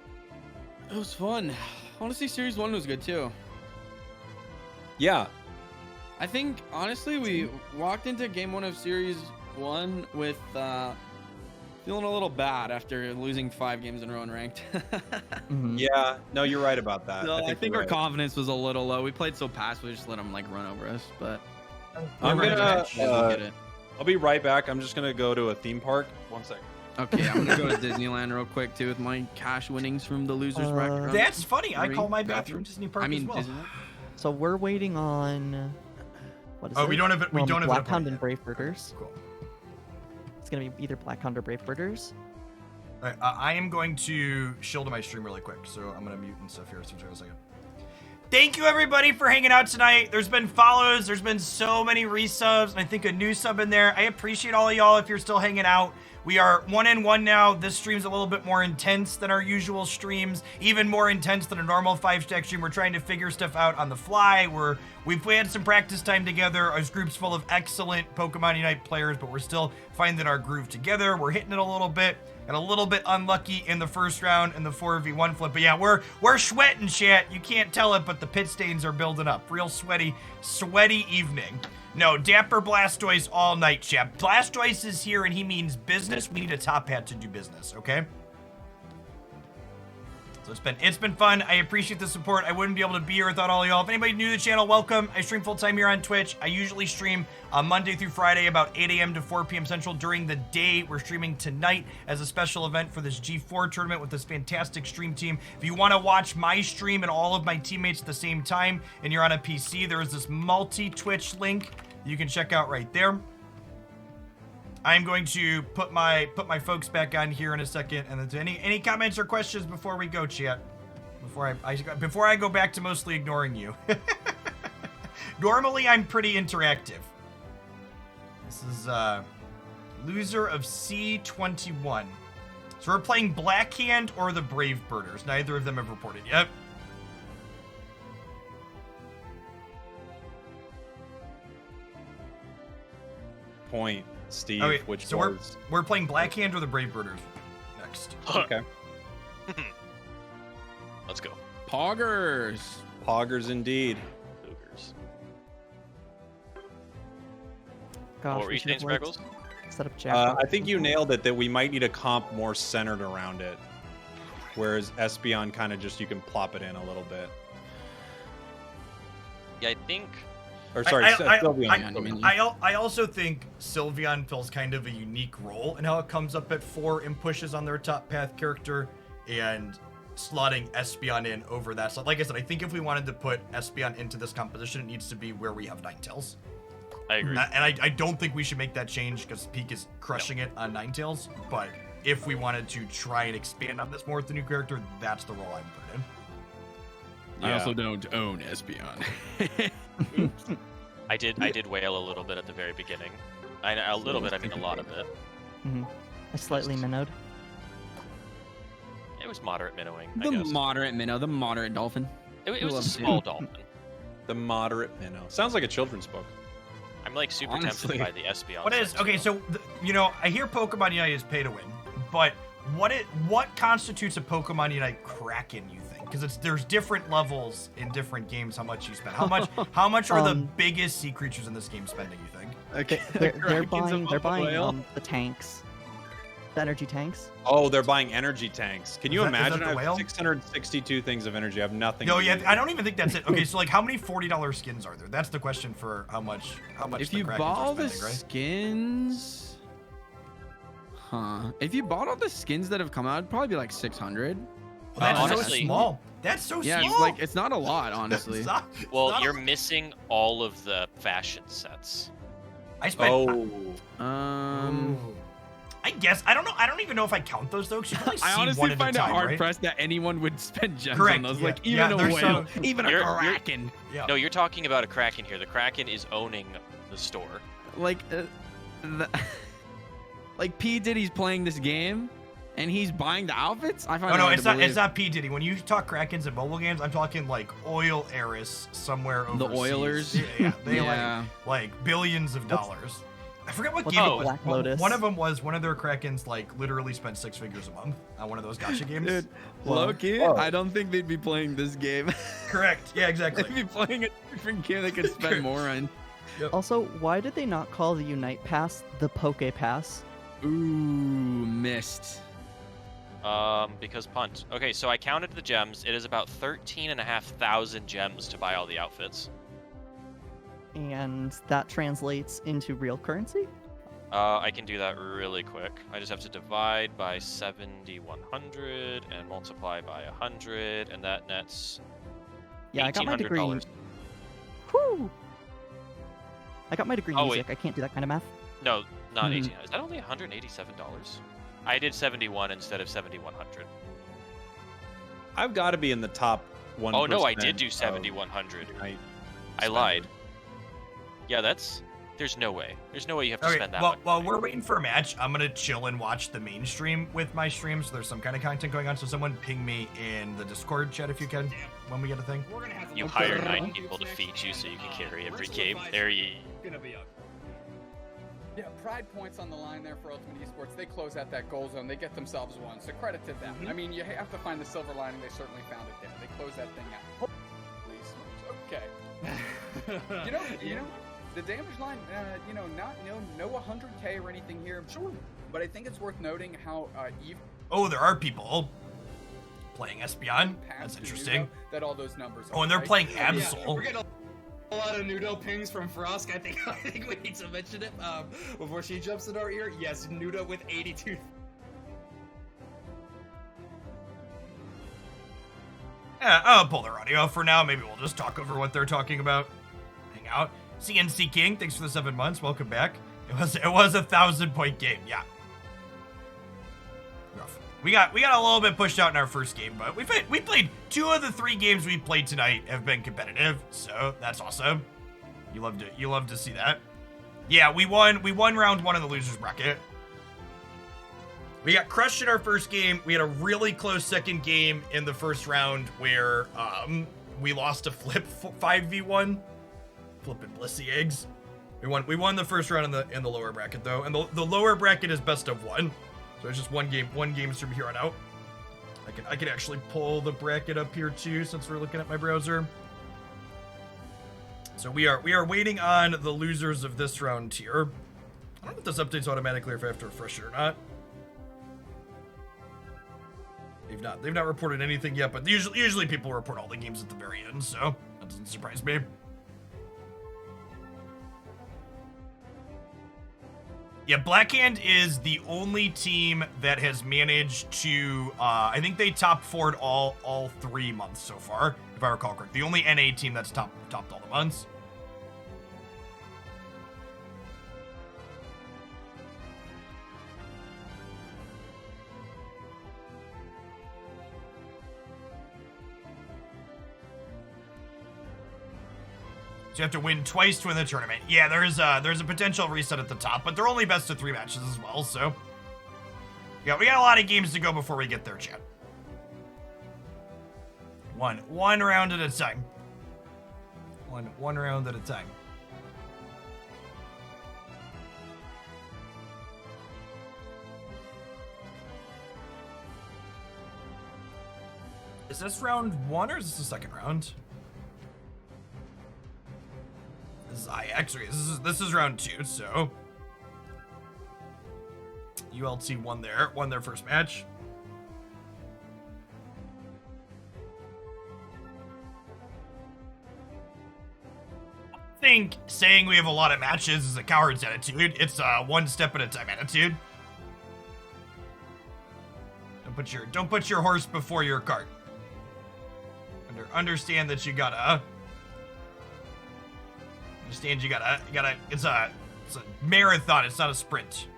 It was fun. Honestly, Series 1 was good too. Yeah. I think, honestly, we walked into Game 1 of Series 1 with feeling a little bad after losing 5 games in a row in ranked. Mhm. Yeah. No, you're right about that. So I think you're our right. confidence was a little low. We played so fast, we just let them like run over us. But I'm We're ready to gonna. match. you guys will get it. I'll be right back. I'm just gonna go to a theme park. 1 second. Okay, I'm gonna go to Disneyland real quick too with my cash winnings from the losers bracket. round. That's funny. I Three call my bathroom bathroom. Disney Park I mean, as well. Disneyland. So we're waiting on. What is it? Oh, we don't have it. We don't have Black it. Hound and Brave Birders. Cool. It's gonna be either Black Hound or Brave Birders. All right, I am going to shield my stream really quick, so I'm gonna mute and stuff here. So a second. Thank you everybody for hanging out tonight. There's been follows, there's been so many resubs, and I think a new sub in there. I appreciate all of y'all if you're still hanging out. We are 1-1 now. This stream's a little bit more intense than our usual streams, even more intense than a normal 5-stack stream. We're trying to figure stuff out on the fly. We've had some practice time together. Our group's full of excellent Pokemon Unite players, but we're still finding our groove together. We're hitting it a little bit. Got a little bit unlucky in the first round in the 4v1 flip. But yeah, we're sweating, chat. You can't tell it, but the pit stains are building up. Real sweaty evening. No, Dapper Blastoise all night, chat. Blastoise is here and he means business. We need a top hat to do business, okay? So it's been fun. I appreciate the support. I wouldn't be able to be here without all y'all. If anybody new to the channel, welcome. I stream full time here on Twitch. I usually stream on Monday through Friday about 8 a.m. to 4 p.m. Central during the day. We're streaming tonight as a special event for this G4 tournament with this fantastic stream team. If you want to watch my stream and all of my teammates at the same time and you're on a PC, there is this multi-Twitch link you can check out right there. I'm going to put my folks back on here in a second, and then any comments or questions before we go, chat? Before I go back to mostly ignoring you. Normally, I'm pretty interactive. This is loser of C21. So we're playing Blackhand or the Brave Birders. Neither of them have reported yet. Point, Steve. Okay, Which so was? we're playing Blackhand or the Brave Birders next. Okay. Let's go. Poggers. Poggers indeed. Cougars. Gosh, What were we you should saying, have worked. Spriggles? Set up jackpot. I think you nailed it, that we might need a comp more centered around it. Whereas Espeon kind of just, you can plop it in a little bit. Yeah, I think. Or sorry, Sylveon. I also think Sylveon fills kind of a unique role in how it comes up at 4 and pushes on their top path character, and slotting Espeon in over that. So like I said, I think if we wanted to put Espeon into this composition, it needs to be where we have Ninetales. I agree. And I don't think we should make that change because Peak is crushing it on Ninetales. But if we wanted to try and expand on this more with the new character, that's the role I would put in. I also don't own Espeon. I did wail a little bit at the very beginning. A little bit, I mean a lot of it. Mm-hmm. I slightly minnowed. It was moderate minnowing, I The guess. moderate minnow, the moderate dolphin. It was a loves small it? dolphin. The moderate minnow. Sounds like a children's book. I'm like super Honestly. tempted by the Espeon. What is set, okay? so- So you know, I hear Pokemon Unite is pay to win, but what constitutes a Pokemon Unite Kraken? You think? Because there's different levels in different games. How much you spend? How much are the biggest sea creatures in this game spending? You think? Okay. They're buying the tanks, the energy tanks. Oh, they're buying energy tanks. Can you Is that imagine? the I have whale? 662 things of energy. I have nothing. No, to yeah, use. I don't even think that's it. Okay, so like, how many $40 skins are there? That's the question for how much. If the you Krakens bought are all the spending, right? skins, if you bought all the skins that have come out, it'd probably be like 600. Well, that's honestly- so small. That's so Yeah, small. it's like it's not a lot, honestly. It's not- Well, it's you're not- missing all of the fashion sets. I spent. Oh, Ooh. I guess I don't know. I don't even know if I count those though. 'Cause you can only see I one honestly at a find it time, hard right? pressed that anyone would spend gems Correct, on those. yeah. Like even Yeah, a there's whale, some- even a You're- kraken. Yeah. No, you're talking about a Kraken here. The Kraken is owning the store. Like, like P Diddy's playing this game, and he's buying the outfits. I find Oh it no, hard it's to not. believe. It's not P Diddy. When you talk Krakens in mobile games, I'm talking like Oil Heiress somewhere The overseas. Oilers? Yeah, they Yeah. like billions of dollars. I forget what What's game the it was. Black Lotus? One of them was one of their Krakens like literally spent 6 figures a month on one of those gacha games. Dude, Loki, Whoa. I don't think they'd be playing this game. Correct. Yeah, exactly. They'd be playing a different game they could spend more on. Also, why did they not call the Unite Pass the Poke Pass? Ooh, missed. Because punt. Okay, so I counted the gems. It is about 13,500 gems to buy all the outfits. And that translates into real currency? I can do that really quick. I just have to divide by 7,100 and multiply by 100, and that nets Yeah, I got my degree. $1,800. Whew! I got my degree in Oh, wait. music. I can't do that kind of math. No, not Mhm. 18. Is that only $187? I did 71 instead of 7,100. I've got to be in the top 1%. Oh no, I did do of 7,100. Unite I spenders. lied. Yeah, there's no way. There's no way you have to Okay, spend that well, much. while we're waiting for a match, I'm gonna chill and watch the main stream with my stream. So there's some kind of content going on. So someone ping me in the Discord chat if you can, when we get a thing. You hire 9 people to feed you so you can carry every game. There you. Yeah, pride points on the line there for Ultimate Esports. They close out that goal zone. They get themselves one. So credit to them. I mean, you have to find the silver lining. They certainly found it there. They close that thing out. Holy smokes. Okay. you know, the damage line. No 100K or anything here. Sure. But I think it's worth noting how Eve. Oh, there are people. playing Espeon. Past That's to interesting. Nudo, that all those numbers. Oh, and they're right? playing Yeah, Absol. we're getting a lot of Nudo pings from Frosk. I think we need to mention it before she jumps in our ear. Yes, Nudo with 82. Yeah, I'll pull their audio for now. Maybe we'll just talk over what they're talking about. Hang out. CNC King, thanks for the 7 months. Welcome back. It was a 1,000-point game. Yeah. Rough. We got a little bit pushed out in our first game, but we played 2 of the 3 games we played tonight have been competitive, so that's awesome. You love to see that. Yeah, we won round 1 in the losers bracket. We got crushed in our first game. We had a really close second game in the first round where we lost a flip 5v1. Flipping blissy eggs. We won the first round in the lower bracket though, and the lower bracket is best of 1. So it's just one games from here on out. I can actually pull the bracket up here too since we're looking at my browser. So we are waiting on the losers of this round tier. I don't know if this updates automatically or if I have to refresh it or not. They've not reported anything yet, but usually people report all the games at the very end, so that doesn't surprise me. Yeah, Blackhand is the only team that has managed to, I think they top 4'd all 3 months so far, if I recall correctly. The only NA team that's topped all the months. So you have to win twice to win the tournament. Yeah, there's a potential reset at the top, but they're only best of 3 matches as well, so. Yeah, we got a lot of games to go before we get there, chat. One round at a time. One round at a time. Is this round 1 or is this the second round? This is IX, or this is round 2, so ULT won their first match. I think saying we have a lot of matches is a coward's attitude. It's a one step at a time attitude. Don't put your horse before your cart. Understand that you gotta. Understand you gotta. It's a marathon. It's not a sprint.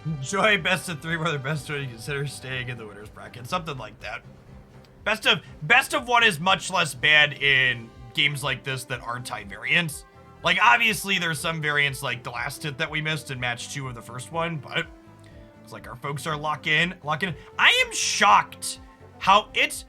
Enjoy best of 3 where the best one you consider staying in the winner's bracket. Something like that. Best of 1 is much less bad in games like this that aren't high variants. Like, obviously, there's some variants like the last hit that we missed in match 2 of the first one, but it's like our folks are locking in. I am shocked how it's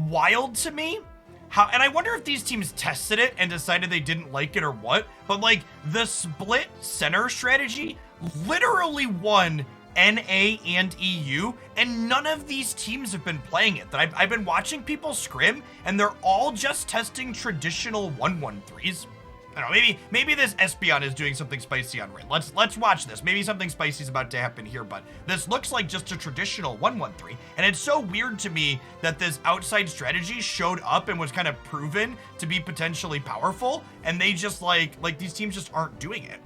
wild to me how, and I wonder if these teams tested it and decided they didn't like it or what, but like the split center strategy literally won NA and EU, and none of these teams have been playing it. That I've been watching people scrim, and they're all just testing traditional 1-1-3s. I don't know, maybe this Espeon is doing something spicy on Rin. Let's watch this. Maybe something spicy is about to happen here, but this looks like just a traditional 1-1-3, and it's so weird to me that this outside strategy showed up and was kind of proven to be potentially powerful, and they just like these teams just aren't doing it.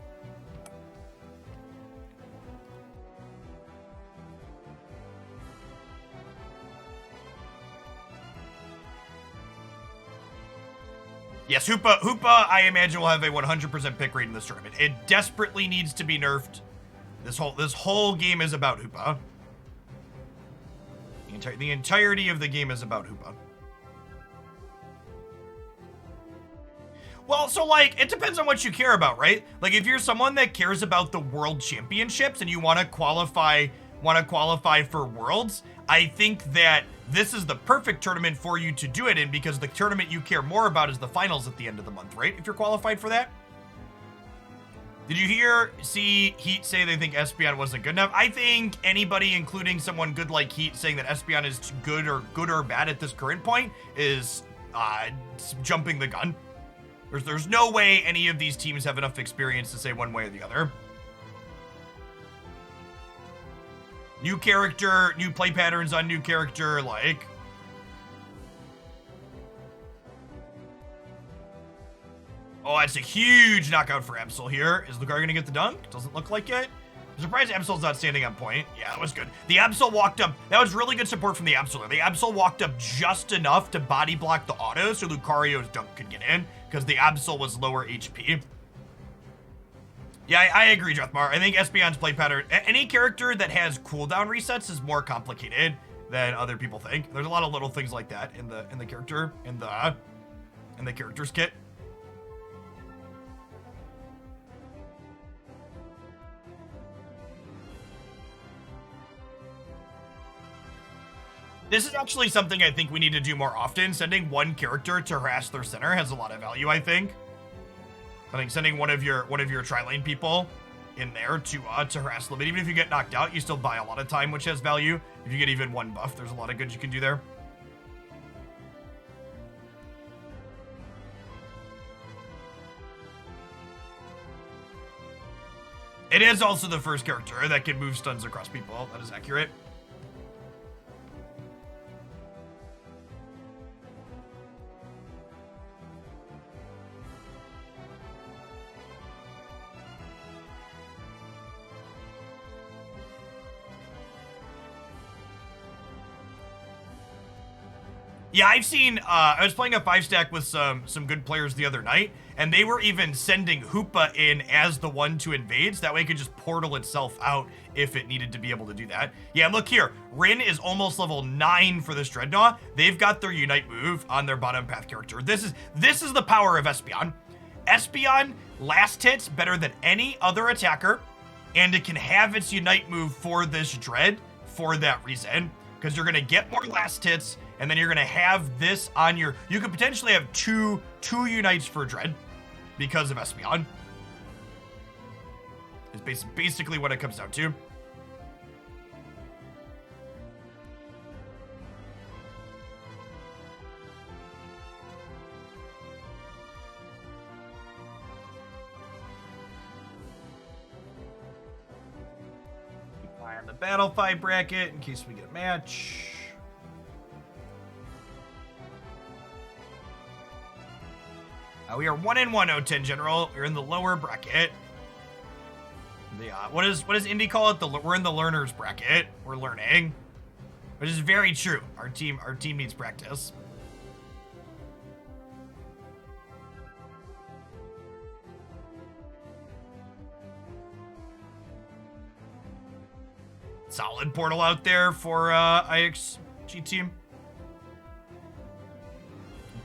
Yes, Hoopa, I imagine will have a 100% pick rate in this tournament. It desperately needs to be nerfed. This whole game is about Hoopa. The entirety of the game is about Hoopa. Well, so like, it depends on what you care about, right? Like, if you're someone that cares about the world championships and you want to qualify want to qualify for Worlds, I think that this is the perfect tournament for you to do it in, because the tournament you care more about is the finals at the end of the month, right? If you're qualified for that. Did you see Heat say they think Espeon wasn't good enough? I think anybody, including someone good like Heat, saying that Espeon is good or bad at this current point is jumping the gun. There's no way any of these teams have enough experience to say one way or the other. New character, new play patterns on new character, like... Oh, that's a huge knockout for Absol here. Is Lucario gonna get the dunk? Doesn't look like it. I'm surprised Absol's not standing on point. Yeah, that was good. The Absol walked up. That was really good support from the Absol. The Absol walked up just enough to body block the auto so Lucario's dunk could get in, because the Absol was lower HP. Yeah, I agree, Drethmar. I think Espeon's play pattern, any character that has cooldown resets is more complicated than other people think. There's a lot of little things like that in the character's kit. This is actually something I think we need to do more often. Sending one character to harass their center has a lot of value, I think. I think sending one of your tri-lane people in there to harass them. But even if you get knocked out, you still buy a lot of time, which has value. If you get even one buff, there's a lot of good you can do there. It is also the first character that can move stuns across people. That is accurate. Yeah, I've seen, I was playing a 5-stack with some good players the other night, and they were even sending Hoopa in as the one to invade, so that way it could just portal itself out if it needed to be able to do that. Yeah, look here, Rin is almost level 9 for this Dreadnought. They've got their Unite move on their bottom path character. This is the power of Espeon. Espeon last hits better than any other attacker, and it can have its Unite move for this Dread for that reason, because you're going to get more last hits, and then you're going to have this on your... You could potentially have two Unites for Dread because of Espeon. It's basically what it comes down to. Keep an eye on the Battle 5 bracket in case we get a match. We are 1-1, O10 General. We're in the lower bracket. What does Indy call it? We're in the learners bracket. We're learning, which is very true. Our team needs practice. Solid portal out there for IXG team.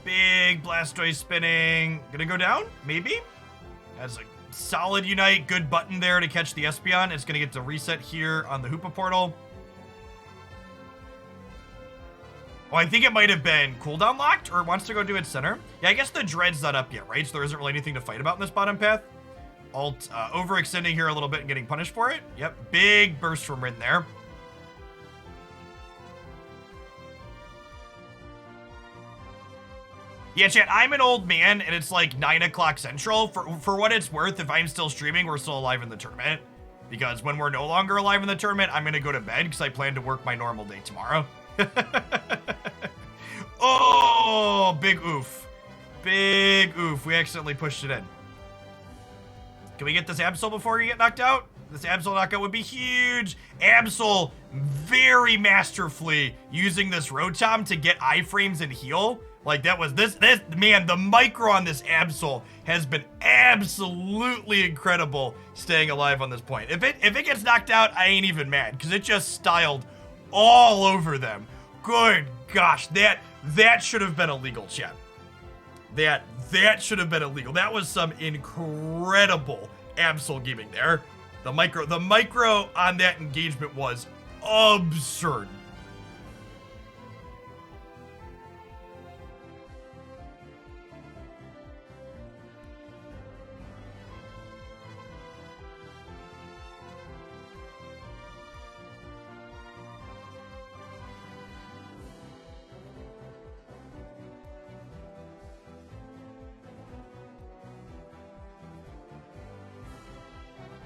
Big Blastoise spinning. Gonna go down? Maybe? Has a solid Unite. Good button there to catch the Espeon. It's gonna get to reset here on the Hoopa portal. Oh, I think it might have been cooldown locked, or it wants to go to its center. Yeah, I guess the Dread's not up yet, right? So there isn't really anything to fight about in this bottom path. Alt overextending here a little bit and getting punished for it. Yep, big burst from Rin there. Yeah, chat, I'm an old man, and it's like 9 o'clock central. For what it's worth, if I'm still streaming, we're still alive in the tournament. Because when we're no longer alive in the tournament, I'm going to go to bed because I plan to work my normal day tomorrow. Oh, big oof. Big oof. We accidentally pushed it in. Can we get this Absol before you get knocked out? This Absol knockout would be huge. Absol very masterfully using this Rotom to get iframes and heal. Like, that was this man, the micro on this Absol has been absolutely incredible staying alive on this point. If it gets knocked out, I ain't even mad, because it just styled all over them. Good gosh, that should have been illegal, chat. That should have been illegal. That was some incredible Absol gaming there. The micro on that engagement was absurd.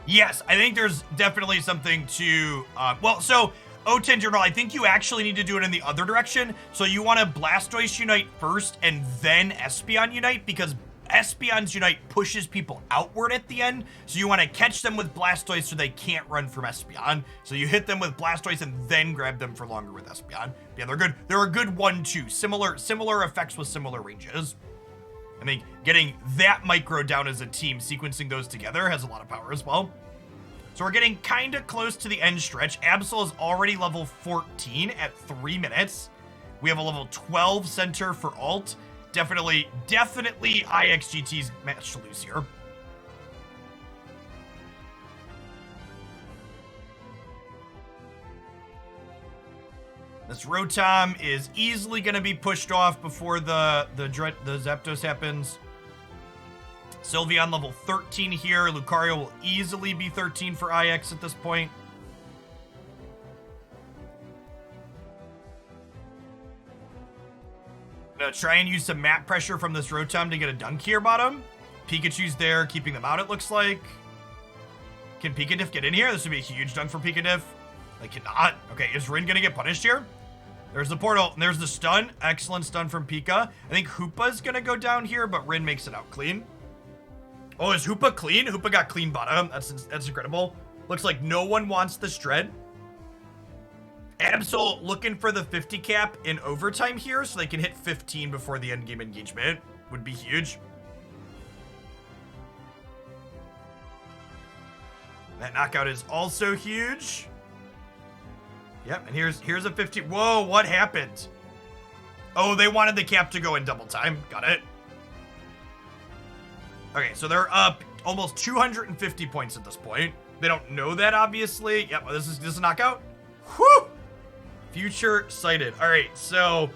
Yes, I think there's definitely something to, well, so, O10 Journal, I think you actually need to do it in the other direction. So you want to Blastoise Unite first and then Espeon Unite, because Espeon's Unite pushes people outward at the end. So you want to catch them with Blastoise so they can't run from Espeon. So you hit them with Blastoise and then grab them for longer with Espeon. Yeah, they're good. They're a good 1-2. Similar effects with similar ranges. I think getting that micro down as a team, sequencing those together, has a lot of power as well. So we're getting kind of close to the end stretch. Absol is already level 14 at 3 minutes. We have a level 12 center for alt. Definitely IXGT's match to lose here. This Rotom is easily going to be pushed off before the Zapdos happens. Sylveon level 13 here. Lucario will easily be 13 for IX at this point. Gonna try and use some map pressure from this Rotom to get a dunk here bottom. Pikachu's there, keeping them out, it looks like. Can Pikadiff get in here? This would be a huge dunk for Pikadiff. They cannot. Okay, is Rin gonna get punished here? There's the portal, and there's the stun. Excellent stun from Pika. I think Hoopa's gonna go down here, but Rin makes it out clean. Oh, is Hoopa clean? Hoopa got clean bottom. That's incredible. Looks like no one wants the Shred. Absol looking for the 50 cap in overtime here, so they can hit 15 before the end game engagement. Would be huge. That knockout is also huge. Yep, and here's a 50. Whoa, what happened? Oh, they wanted the cap to go in double time. Got it. Okay, so they're up almost 250 points at this point. They don't know that, obviously. Yep, this is a knockout. Whew! Future sighted. All right, so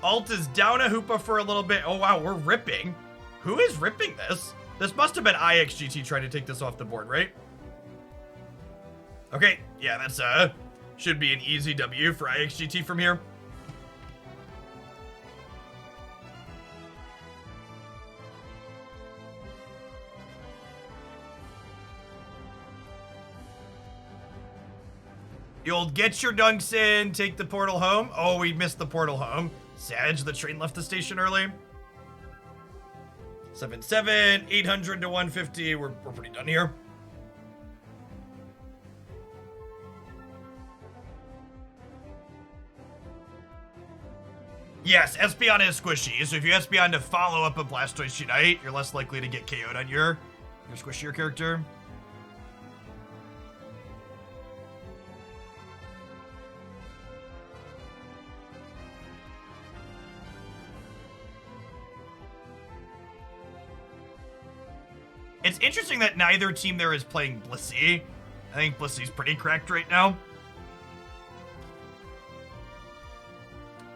alt is down a Hoopa for a little bit. Oh, wow, we're ripping. Who is ripping this? This must have been IXGT trying to take this off the board, right? Okay, yeah, that's should be an easy W for IXGT from here. The old get your dunks in, take the portal home. Oh, we missed the portal home. Sag, the train left the station early. 7-7, 800 to 150. We're pretty done here. Yes, Espeon is squishy, so if you Espeon to follow up a Blastoise Unite, you're less likely to get KO'd on your squishier character. It's interesting that neither team there is playing Blissey. I think Blissey's pretty cracked right now.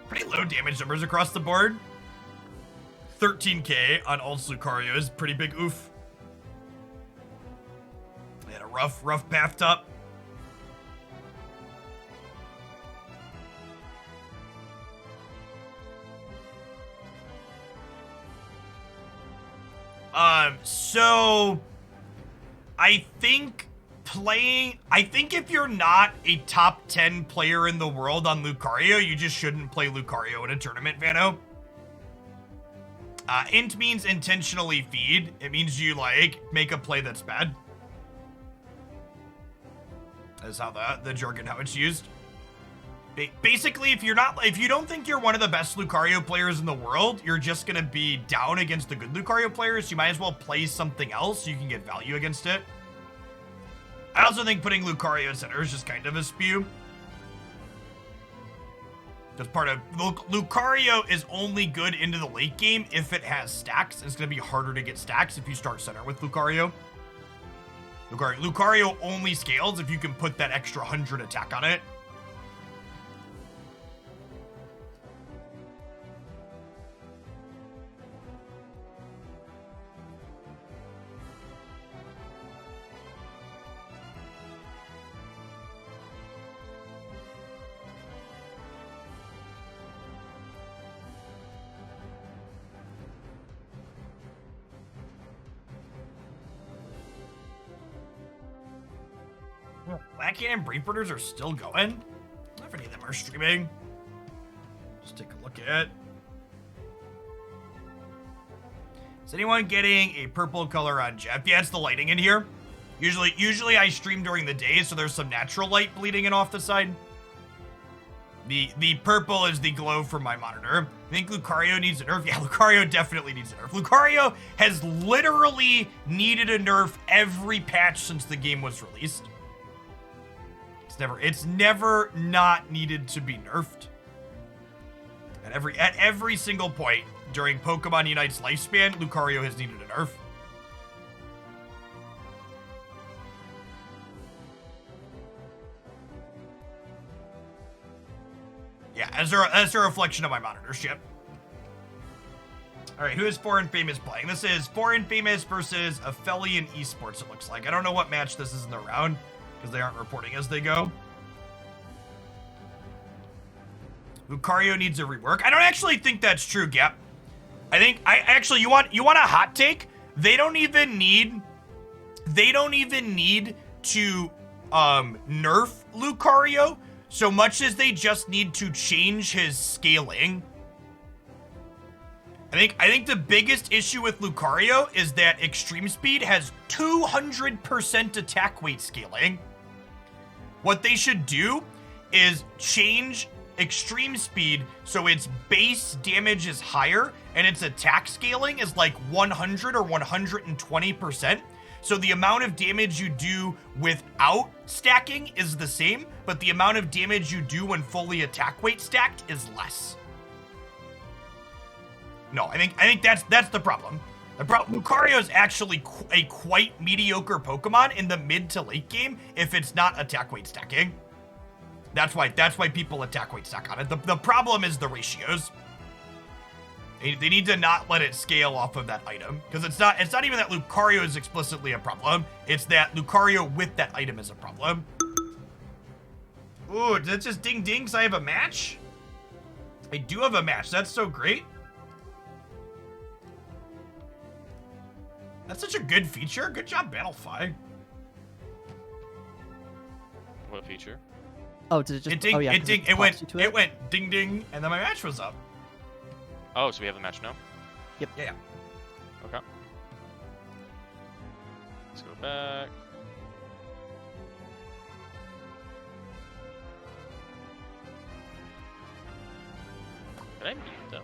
Pretty low damage numbers across the board. 13k on Alt's Lucario is pretty big oof. They had a rough path up. So I think if you're not a top 10 player in the world on Lucario, you just shouldn't play Lucario in a tournament, Vano. Int means intentionally feed. It means you, like, make a play that's bad. That's how the jargon, how it's used. Basically, if you don't think you're one of the best Lucario players in the world, you're just gonna be down against the good Lucario players. You might as well play something else so you can get value against it. I also think putting Lucario center is just kind of a spew. Because part of Lucario is only good into the late game if it has stacks. And it's gonna be harder to get stacks if you start center with Lucario. Lucario only scales if you can put that extra 100 attack on it. Black Cannon Brave Birders are still going. I don't know if any of them are streaming. Just take a look at it. Is anyone getting a purple color on Jeff? Yeah, it's the lighting in here. Usually I stream during the day, so there's some natural light bleeding in off the side. The purple is the glow from my monitor. I think Lucario needs a nerf. Yeah, Lucario definitely needs a nerf. Lucario has literally needed a nerf every patch since the game was released. It's never not needed to be nerfed. At every single point during Pokemon Unite's lifespan, Lucario has needed a nerf. Yeah, as a reflection of my monitor ship. All right, who is Foreign Famous playing? This is Foreign Famous versus Aphelion Esports, it looks like. I don't know what match this is in the round, because they aren't reporting as they go. Lucario needs a rework. I don't actually think that's true, Gap. You want a hot take? They don't even need to nerf Lucario so much as they just need to change his scaling. I think the biggest issue with Lucario is that Extreme Speed has 200% attack weight scaling. What they should do is change Extreme Speed so its base damage is higher and its attack scaling is like 100 or 120%. So the amount of damage you do without stacking is the same, but the amount of damage you do when fully attack weight stacked is less. No, I think that's the problem. Lucario is actually a quite mediocre Pokemon in the mid to late game if it's not attack weight stacking. That's why people attack weight stack on it. The problem is the ratios. They need to not let it scale off of that item, because it's not even that Lucario is explicitly a problem. It's that Lucario with that item is a problem. Ooh, that's just ding ding 'cause I have a match? I do have a match. That's so great. That's such a good feature. Good job, Battlefy. What feature? Oh, did it just? It ding, oh yeah, 'cause it pops you to went it went ding ding, and then my match was up. Oh, so we have the match now? Yep. Yeah. Okay. Let's go back. Did I mute them?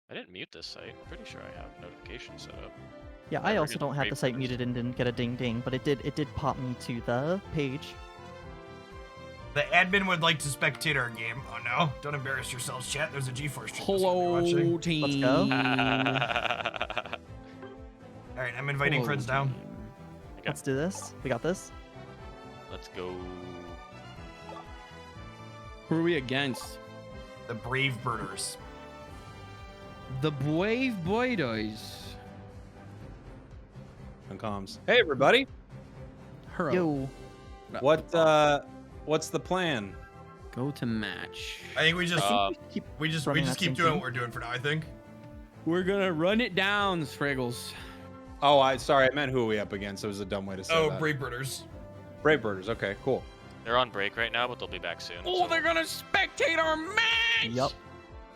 I didn't mute this site. I'm pretty sure I have notifications set up. Yeah, I also don't have the site muted and didn't get a ding ding, but it did pop me to the page. The admin would like to spectate our game. Oh no, don't embarrass yourselves, chat. There's a GeForce stream. Hello, team. Let's go. All right, I'm inviting friends down. Okay. Let's do this. We got this. Let's go. Who are we against? The Brave Birders. The Brave Boys. On comms. Hey everybody. Hurry. Yo. What's the plan? Go to match. I think we just running that keep same doing thing. what we're doing for now. I think. We're gonna run it down, Spriggles. Oh, sorry, I meant who are we up against. It was a dumb way to say that. Brave Birders. Brave Birders. Okay, cool. They're on break right now, but they'll be back soon. Oh, so- they're gonna spectate our match. Yep.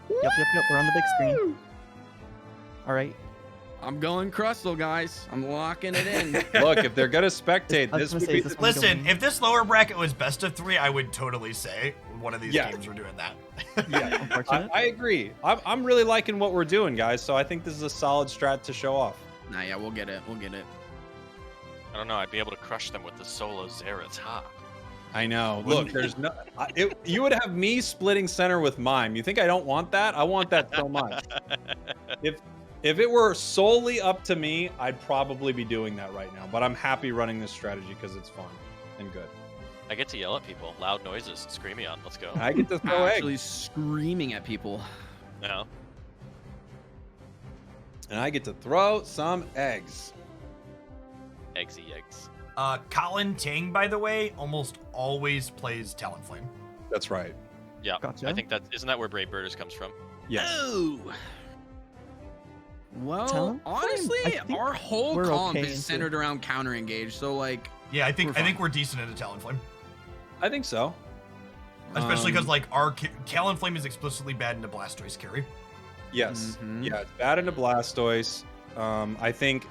Yep. We're on the big screen. All right. I'm going Crustle, guys. I'm locking it in. Look, if they're gonna spectate, I was this gonna would say, be is this one Listen, going- if this lower bracket was best of 3, I would totally say one of these Yeah. games were doing that. yeah. Unfortunate. I agree. I'm really liking what we're doing, guys. So I think this is a solid strat to show off. Nah, yeah, we'll get it. We'll get it. I don't know. I'd be able to crush them with the solo Zeratop. I know. Look, there's no. You would have me splitting center with Mime. You think I don't want that? I want that so much. If it were solely up to me, I'd probably be doing that right now. But I'm happy running this strategy because it's fun and good. I get to yell at people, loud noises, Screamion. Let's go. I get to throw Actually eggs, screaming at people. No. and I get to throw some eggs. Eggsy eggs. Colin Tang, by the way, almost always plays Talonflame. That's right. Yeah. Gotcha. I think isn't that where Brave Birders comes from? Yes. Oh. Well, Talonflame? honestly, I think our whole we're comp okay is into- centered around counter engage. So like, Yeah, I think fine. we're decent into Talonflame. I think so. Especially because like our Talonflame is explicitly bad into Blastoise carry. Yes. Mhm. Yeah, it's bad into Blastoise. I think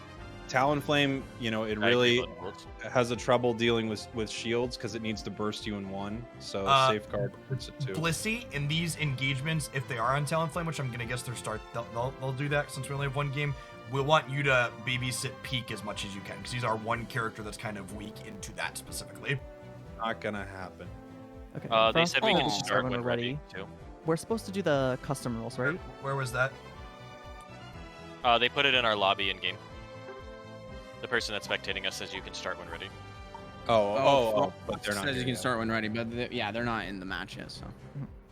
Talonflame, you know, it I agree really about Bullets. has a trouble dealing with shields because it needs to burst you in one. So safeguard hurts it too. Blissey in these engagements, if they are on Talonflame, which I'm gonna guess they'll do that since we only have one game. We'll want you to babysit Peak as much as you can because he's our one character that's kind of weak into that specifically. Not gonna happen. Okay. They Frost, said we you can can start when when we're ready too. We're supposed to do the custom rules, right? Where was that? They put it in our lobby in game. The person that's spectating us says you can start when ready. But they're not. Says here you can yet. start when ready, but they're not in the match yet. So.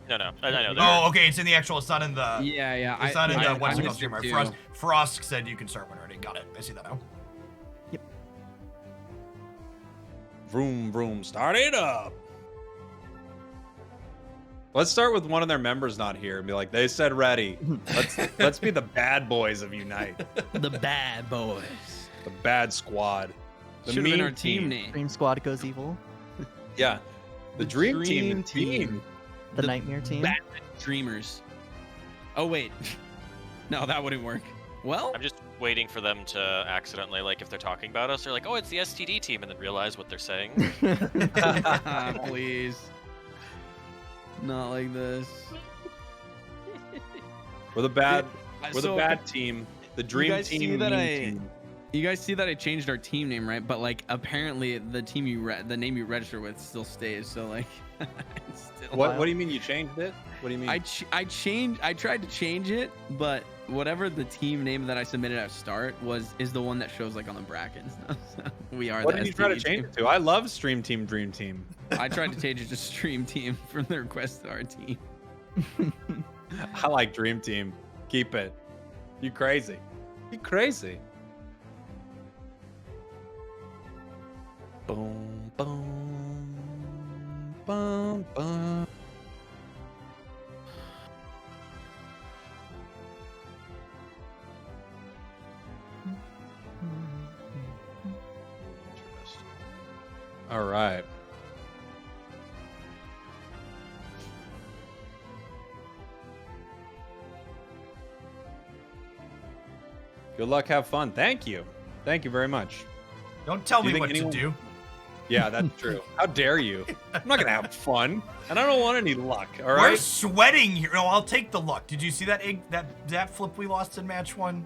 No, I know. they're- Oh, okay, it's in the actual. It's not in the. Yeah. It's not in the what's it called missed it streamer. too. Frost said you can start when ready. Got it. I see that now. Vroom vroom, start it up. Let's start with one of their members not here and be like, they said ready. Let's be the bad boys of Unite, The bad boys. the bad squad, the Should have been mean our team name. Dream Squad goes evil. Yeah, the dream team. The Nightmare team. Batman Dreamers. Oh wait, no, that wouldn't work. Well, I'm just waiting for them to accidentally, like, if they're talking about us, they're like, oh, it's the STD team, and then realize what they're saying. please, not like this. We're the bad. We're So, the bad team. The dream guys see team. that mean I- team. You guys see that I changed our team name, right? But like, apparently the team the name you register with still stays. So like, it's still. What do you mean you changed it? What do you mean? I changed. I tried to change it, but whatever the team name that I submitted at start is the one that shows like on the bracket and stuff. So we are. What the did you try to STD change team. it to? I love Stream Team Dream Team. I tried to change it to Stream Team from the request to our team. I like Dream Team. Keep it. You crazy. You crazy. Boom, boom, boom, boom. All right. Good luck. Have fun. Thank you. Thank you very much. Don't tell Do you me think what anyone- to do. Yeah, that's true. How dare you? I'm not gonna have fun, and I don't want any luck. All We're right. sweating here. No, I'll take the luck. Did you see that flip we lost in match one?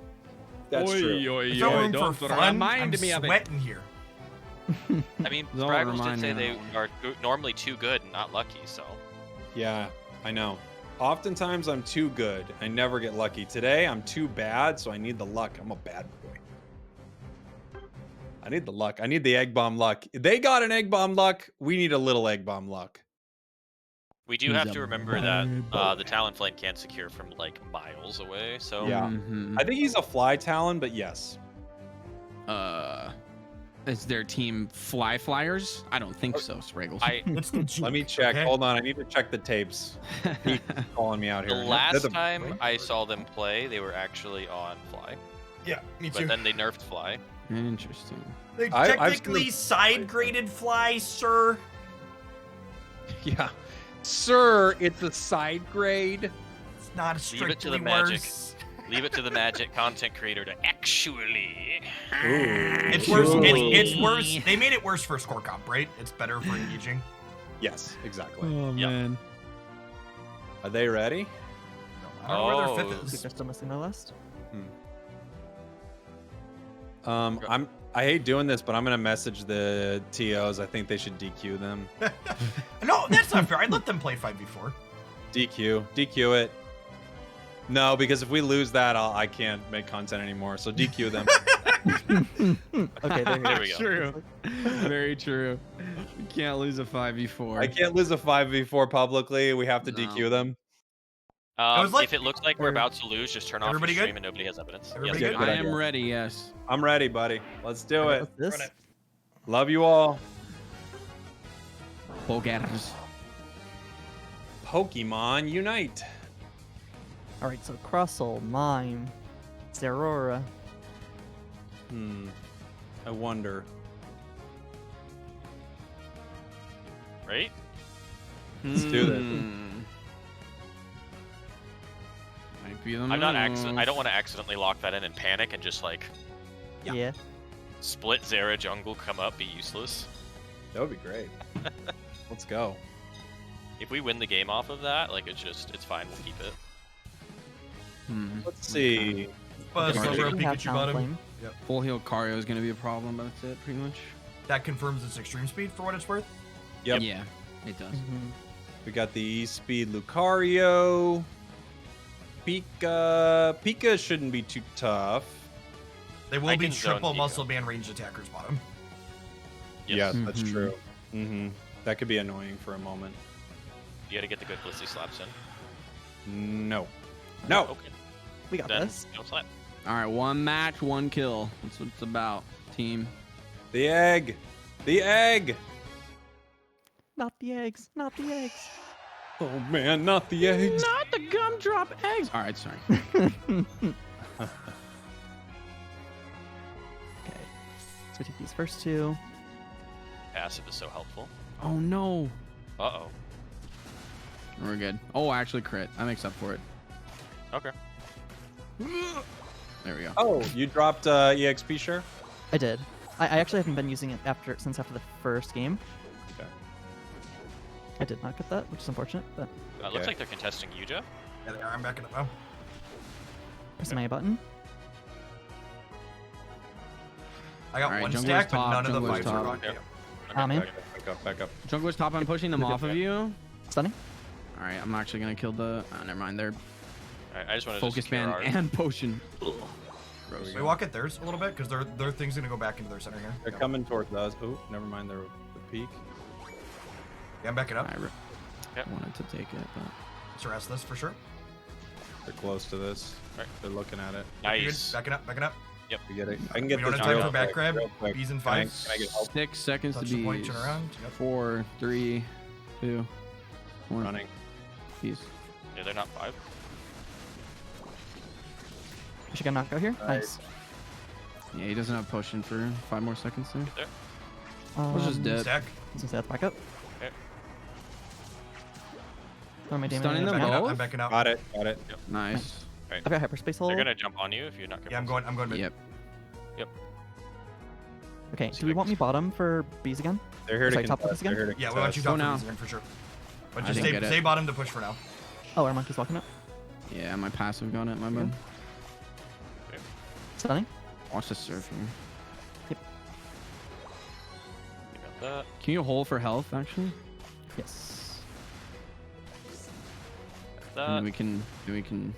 That's true. There's no room for fun. I'm Remind me of it. sweating here. I mean, Don't Fraggles remind did say me they of that are normally too good and not lucky, so. Yeah, I know. Oftentimes I'm too good. I never get lucky. Today I'm too bad, so I need the luck. I'm a bad boy. I need the luck. I need the egg bomb luck. They got an egg bomb luck. We need a little egg bomb luck. We do He's have a to remember that bad the Talonflame can't secure from, like, miles away, so. Yeah. Mhm. I think he's a fly talon, but yes. Is their team Flyers? I don't think so, Spraggles. It's the Let me juke, check. okay? Hold on. I need to check the tapes. He's calling me out The here. last They're time I saw them play, they were actually on Fly, Yeah, me too. but then they nerfed Fly. Interesting. They I've seen technically them- side graded fly, sir. Yeah. Sir, it's a side grade. It's not Leave strictly it to the magic. worse. Leave it to the magic content creator to actually. It's worse. It's Ooh. worse. They made it worse for score comp, right? It's better for engaging. Yes, exactly. Oh Yep. man. Are they ready? I don't know where their Oh. fifth I think is. they're still missing the list. I hate doing this, but I'm gonna message the TOs. I think they should DQ them. No, that's not fair. I'd let them play 5v4. DQ it. No, because if we lose that, I can't make content anymore. So DQ them. Okay, there, There we go. True. Very true. We can't lose a 5v4. I can't lose a 5v4 publicly. We have to No. DQ them. was like- If it looks like we're about to lose, just turn off your Everybody stream good? and nobody has evidence. Everybody yes, good? good I idea. am ready, yes. I'm ready, buddy. Let's do it. What's this? Run it. Love you all. Bulgaris. Pokemon Unite. All right, so Crustle, Mime, Zerora. I wonder. right? Let's do this. Might be the I'm not. move. I don't want to accidentally lock that in and panic and just like Yeah. split Zera jungle, come up, be useless. That would be great. Let's go. If we win the game off of that, like it's fine. We'll keep it. Let's see. Buzz Okay, over a we have Pikachu bottom. Talonflame. Full heal Cario is gonna be a problem, but that's it, pretty much. That confirms its extreme speed for what it's worth. Yep. Yeah, it does. Mhm. We got the E-Speed Lucario. Pika shouldn't be too tough. They will I be can zone triple Pika. muscle band ranged attackers bottom. Yes, that's Mhm. true. That could be annoying for a moment. You gotta get the good blissy slaps in. No. No. Okay. We got Then this. no slap. All right, one match, one kill. That's what it's about, team. The egg. The egg. Not the eggs. Not the eggs. Oh man, not the eggs. Not the gumdrop eggs. All right, sorry. Okay. So we take these first two. Passive is so helpful. Oh no. Uh-oh. We're good. Oh, actually crit. That makes up for it. Okay. There we go. Oh, you dropped EXP share? I did. I actually haven't been using it since after the first game. Okay. I did not get that, which is unfortunate, but Looks Okay. like they're contesting you, Jeff. Yeah, they are. I'm backing up now. pressing my button. I got Alright, one jungler's stack, but top, none of the jungler's fives are top. on. Yep. Ah, man. Back up, back up. Jungler's top. I'm pushing them Look at off of that. you. Stunning. All right, I'm actually gonna kill the. Oh, never mind. They're Alright, I just want to focus band and potion. Ugh. Gross. We walk at theirs a little bit because their thing's gonna go back into their center here. They're Yeah. coming towards us. Oh, never mind. They're the peak. Yeah, I'm backing up. I Yep. wanted to take it, but Let's harass this for sure. They're close to this. Right. They're looking at it. You're good. Nice. Backing up, backing up. We get it. I can We get don't this have time real for back quick, grab. real quick. B's and Can I- fives. Can I get help 6 seconds Touch to the point, be. turn around. Yep. 4, 3, 2, 1. running? Peace. Yeah, they're not 5. I should get a knockout here. Nice. Nice. Yeah, he doesn't have potion for 5 more seconds there. There. Let's just dip. Stack. Since that's back up. Okay. Throw my damage. Stunning them Backing up. both? I'm backing up. Got it. Got it. Nice. I've got hyperspace hold. They're gonna jump on you if you're not careful. Yeah, I'm going mid. Yep. Okay, do we want me bottom for bees again? They're here to Sorry, top contest. left They're again? here to Yeah, we want you contest. top now. for these again for sure. But I just didn't get it. stay bottom to push for now. Oh, our monkey's walking up. Yeah, my passive got it, my bad. Stunning. Watch the surf here. You got that. Can you hold for health, actually? Yes. Got And then that. we can.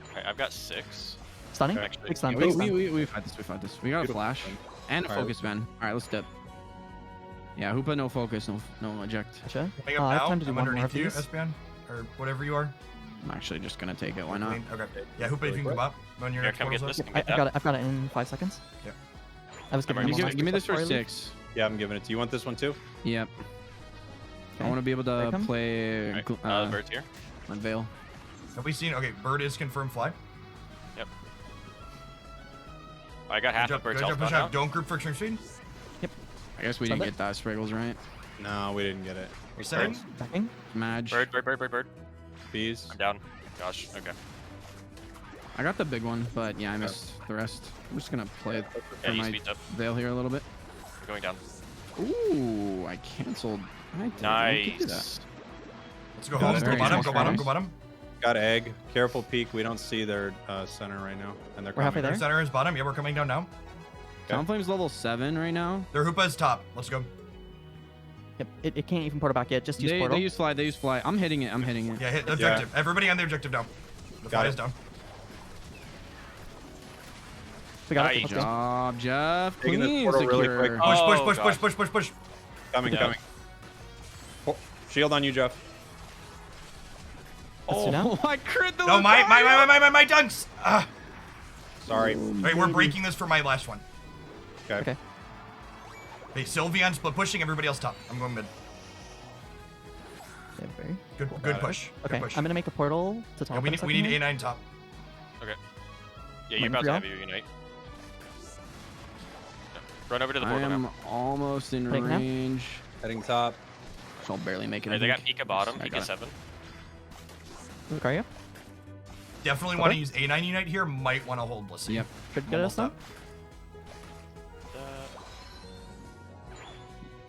Alright, I've got 6. Stunning. Actually, Big stun. Yeah, Big we stun. fight this. We fight this. We got a Beautiful. flash and a Alright. focus band. All right, let's dip. Yeah, Hoopa, no focus, no eject. Gotcha. Coming I up have now. time to do I'm one more underneath of you, these. Espion, or whatever you are. I'm actually just gonna take it. Why not? Okay. Yeah, Hoopa, if you can come up when your Here, next come get portal's this. up. Come I've get got that. it. I've got it in 5 seconds. Yep. I was I'm giving ready. him all Give me this for before I leave. 6. Yeah, I'm giving it to you. Want this one too? Yep. I Okay. want to be able There I to come. play Alright, bird's here. on Veil. Have we seen? Okay, bird is confirmed fly. I got half Good of job, bird's good health job, gone now. Don't group for extreme speed. I guess we Send didn't it. get that Spriggles right. No, we didn't get it. We're setting. Backing. Madge. Bird. Bees. I'm down. Gosh, okay. I got the big one, but yeah, I missed the rest. I'm just gonna play it Yeah, for you my speed up. Veil here a little bit. We're going down. Ooh, I canceled. I did not do that. Nice. Let's go Got home. it. Go Very bottom. nice, Go very bottom. nice. Go bottom. Got egg. Careful peek. We don't see their center right now, and they're We're coming. halfway Their there. center is bottom. Yeah, we're coming down now. Okay. Talonflame's level 7 right now. Their Hoopa is top. Let's go. Yep. It can't even portal back yet. Just use portal. They use fly. They use fly. I'm hitting it. Yeah, hit the objective. Everybody on the objective down. The Got fly it. is down. We got it. Nice. Let's Good go. job, Jeff. Taking this Clean portal really secure. quick. Push, Oh, push, push, gosh. push, push, push, push. Coming, Yeah. coming. Oh, shield on you, Jeff. Let's do now. Oh, I crit the No, my dunks. Ah. Sorry. Wait, we're breaking this for my last one. Okay. Okay. Hey, Sylveon split pushing. Everybody else top. I'm going mid. Yeah, very. Good, Got good it. push. Good Okay. push. I'm gonna make a portal to top. Yeah, we in a need second here. A9 top. Yeah, you're Waiting about for to y'all. have your unite. Run over to the I portal am now. almost in Right now? range. Heading top. So I'll barely make it. Alright, they I got think. Pika bottom, I Pika got it. 7. Lucario. Definitely want to use A9 Unite here. Might want to hold Blissey. Yep. Should get us Almost now. up.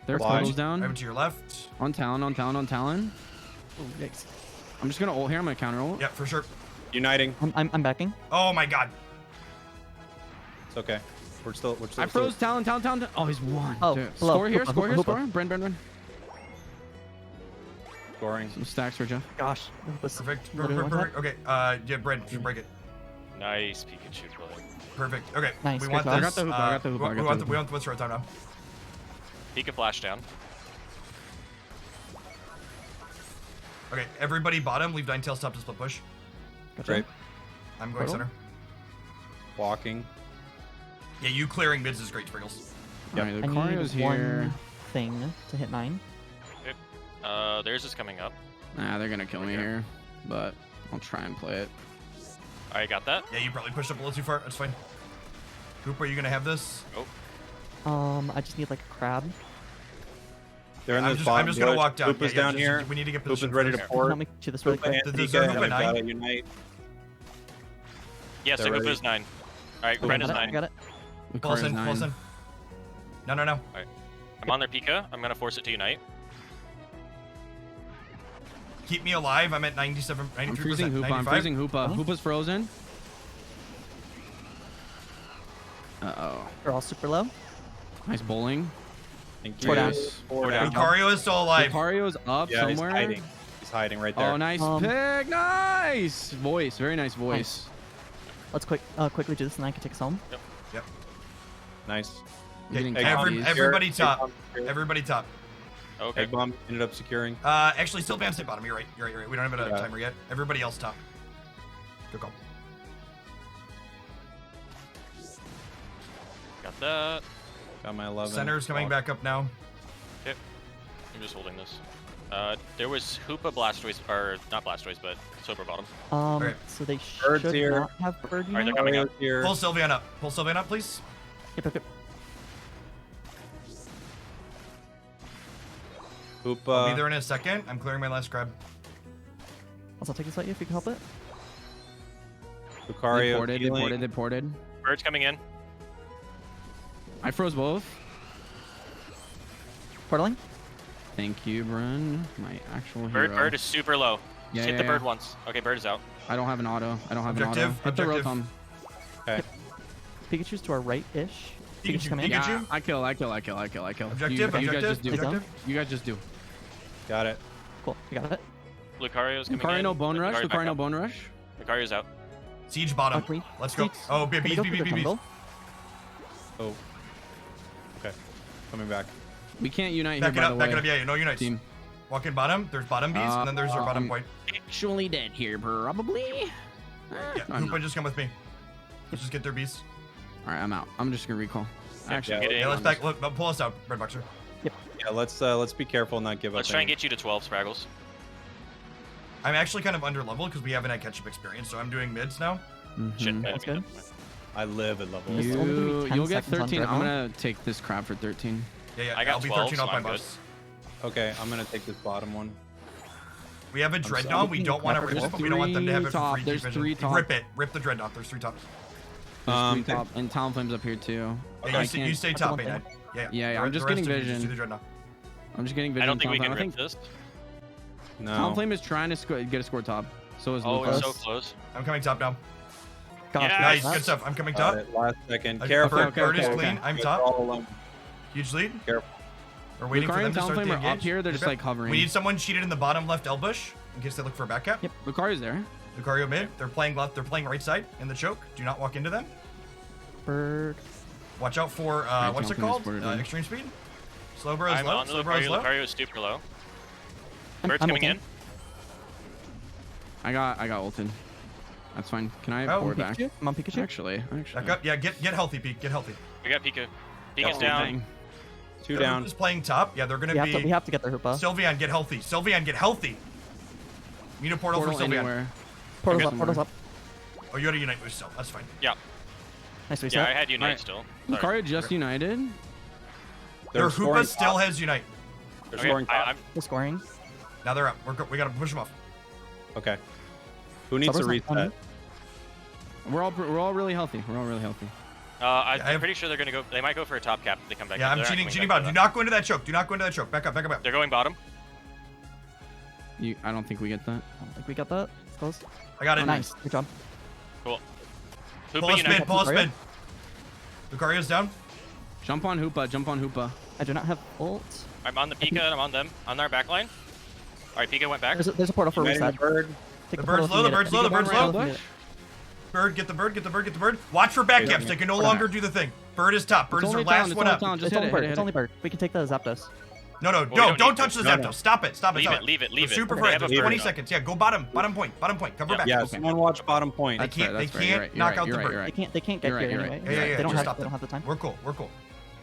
Their Blind. portal's down. Over to your left. On Talon, on Talon, on Talon. Ooh, yikes. I'm just gonna ult here. I'm gonna counter ult. Yep, for sure. Uniting. I'm backing. Oh my god. It's okay. We're still. I froze Talon, Talon, Talon. Oh, he's one. Oh, Dude. hello. Score here, Hoopa, score here, Hoopa. score. Bren. scoring. Some stacks for Jeff. Gosh. This Perfect. literally one Perfect. Okay. Yeah, Brent, should break it. Nice Pikachu play. Perfect. Okay. Nice, We good want job. this. I got the hoop, I got the hoop, I got We the want hoop. we want what's right time now. Pika flash down. Okay. Everybody bottom. Leave Ninetales top to split push. Gotcha. Great. I'm going Portal? center. Walking. Yeah, you clearing mids is great, Sprinkles. Alright, I Lucario's need here. one thing to hit 9. Theirs is coming up. Nah, they're gonna kill me Okay. here, but I'll try and play it. Alright, got that. Yeah, you probably pushed up a little too far. That's fine. Hoop, are you gonna have this? I just need like a crab. They're in I'm this just, bottom. I'm just gonna bush. walk down. Hoopa's Yeah, down just- here. We need to get Hoopa's positioned ready for to this. port. Help me to this really Hoopa quick. and Does Pika Hoopa have 9? got a unite. Yes, They're Hoopa ready. is 9. Alright, Hoopa. Brent is Got it, 9. got it. Pulse Lucario's in, pulse 9. in. No. I'm on their Pika. I'm gonna force it to unite. Keep me alive. I'm at 97, 93%. I'm freezing Hoopa. 95. I'm freezing Hoopa. Oh. Hoopa's frozen. Uh-oh. They're all super low. Nice bowling. Thank you. Four down. Four down. Lucario is still alive. Lucario's up Yeah, somewhere. he's hiding. He's hiding right there. Oh, nice Um, pick. Nice voice. Very nice voice. Let's quickly do this, and I can take us home. Nice. I'm getting Okay, copies. everybody Egg top. bomb here. Everybody top. Okay. Egg bomb ended up securing. Actually, still Bam hit bottom. You're right. We don't have a Yeah. timer yet. Everybody else top. Good call. Got that. Got my 11. Center's coming back up now. I'm just holding this. There was Hoopa Blastoise, or not Blastoise, but Sober Bottom. Okay. So they Bird's should here. not have bird Alright, they're unite. coming up. Here. Pull Sylveon up. Pull Sylveon up, please. Yep. I'll be Hoopa. there in a second. I'm clearing my last grab. Also take this at you if you can help it. They Lucario. ported. They healing. ported. They ported. Bird's coming in. I froze both. Portaling. Thank you, Bren. My actual Bird, hero. Bird is super low. Yeah, Just hit yeah, the yeah. bird once. Okay, Bird is out. I don't have an auto. I don't have Objective, an auto. Hit the objective. Rotom. Okay. Pikachu's to our right-ish. Pikachu's coming in. Pikachu. Yeah, I kill. Objective, You guys objective, just do. objective. You guys just do. Got it. Cool. You got it. Lucario's coming Lucario in. no bone rush. Lucario back Lucario no up. bone rush. Lucario's out. Siege bottom. Ugly. Let's go. Siege. Oh, Can we bees, go through the jungle? Oh. Okay. Coming back. We can't unite Back it here, by up, the back way. it up. Yeah, no unites. Team. Walk in bottom. There's bottom bees, and then there's our bottom point. Actually dead here, probably. Yeah, I'm Hoopa, not. just come with me. Let's just get their bees. All right, I'm out. I'm just gonna recall. Actually, Get in. Yeah, let's back. Look, pull us out, Red Boxer. Yeah. Let's be careful, and not give Let's up. try and any- get you to 12, Spraggles. I'm actually kind of under leveled because we haven't had catch-up experience, so I'm doing mids now. Shit, Mhm. man. That's good. I live at level. It's only gonna be 10 You'll get seconds on 13. I'm Dreadnought. gonna take this crab for 13. Yeah, I got I'll be 12, 13 so off my I'm good. boss. Okay, I'm gonna take this bottom one. We have a Dreadnought. We don't want to rip There's it, but we don't want them to have it for three free top. There's vision. three top. Rip it. Rip the Dreadnought. There's 3 top. There's three Okay. top, and Talonflame's up here too. Yeah, I you, can't- you stay That's top, one A9. thing. Yeah, Yeah, I'm The just rest getting of you just vision. do the Dreadnought. I'm just getting vision. I don't think we can Talonflame. I rip think this. No. Talonflame is trying to get a score top. So is Oh, Lucas. it's so close. I'm coming top now. Gosh, Yes! Nice, that's- good stuff. I'm coming Got top. it. Last second. Okay, Careful. Bird, Bird is okay, clean. okay. I'm You're top. all alone. Huge lead. Careful. We're waiting for Lucario them and to start the Talonflame are engage. up here. They're just Yep. like hovering. We need someone cheated in the bottom left L bush in case they look for a back cap. Yep. Lucario's there. Lucario mid. They're playing left. They're playing right side in the choke. Do not walk into them. Bird. Watch out for Right, what's it Talonflame called? is ported in. Extreme speed. Slowbro is I'm low. on the Slowbro is Lucario. low. Lucario is super low. I'm Bird's coming okay. in. I got ulted. That's fine. Can I Oh, forward back? Pikachu? I'm on Pikachu. Actually. Back up. Yeah, get healthy, Pete. Get healthy. We got Pika. Pika's Oh, down. dang. 2 They're down. just playing top. Yeah, they're gonna be. We have to get the Hoopa. Sylveon, get healthy. Sylveon, get healthy. We need a portal, Portal for Sylveon. anywhere. Portal's Okay, up. Portal's up. Oh, you had a unite boost still. That's fine. Yeah. Nice Yeah, I reset. had Unite Alright. still. Sorry. Lucario just united. Their scoring Hoopa still top. has unite. They're Okay, scoring top. I'm We're scoring. Now they're up. We gotta push them off. Okay. Who needs to Sober's not reset? coming. We're all really healthy. We're all really healthy. I'm pretty sure they're gonna go. They might go for a top cap if they come back. Yeah, up. I'm They're not cheating. coming Cheating back bottom. for Do that. not go into that choke. Do not go into that choke. Back up. Back up. Back up. They're going bottom. I don't think we get that. I don't think we got that. It's close. I got it. Oh, nice. Good job. Cool. Pull Hoopa a spin. Unite. Pull a Lucario? spin. Lucario's down. Jump on Hoopa. Jump on Hoopa. I do not have ult. I'm on the Pika and I'm on them. On our back line. All right, Pika went back. There's a portal for Uniting the reset. bird. Take The portal bird's if you low. The need it. bird's low. The bird's low. Bush. Bird, get the bird. Get the bird. Get the bird. Watch for back caps. They can no longer do the thing. Bird is top. Bird is their only down, last it's one only up. down. Just It's hit only it, bird. hit it, It's hit only it. bird. We can take the Zapdos. No, we don't don't touch the need Zapdos. Stop it. Stop it. Leave Stop it, leave it, leave They're it. super They red. have a There's bird 20 now. seconds. Yeah, go bottom. Bottom point. Bottom point. Cover Yeah. back. Yeah, Okay. someone watch bottom point. They That's fair, can't. that's They fair, you're can't right, knock you're out the right, bird. you're They right. can't get You're right, here you're anyway. right. Yeah, They don't just have. stop They don't them. have the time. We're cool. We're cool.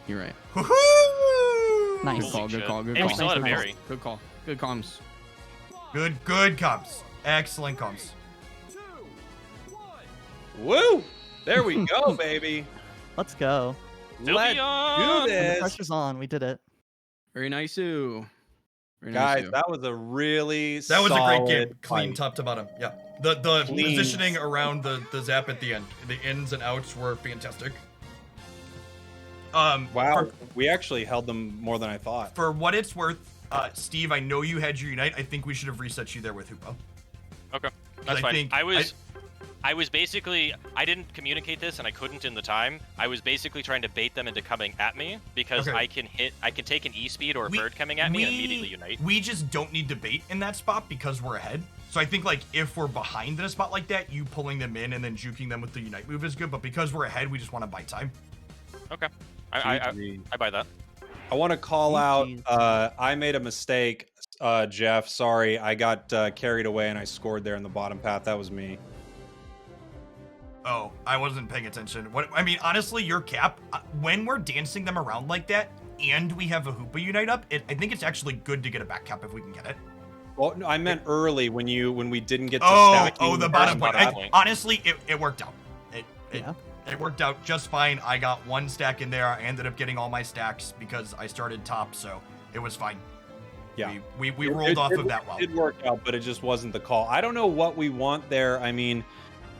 You're right. Woohoo! Nice. Good call. Good shit. call. Good Hey, we call. still had a Nice, nice. berry. Good call. Good comms. Good comms. Excellent comms. Woo! There we go, baby. Let's go. Let's Sylveon! do The this. pressure's on. We did it. Very nice, Ooh. Very Guys, nice. that was a really That was a great game. solid Clean fight. top to bottom. Yeah. The Clean. positioning around the zap at the end, the ins and outs were fantastic. Wow, For, we actually held them more than I thought. for what it's worth, Steve, I know you had your Unite. I think we should have reset you there with Hoopa. Okay, that's I fine. think- I was basically, I didn't communicate this and I couldn't in the time. I was basically trying to bait them into coming at me because Okay. I can take an E-speed or a We- bird coming at me and immediately unite. We just don't need to bait in that spot because we're ahead. So I think like if we're behind in a spot like that, you pulling them in and then juking them with the Unite move is good. But because we're ahead, we just want to buy time. Okay, I buy that. I want to call out. Jeez. I made a mistake, Jeff. Sorry, I got carried away and I scored there in the bottom path. That was me. Oh, I wasn't paying attention. What I mean, honestly, your cap, when we're dancing them around like that, and we have a Hoopa Unite up, I think it's actually good to get a back cap if we can get it. Well, no, I meant early when we didn't get to Oh, stacking the first bottom point. bottom path. point. Honestly, it worked out. Yeah. It worked out just fine. I got one stack in there. I ended up getting all my stacks because I started top, so it was fine. Yeah. We rolled off of that well. It did work out, but it just wasn't the call. I don't know what we want there. I mean,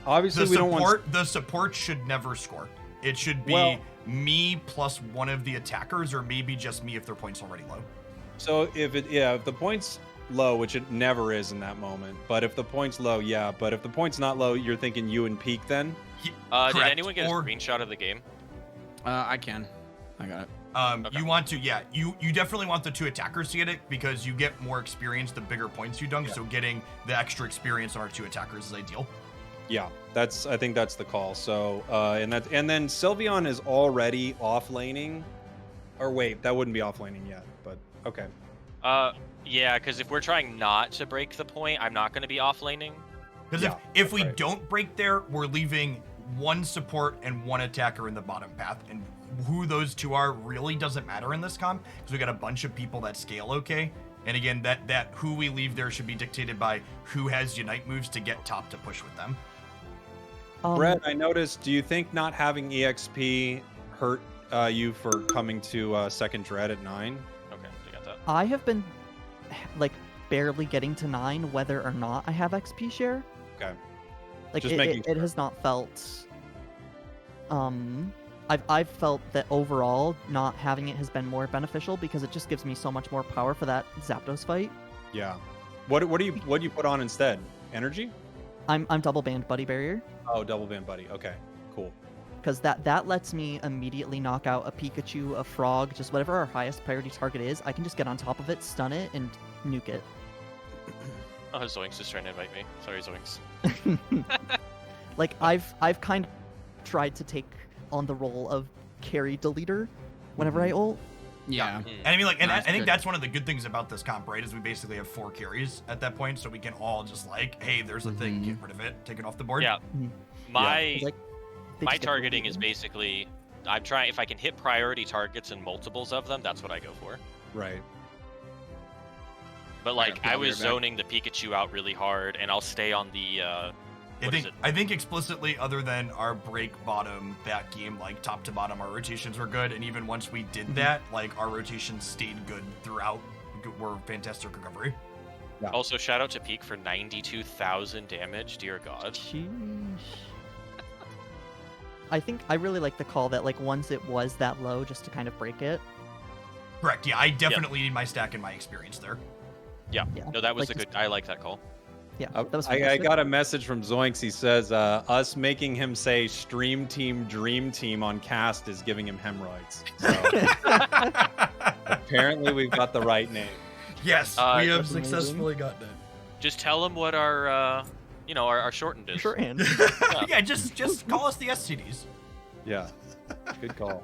obviously The we don't want. the support should never score. It should be Well- me plus one of the attackers, or maybe just me if their point's already low. So if the point's low, which it never is in that moment, but if the point's low, yeah. But if the point's not low, you're thinking you and Peak then. Did Correct. anyone get a Or- screenshot of the game? I can. I got it. Okay. You want to, yeah. You definitely want the two attackers to get it because you get more experience the bigger points you dunk. Yeah. So getting the extra experience on our two attackers is ideal. Yeah, I think that's the call. So and then Sylveon is already off laning, or wait, that wouldn't be off laning yet. But okay. Yeah, because if we're trying not to break the point, I'm not going to be offlaning. Because Yeah, if we right. don't break there, we're leaving one support and one attacker in the bottom path. And who those two are really doesn't matter in this comp because we got a bunch of people that scale okay. And again, that who we leave there should be dictated by who has Unite moves to get top to push with them. Brett, I noticed. Do you think not having EXP hurt you for coming to second dread at 9? Okay, I got that. I have been like barely getting to 9 whether or not I have XP share. Okay. Like Just it, making it has not felt I've felt that overall not having it has been more beneficial because it just gives me so much more power for that Zapdos fight. Yeah. What do you put on instead? Energy? I'm double banned Buddy Barrier Oh, double band buddy. Okay. Cool. because that lets me immediately knock out a Pikachu, a Frog, just whatever our highest priority target is. I can just get on top of it, stun it, and nuke it. Oh, Zoinks is trying to invite me. Sorry, Zoinks. Like I've kind of tried to take on the role of carry deleter whenever I ult. Yeah. And I mean, like, and No, I that's think good. that's one of the good things about this comp, right? Is we basically have 4 carries at that point, so we can all just like, hey, there's a thing, get rid of it, take it off the board. Yeah. Mhm. My It's like, they my just get targeting is deleted. basically, I'm trying, if I can hit priority targets and multiples of them, that's what I go for. Right. But like, Yeah, I I'll be was right back. zoning the Pikachu out really hard, and I'll stay on the, what is it? I think explicitly, other than our break bottom that game, like top to bottom, our rotations were good, and even once we did that, like our rotations stayed good throughout were fantastic recovery. Yeah. Also, shout out to Peak for 92,000 damage. Dear God. Sheesh. I think I really like the call that like once it was that low, just to kind of break it. Correct. Yeah, I definitely need my stack in my experience there. Yeah. Yeah. No, that was like a good. I like that call. Yeah, that was I fantastic. got a message from Zoinks. He says, us making him say Stream Team Dream Team on cast is giving him hemorrhoids. So apparently we've got the right name. Yes, Uh, we have that's amazing. successfully gotten it. Just tell him what our, our shortened is. Shorthand. Yeah, just call us the STDs. Yeah, good call.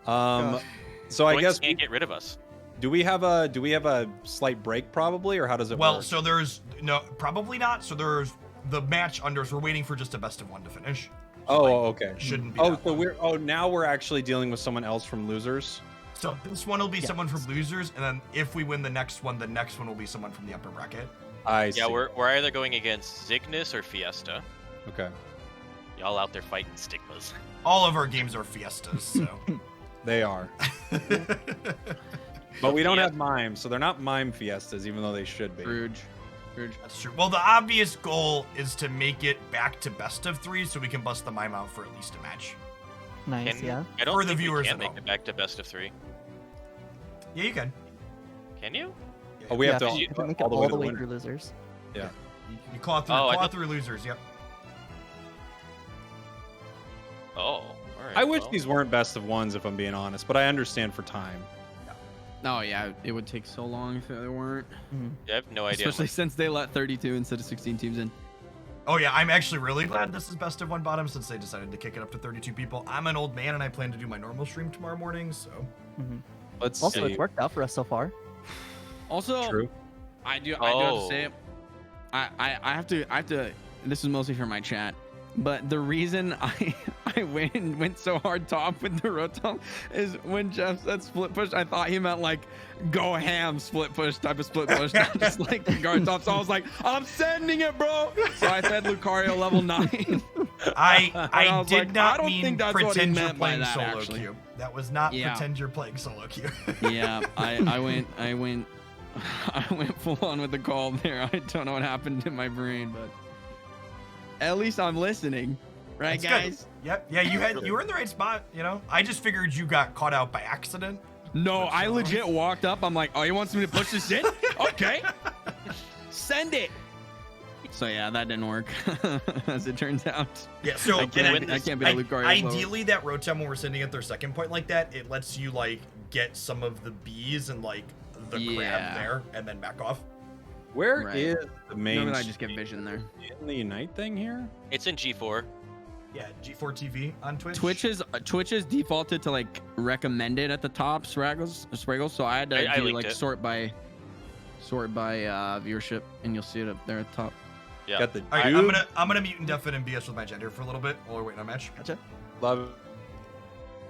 Gosh. So I Zoinks guess can't get rid of us. do we have a slight break probably, or how does it Well, work? so there's no, probably not. So there's the match unders. We're waiting for just a best of one to finish. So, like, okay. shouldn't be. Oh, that so long. now we're actually dealing with someone else from losers. So this one will be Yeah. someone from losers, and then if we win the next one will be someone from the upper bracket. I see. Yeah, we're either going against Cygnus or Fiesta. Okay. Y'all out there fighting stigmas. All of our games are fiestas, so. They are, but we don't Yeah. have mime, so they're not mime fiestas, even though they should be. Scrooge. That's true. Well, the obvious goal is to make it back to best of three, so we can bust the mime out for at least a match. Nice, Can, yeah. I don't For the think viewers we at can make home. it back to best of 3. Yeah, you can. Can you? Oh, we have Yeah, to if you make it all the way to the winner. through losers. You claw through, Oh, I claw thought- through losers. Yep. Oh, all right. I wish well. these weren't best of ones, if I'm being honest, but I understand for time. Oh yeah, it would take so long if they weren't. Yeah, I have no idea. Especially since they let 32 instead of 16 teams in. Oh yeah, I'm actually really glad this is best of one bottom since they decided to kick it up to 32 people. I'm an old man and I plan to do my normal stream tomorrow morning, so. Let's Also, see. it's worked out for us so far. Also, True. I do have Oh. to say, I have to. This is mostly for my chat, but the reason I went so hard top with the rotom is when Jeff said split push. I thought he meant like go ham split push type of split push, not just like guard top. So I was like, I'm sending it, bro. So I fed Lucario level 9. I was did like, I not don't mean think that's what he pretend you're meant by playing that, solo actually. queue. That was not Yeah. pretend you're playing solo queue. Yeah, I went full on with the call there. I don't know what happened in my brain, but at least I'm listening, right, That's good. guys? Yep. Yeah, you were in the right spot. You know, I just figured you got caught out by accident. No, But I so- legit walked up. I'm like, oh, he wants me to push this in? Okay, send it. So yeah, that didn't work, as it turns out. Yeah. So I can't and be the Lucario. ideally, that Rotom when we're sending at their second point like that, it lets you like get some of the bees and like the Yeah. crab there, and then back off. Where Right. is the main? Maybe I just get vision there. in the Unite thing here. It's in G4. Yeah, G4 TV on Twitch. Twitch is defaulted to like recommended at the top, Spraggles. So I had to I do linked like it. sort by viewership, and you'll see it up there at the top. Yeah. Got the All right, dude. I'm gonna mute and deafen and BS with my gender for a little bit while we're waiting on match. Gotcha. Love.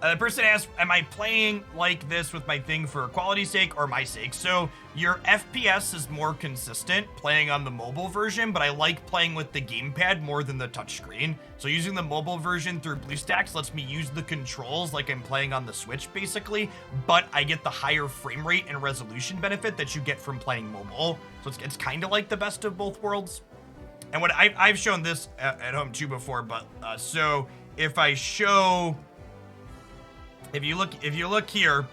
The person asked, am I playing like this with my thing for quality's sake or my sake? So your FPS is more consistent playing on the mobile version, but I like playing with the gamepad more than the touchscreen. So using the mobile version through BlueStacks lets me use the controls like I'm playing on the Switch basically, but I get the higher frame rate and resolution benefit that you get from playing mobile. So it's kind of like the best of both worlds. And what I've shown this at home too before, but so if I show... If you look here,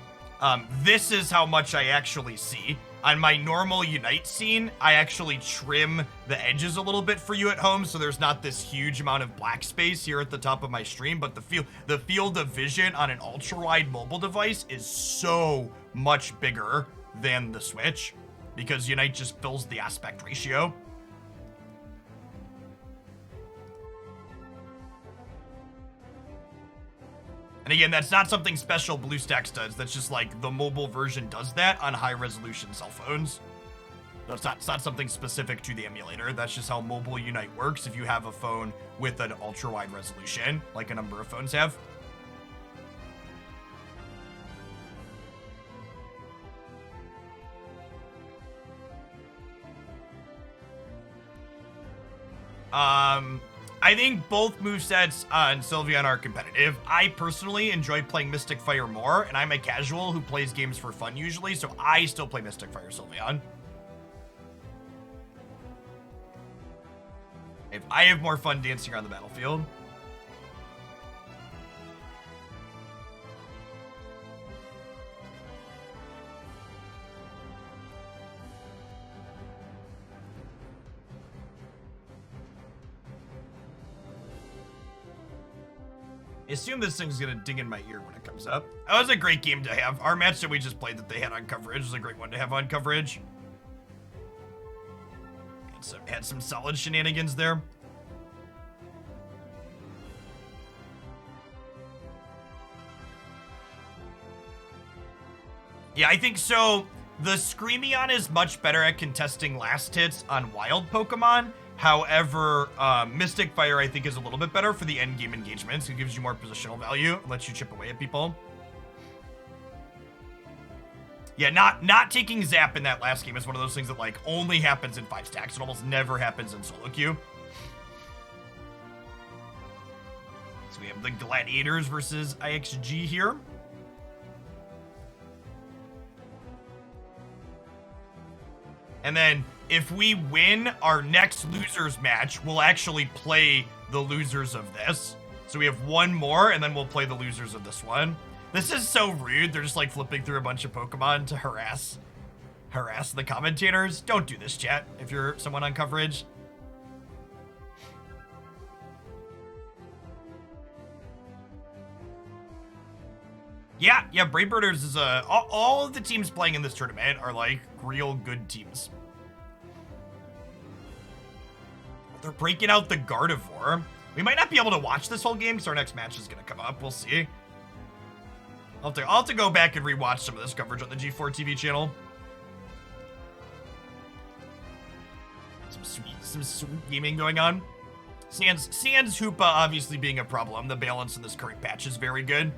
this is how much I actually see. On my normal Unite scene, I actually trim the edges a little bit for you at home, so there's not this huge amount of black space here at the top of my stream, but the field of vision on an ultra-wide mobile device is so much bigger than the Switch, because Unite just fills the aspect ratio. And again, that's not something special BlueStacks does. That's just like the mobile version does that on high resolution cell phones. So it's not something specific to the emulator. That's just how mobile Unite works if you have a phone with an ultra wide resolution, like a number of phones have. I think both movesets on Sylveon are competitive. I personally enjoy playing Mystic Fire more, and I'm a casual who plays games for fun usually, so I still play Mystic Fire Sylveon. If I have more fun dancing around the battlefield. I assume this thing's gonna ding in my ear when it comes up. That was a great game to have. Our match that we just played that they had on coverage was a great one to have on coverage. Had some solid shenanigans there. Yeah, I think so. The Screamion is much better at contesting last hits on wild Pokemon. However, Mystic Fire, I think, is a little bit better for the end game engagements. It gives you more positional value, lets you chip away at people. Yeah, not taking Zap in that last game is one of those things that, like, only happens in 5 stacks. It almost never happens in solo queue. So we have the Gladiators versus IXG here. And then, if we win our next losers match, we'll actually play the losers of this. So we have one more, and then we'll play the losers of this one. This is so rude. They're just like flipping through a bunch of Pokemon to harass the commentators. Don't do this, chat, if you're someone on coverage. Yeah, Brave Birders is all of the teams playing in this tournament are like real good teams. They're breaking out the Gardevoir. We might not be able to watch this whole game because our next match is going to come up. We'll see. I'll have to go back and rewatch some of this coverage on the G4 TV channel. Some sweet gaming going on. Sans Hoopa obviously being a problem. The balance in this current patch is very good.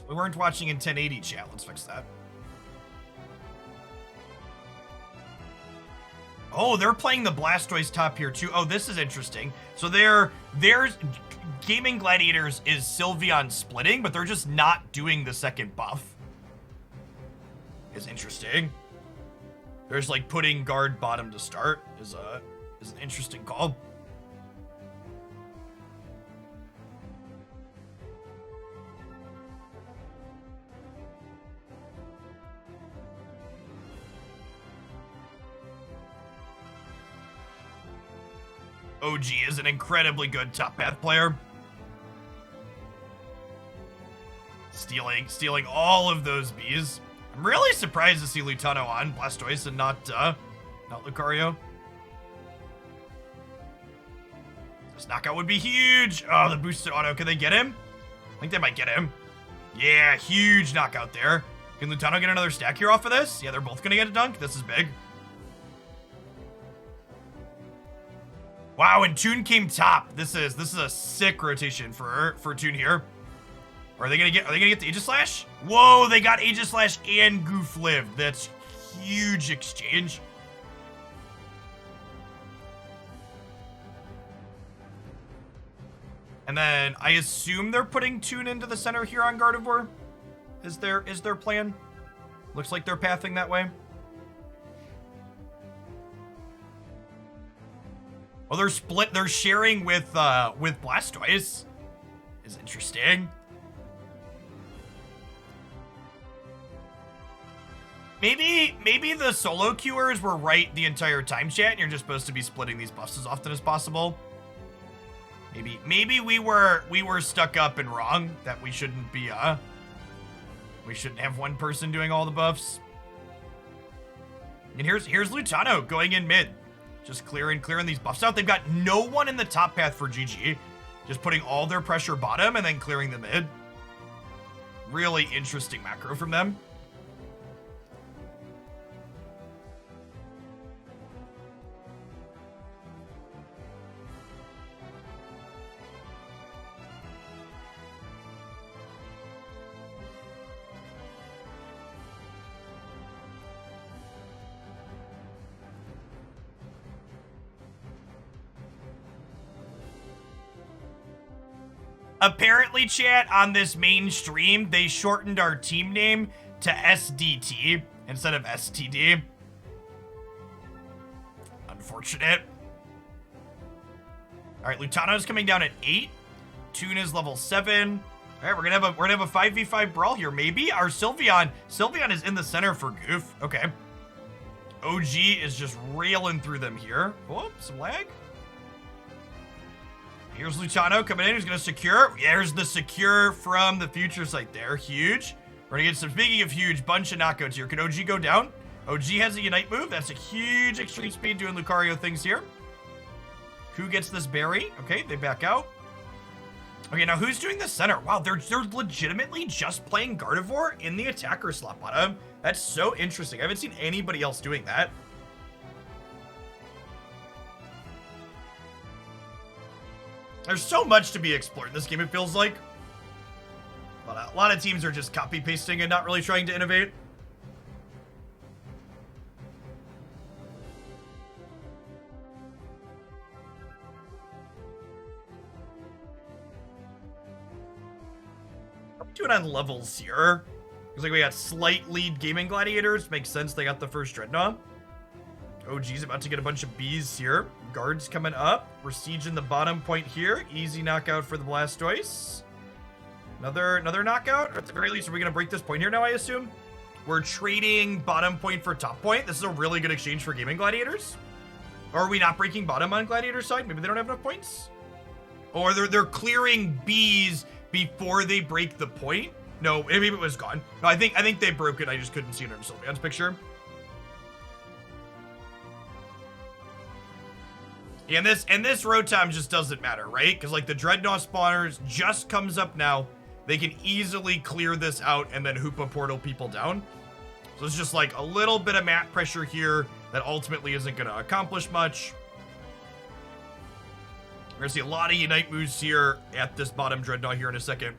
We weren't watching in 1080, chat. Let's fix that. Oh, they're playing the Blastoise top here too. Oh, this is interesting. So there's Gaming Gladiators is Sylveon splitting, but they're just not doing the second buff. Is interesting. There's like putting guard bottom to start is an interesting call. OG is an incredibly good top path player. Stealing all of those bees. I'm really surprised to see Lutano on Blastoise and not Lucario. This knockout would be huge. Oh, the boosted auto. Can they get him? I think they might get him. Yeah, huge knockout there. Can Lutano get another stack here off of this? Yeah, they're both gonna get a dunk. This is big. Wow, and Toon came top. This is a sick rotation for Toon here. Are they gonna get the Aegislash? Whoa, they got Aegislash and Goof lived. That's huge exchange. And then I assume they're putting Toon into the center here on Gardevoir. Is their plan? Looks like they're pathing that way. Oh, they're split. They're sharing with Blastoise. Is interesting. Maybe the solo queuers were right the entire time, chat, and you're just supposed to be splitting these buffs as often as possible. Maybe we were stuck up and wrong that we shouldn't have one person doing all the buffs. And here's Lutano going in mid. Just clearing these buffs out. They've got no one in the top path for GG. Just putting all their pressure bottom and then clearing the mid. Really interesting macro from them. Apparently, chat, on this main stream, they shortened our team name to SDT instead of STD. Unfortunate. All right, Lutano's coming down at 8. Tuna's level 7. All right, we're gonna have a 5v5 brawl here. Maybe our Sylveon is in the center for Goof. Okay. OG is just railing through them here. Oh, some lag. Here's Lutano coming in. Who's gonna secure? There's the secure from the future site there. Huge. We're gonna get some, speaking of huge, bunch of knockouts here. Can OG go down? OG has a Unite move. That's a huge extreme speed doing Lucario things here. Who gets this berry? Okay, they back out. Okay, now who's doing the center? Wow, they're legitimately just playing Gardevoir in the attacker slot bottom. That's so interesting. I haven't seen anybody else doing that. There's so much to be explored in this game, it feels like. But a lot of teams are just copy-pasting and not really trying to innovate. Doing on levels here. Looks like we got slight lead Gaming Gladiators. Makes sense, they got the first Dreadnought. OG's about to get a bunch of bees here. Guards coming up. We're sieging the bottom point here. Easy knockout for the Blastoise. Another knockout? Or at the very least, are we going to break this point here now, I assume? We're trading bottom point for top point. This is a really good exchange for Gaming Gladiators. Or are we not breaking bottom on Gladiator's side? Maybe they don't have enough points? Or they're clearing bees before they break the point? No, maybe it was gone. No, I think they broke it. I just couldn't see it in Sylveon's picture. And this Rotom just doesn't matter, right? Because like the Dreadnought spawners just comes up now. They can easily clear this out and then Hoopa portal people down. So it's just like a little bit of mat pressure here that ultimately isn't going to accomplish much. We're going to see a lot of Unite moves here at this bottom Dreadnought here in a second.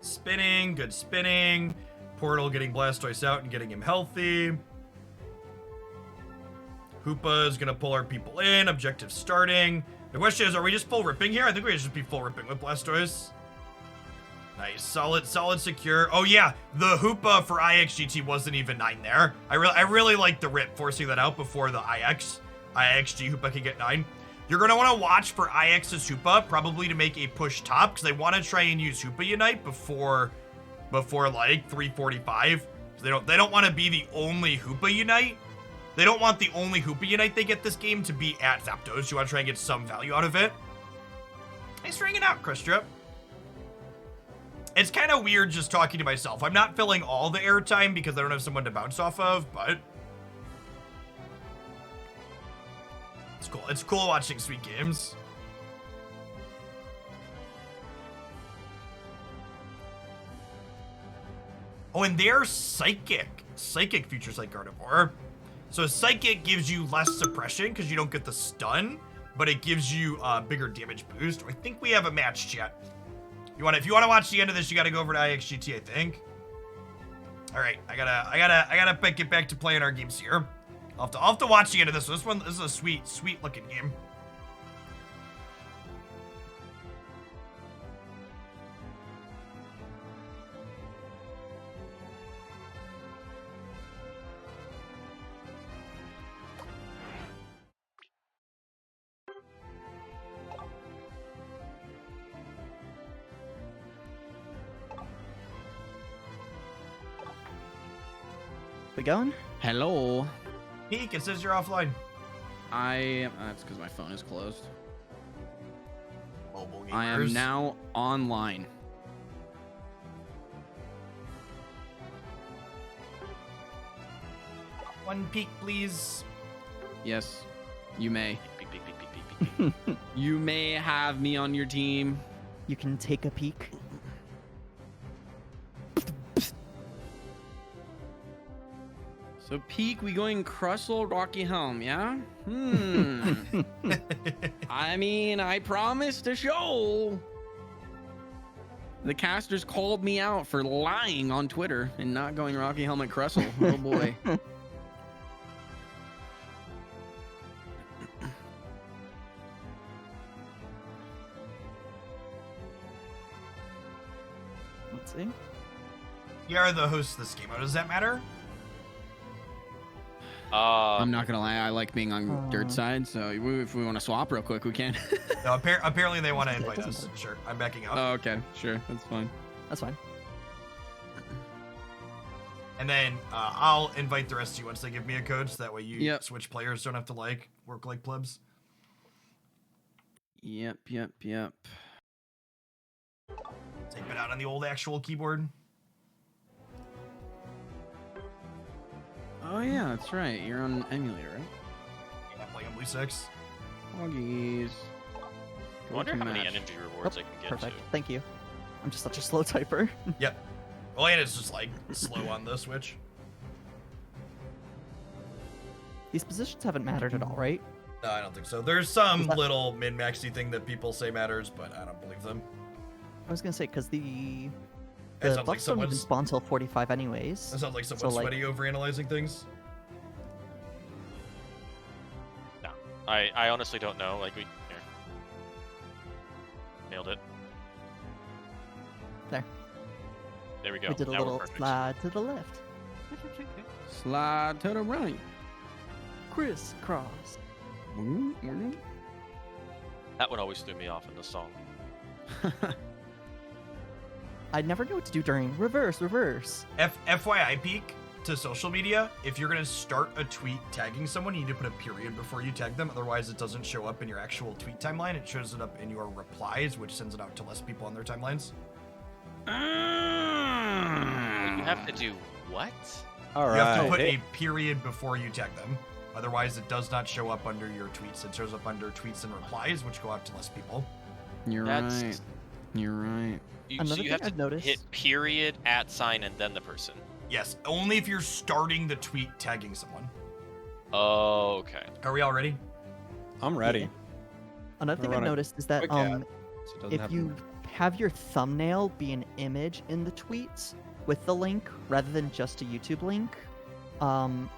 Spinning, good spinning. Portal getting Blastoise out and getting him healthy. Hoopa is going to pull our people in. Objective starting. The question is, are we just full ripping here? I think we should just be full ripping with Blastoise. Nice, solid secure. Oh yeah, the Hoopa for IXGT wasn't even 9 there. I really like the rip, forcing that out before the IXG Hoopa can get 9. You're gonna want to watch for IX's Hoopa, probably to make a push top, because they want to try and use Hoopa Unite before like 345. So they don't want to be the only Hoopa Unite. They don't want the only Hoopa Unite they get this game to be at Zapdos. You want to try and get some value out of it. Thanks for hanging out, Chris-Trip. It's kind of weird just talking to myself. I'm not filling all the airtime because I don't have someone to bounce off of, but it's cool. It's cool watching sweet games. Oh, and they're Psychic features like Gardevoir. So Psychic gives you less suppression because you don't get the stun, but it gives you a bigger damage boost. I think we have a match, chat. If you want to watch the end of this, you got to go over to IXGT, I think. All right, I gotta get back to playing our games here. I'll have to watch the end of this. This is a sweet looking game. We going? Hello. Peek, it says you're offline. That's because my phone is closed. Mobile gamers. I am now online. One peek, please. Yes, you may. Peek, peek, peek, peek, peek, peek, peek. You may have me on your team. You can take a peek. So peak, we going Crustle, Rocky Helm, yeah? I mean, I promised to show. The casters called me out for lying on Twitter and not going Rocky Helmet Crustle. Oh boy. You are the host of this game. Does that matter? I'm not gonna lie, I like being on dirt side, so if we want to swap real quick, we can. No, apparently they want to invite doesn't us. matter. Sure, I'm backing out. Oh, okay, sure, that's fine. That's fine. And then I'll invite the rest of you once they give me a code, so that way you Yep. switch players don't have to work like plebs. Yep. Type it out on the old actual keyboard. Oh yeah, that's right. You're on emulator, right? I'm playing on Blue 6. Hoggies. I wonder how many Match. energy rewards I can get Perfect. to. Thank you. I'm just such a slow typer. Yep. Well, and it's just like slow on the Switch. These positions haven't mattered at all, right? No, I don't think so. There's some Is that- little min-maxy thing that people say matters, but I don't believe them. I was gonna say because the It sounds like buffs don't even someone's. spawn till 45 anyways. That sounds like someone's like- sweaty over analyzing things. No, I honestly don't know. Like here. Nailed it. There. There we go. We did a Now we're little perfect. slide to the left. Slide to the right. Crisscross. That one always threw me off in the song. I never know what to do during reverse. FYI peek to social media, if you're going to start a tweet tagging someone, you need to put a period before you tag them. Otherwise, it doesn't show up in your actual tweet timeline. It shows it up in your replies, which sends it out to less people on their timelines. You have to do what? All You have to right. put Hey, a period before you tag them. Otherwise, it does not show up under your tweets. It shows up under tweets and replies, which go out to less people. You're That's- right. You're right. So Another you have thing I've to noticed- hit period, @ and then the person. Yes, only if you're starting the tweet tagging someone. Oh, okay. Are we all ready? I'm ready. Another thing Run I've a noticed is that quick ad, so it doesn't if have you have your thumbnail be an image in the tweets with the link rather than just a YouTube link,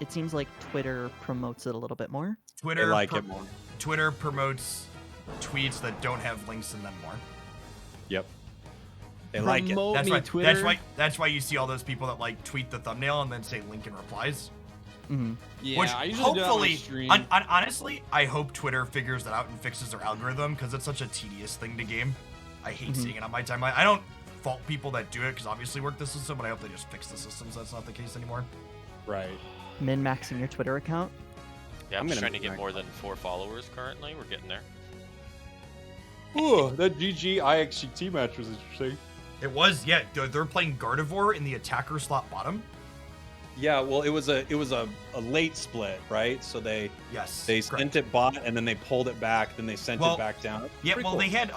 it seems like Twitter promotes it a little bit more. Twitter, They like it more. Twitter promotes tweets that don't have links in them more. Yep. They like it. Promote That's me, why. Twitter. That's why you see all those people that like tweet the thumbnail and then say link in replies. Hmm. Yeah, Which I usually do that on hopefully, stream. honestly, I hope Twitter figures that out and fixes their algorithm because it's such a tedious thing to game. I hate seeing it on my timeline. I don't fault people that do it because obviously work the system, but I hope they just fix the system so that's not the case anymore. Right. Min-maxing your Twitter account. Yeah, I'm I'm just gonna trying to make get more than 4 followers currently. We're getting there. Ooh, that GG IXGT match was interesting. It was, yeah. They're playing Gardevoir in the attacker slot bottom. Yeah, well, it was a late split, right? So they Yes. they correct. sent it bot and then they pulled it back, then they sent Well, it back down. Yeah, Pretty well, cool. they had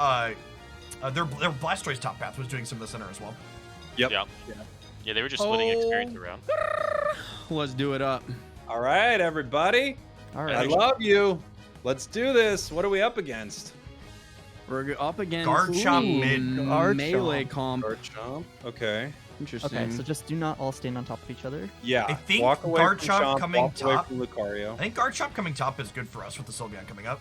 their Blastoise top path was doing some of the center as well. Yep. Yeah. Yeah, they were just splitting experience Oh. around. Let's do it up. All right, everybody. All I right. love you. Let's do this. What are we up against? We're up against Garchomp Ooh, mid. Garchomp. melee comp. Garchomp. Okay. Interesting. Okay, so just do not all stand on top of each other. Yeah. I think walk away from Garchomp Chomp, coming walk away top- from Lucario. I think Garchomp coming top is good for us with the Sylveon coming up.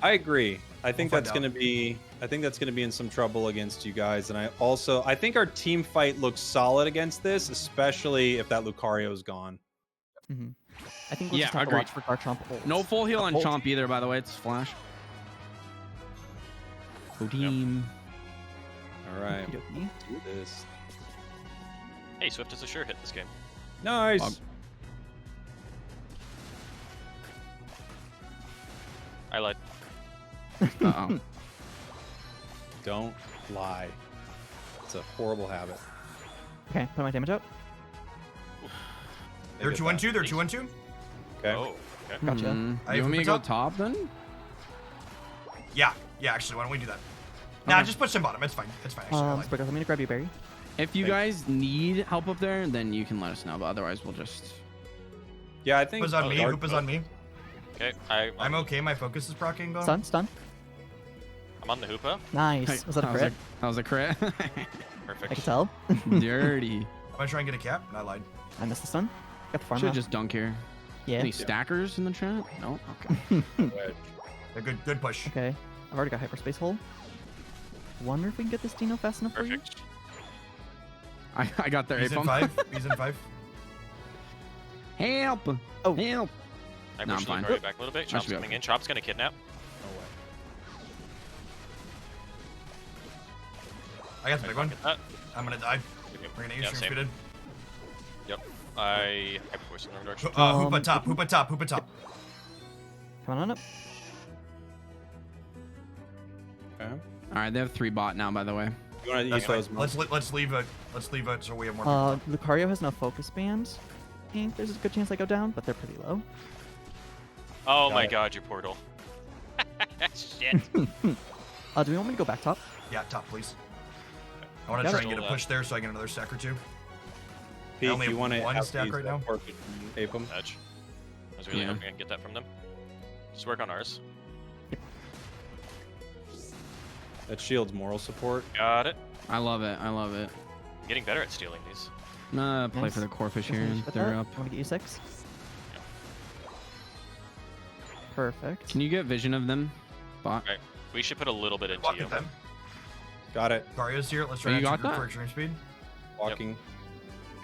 I agree. I think We'll that's find going to be. I think that's going to be in some trouble against you guys, and I think our team fight looks solid against this, especially if that Lucario is gone. Hmm. I think we'll Yeah, just have to agreed. watch for Garchomp ult. No full heal on Ult. Chomp either, by the way. It's Flash. Go team. All right, Okey-dokey. do this. Hey, Swift is a sure hit this game. Nice. Um, I lied. Uh-oh. Don't lie. It's a horrible habit. Okay, put my damage up. They're Get 2-1-2. They're Please. 2-1-2. Okay. Oh, okay. Gotcha. I You want me to put go top? top then? Yeah. Yeah. Actually, why don't we do that? Nah, Okay. just push them bottom. It's fine. It's fine. Actually, I lied. Spriggles, I'm gonna grab you, Barry. If you Thank guys need help up there, then you can let us know. But otherwise, we'll just. Yeah, I think. Hoopa's on me. Dark- Hoopa's on me. Okay, I'm okay. My focus is proccing though. Stun. I'm on the Hoopa. Nice. Was that a crit? That was a crit. Perfect. I can tell. Dirty. I'm gonna try and get a cap. I lied. I missed the stun. Got the farm Should now. just dunk here. Yeah. Any stackers in the chat? No. Okay. A good push. Okay. I've already got hyperspace hole. Wonder if we can get this Dino fast enough for you. Perfect. I got there. He's in Apom. 5. He's in 5. Help! Oh. Help! I No, I'm pushed fine. Lucario back a little bit. I Chop's should be coming okay. in. Chop's gonna kidnap. No way. I got the big one. Get that. I'm gonna die. Okay. We're gonna Yeah, use stream same. speeded. Yep. I voiced in the wrong direction. Hoopa top, Hoopa top, Hoopa top. Come on up. Okay. All right, they have 3 bot now, by the way. You want to That's use fine. those? Let's leave it so we have more people. Lucario has no focus bands. I think there's a good chance I go down, but they're pretty low. Oh Got my it. god, your portal. Shit. Do we want me to go back top? Yeah, top please. I want to Got try it. and get a Still, push there so I get another stack or 2. Pete, only you have want to one have stack these right now? pork and Apom? Edge. I was really Yeah. hoping I could get that from them. Just work on ours. That shields moral support. Got it. I love it. I love it. I'm getting better at stealing these. I'm gonna play Nice. for the Corphish here. Just If finish with they're that. up. I want to get you 6. Perfect. Can you get vision of them? Bot. Right. We should put a little bit into Walk you. at them. Got it. Gario's here. Let's Oh, try you and got group that? for extreme speed. Walking.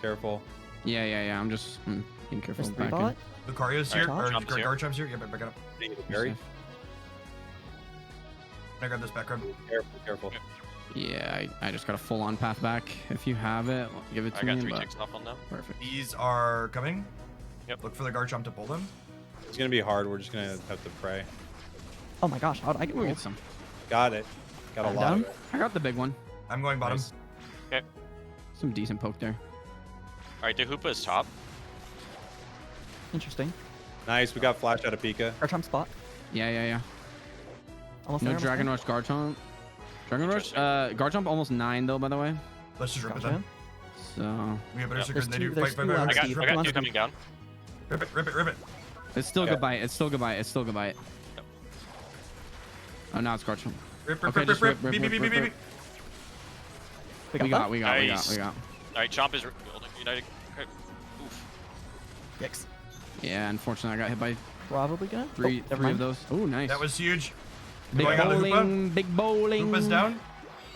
Careful. Yeah. I'm just being careful. There's 3 back bot. Lucario's here. Top. Or Chomp's here. Garchomp's here. Yeah, back it up. Gary. in. I grab this back rub. Careful. Yeah, I just got a full-on path back. If you have it, give it to I got me. 3 but- ticks off on them. Perfect. These are coming. Yep. Look for the Garchomp to pull them. It's gonna be hard. We're just gonna have to pray. Oh my gosh, how did I get We'll rolled? get some. Got it. Got a I'm lot down. of it. I got the big one. I'm going bottom. Nice. Some decent poke there. Alright, the Hoopa is top. Interesting. Nice. We got flash out of Pika. Garchomp spot. Yeah. Almost No there, almost Dragon there. Rush Garchomp. Dragon Rush. Interesting. Garchomp almost 9 though, by the way. Let's just rip it Gotcha. then. So We have better Yep. secrets than they There's do. two- Fight, fight, there's fight. two I got, Steve, I rip got one 2 Steve. coming down. Rip it, rip it, rip it. it's still Okay. goodbye. It's still goodbye. It's still goodbye. Yep. Oh, now it's Garchomp. Rip, rip, Okay, rip, just rip, rip, rip. Beep, rip, beep, beep, rip, beep, rip. beep. We got. Nice. Alright, Chomp is united. Okay. Oof. Yikes. Yeah, unfortunately, I got hit by Probably gonna. three never of mind. those. Oh, nice. That was huge. big going on the Hoopa. bowling. Big bowling. Hoopa's down.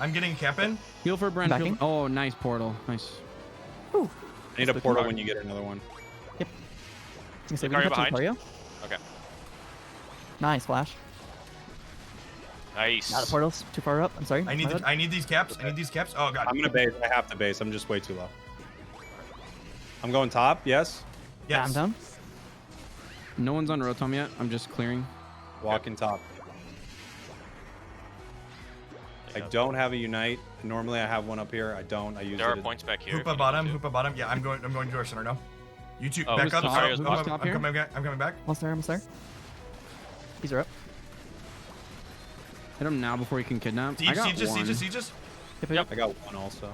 I'm getting cap in. Heal for Brent. Backing. Oh, nice portal. Nice. Whew. I need a That's portal hard. when you get another one. I was gonna say, we Lucario can touch behind. Lucario. Okay. Nice flash. Nice. Not a portal's too far up. I'm sorry. I need My bad. I need these caps. I need these caps. Oh god. I'm gonna base. I have to base. I'm just way too low. I'm going top. Yes. Yeah, Yes. I'm down. No one's on Rotom yet. I'm just clearing. Walking top. I don't have a unite. Normally I have one up here. I don't. I use There are it. points back here. if you Hoopa need bottom. to. Hoopa bottom. Yeah, I'm going to our center now. You two Oh, back who's up. top? So, Who's I'm, top I'm here? coming back. I'm coming back. Almost there. Almost there. These are up. Hit him now before he can kidnap. I Siege, got sieges, one. sieges, sieges. Yep, Yep. yep. I got one also.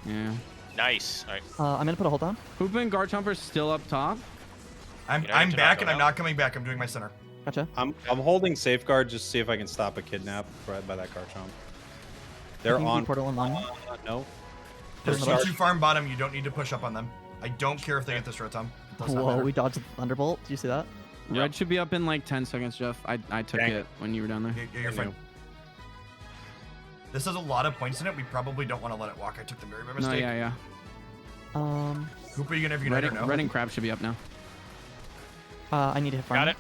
Yeah. Nice. Alright. I'm gonna put a hold down. Hoopa and Garchomp are still up top. I'm You know, to back knock and him I'm out. not coming back. I'm doing my center. Gotcha. I'm holding safeguard just to see if I can stop a kidnap right by that Garchomp. They're Taking the on. portal in line. No. Just Start. once you farm bottom, you don't need to push up on them. I don't care if they get this Rotom. It does not Whoa, matter. we dodged the Thunderbolt. Did you see that? Yep. Red should be up in like 10 seconds, Jeff. I took Dang. it when you were down there. Yeah, you're I fine. knew. This has a lot of points in it. We probably don't want to let it walk. I took the very big No, mistake. yeah. Hoopa, you gonna have Red, Unite or no? Red and Crab should be up now. I need to hit farm. Got it.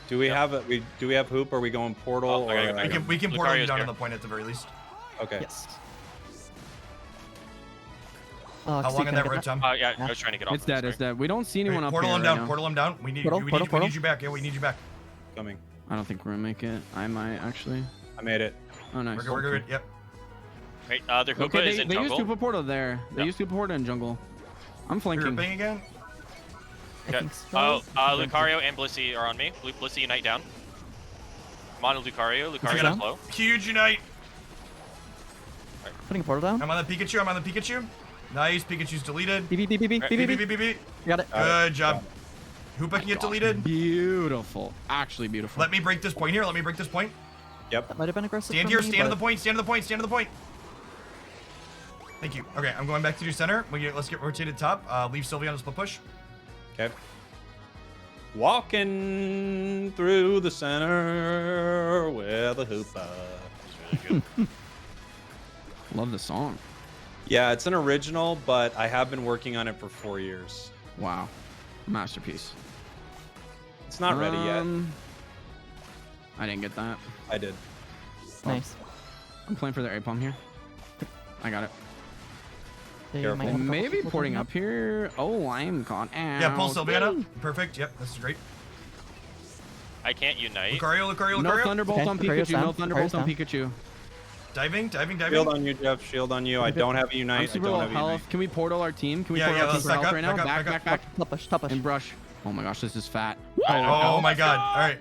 Do we have it? Do we have hoop? Are we going portal? Oh, I gotta or, go back. We can portal you Lucario's down here. on the point at the very least. Okay. Yes. How Steve, long can in I that get Rotom? Yeah, Yeah. I was trying to get off. It's of this, dead. It's sorry. dead. We don't see anyone up Portal here him right down. now. Portal him down. We need Portal, we portal, need you back. Yeah, we need you back. Coming. I don't think we're gonna make it. I might actually. I made it. Oh, nice. We're good. We're good. Yep. Wait, their Hoopa Okay, is in they used jungle. Hoopa Portal there. They Yep. used Hoopa Portal in jungle. I'm You're flanking. ripping again. I Okay. think so. Oh, Lucario and Blissey are on me. Blissey unite down. I'm on Lucario. Lucario's down. low. Huge Unite. Putting a portal down. I'm on the Pikachu. I'm on the Pikachu. Nice. Pikachu's deleted. BB, BB, BB, Right. Beep, BB, beep, beep, beep. You got it. Good job. Hoopa can get deleted. Beautiful. Actually beautiful. Let me break this point here. Let me break this point. Yep. That might have been aggressive. Stand from here. me, Stand on the but- point. Stand on the point. Stand on the point. Thank you. Okay, I'm going back to do center. Let's get rotated top. Leave Sylvie on a split push. Okay. Walking through the center with a hoopa. It's really good. Love the song. Yeah, it's an original, but I have been working on it for 4 years. Wow. Masterpiece. It's not ready yet. I didn't get that. I did. Nice. I'm playing for their A-Palm here. I got it. They Careful. might They have a may couple be people porting coming up here. Oh, I'm gone out. Yeah, pull Sylviana. Perfect. Yep, this is great. I can't unite. Lucario. No Thunderbolt Okay, on Lucario's Pikachu. down. No Thunderbolt on Lucario's Pikachu. Diving. Shield on you, Jeff. Shield on you. I don't have a I'm Unite. I super don't low have a Unite. health. Can we portal our team? Can we Yeah, portal our team let's for back health up, right now? back up, Back. Top push, top push. And brush. Oh my gosh, this is fat. Oh my god. All right.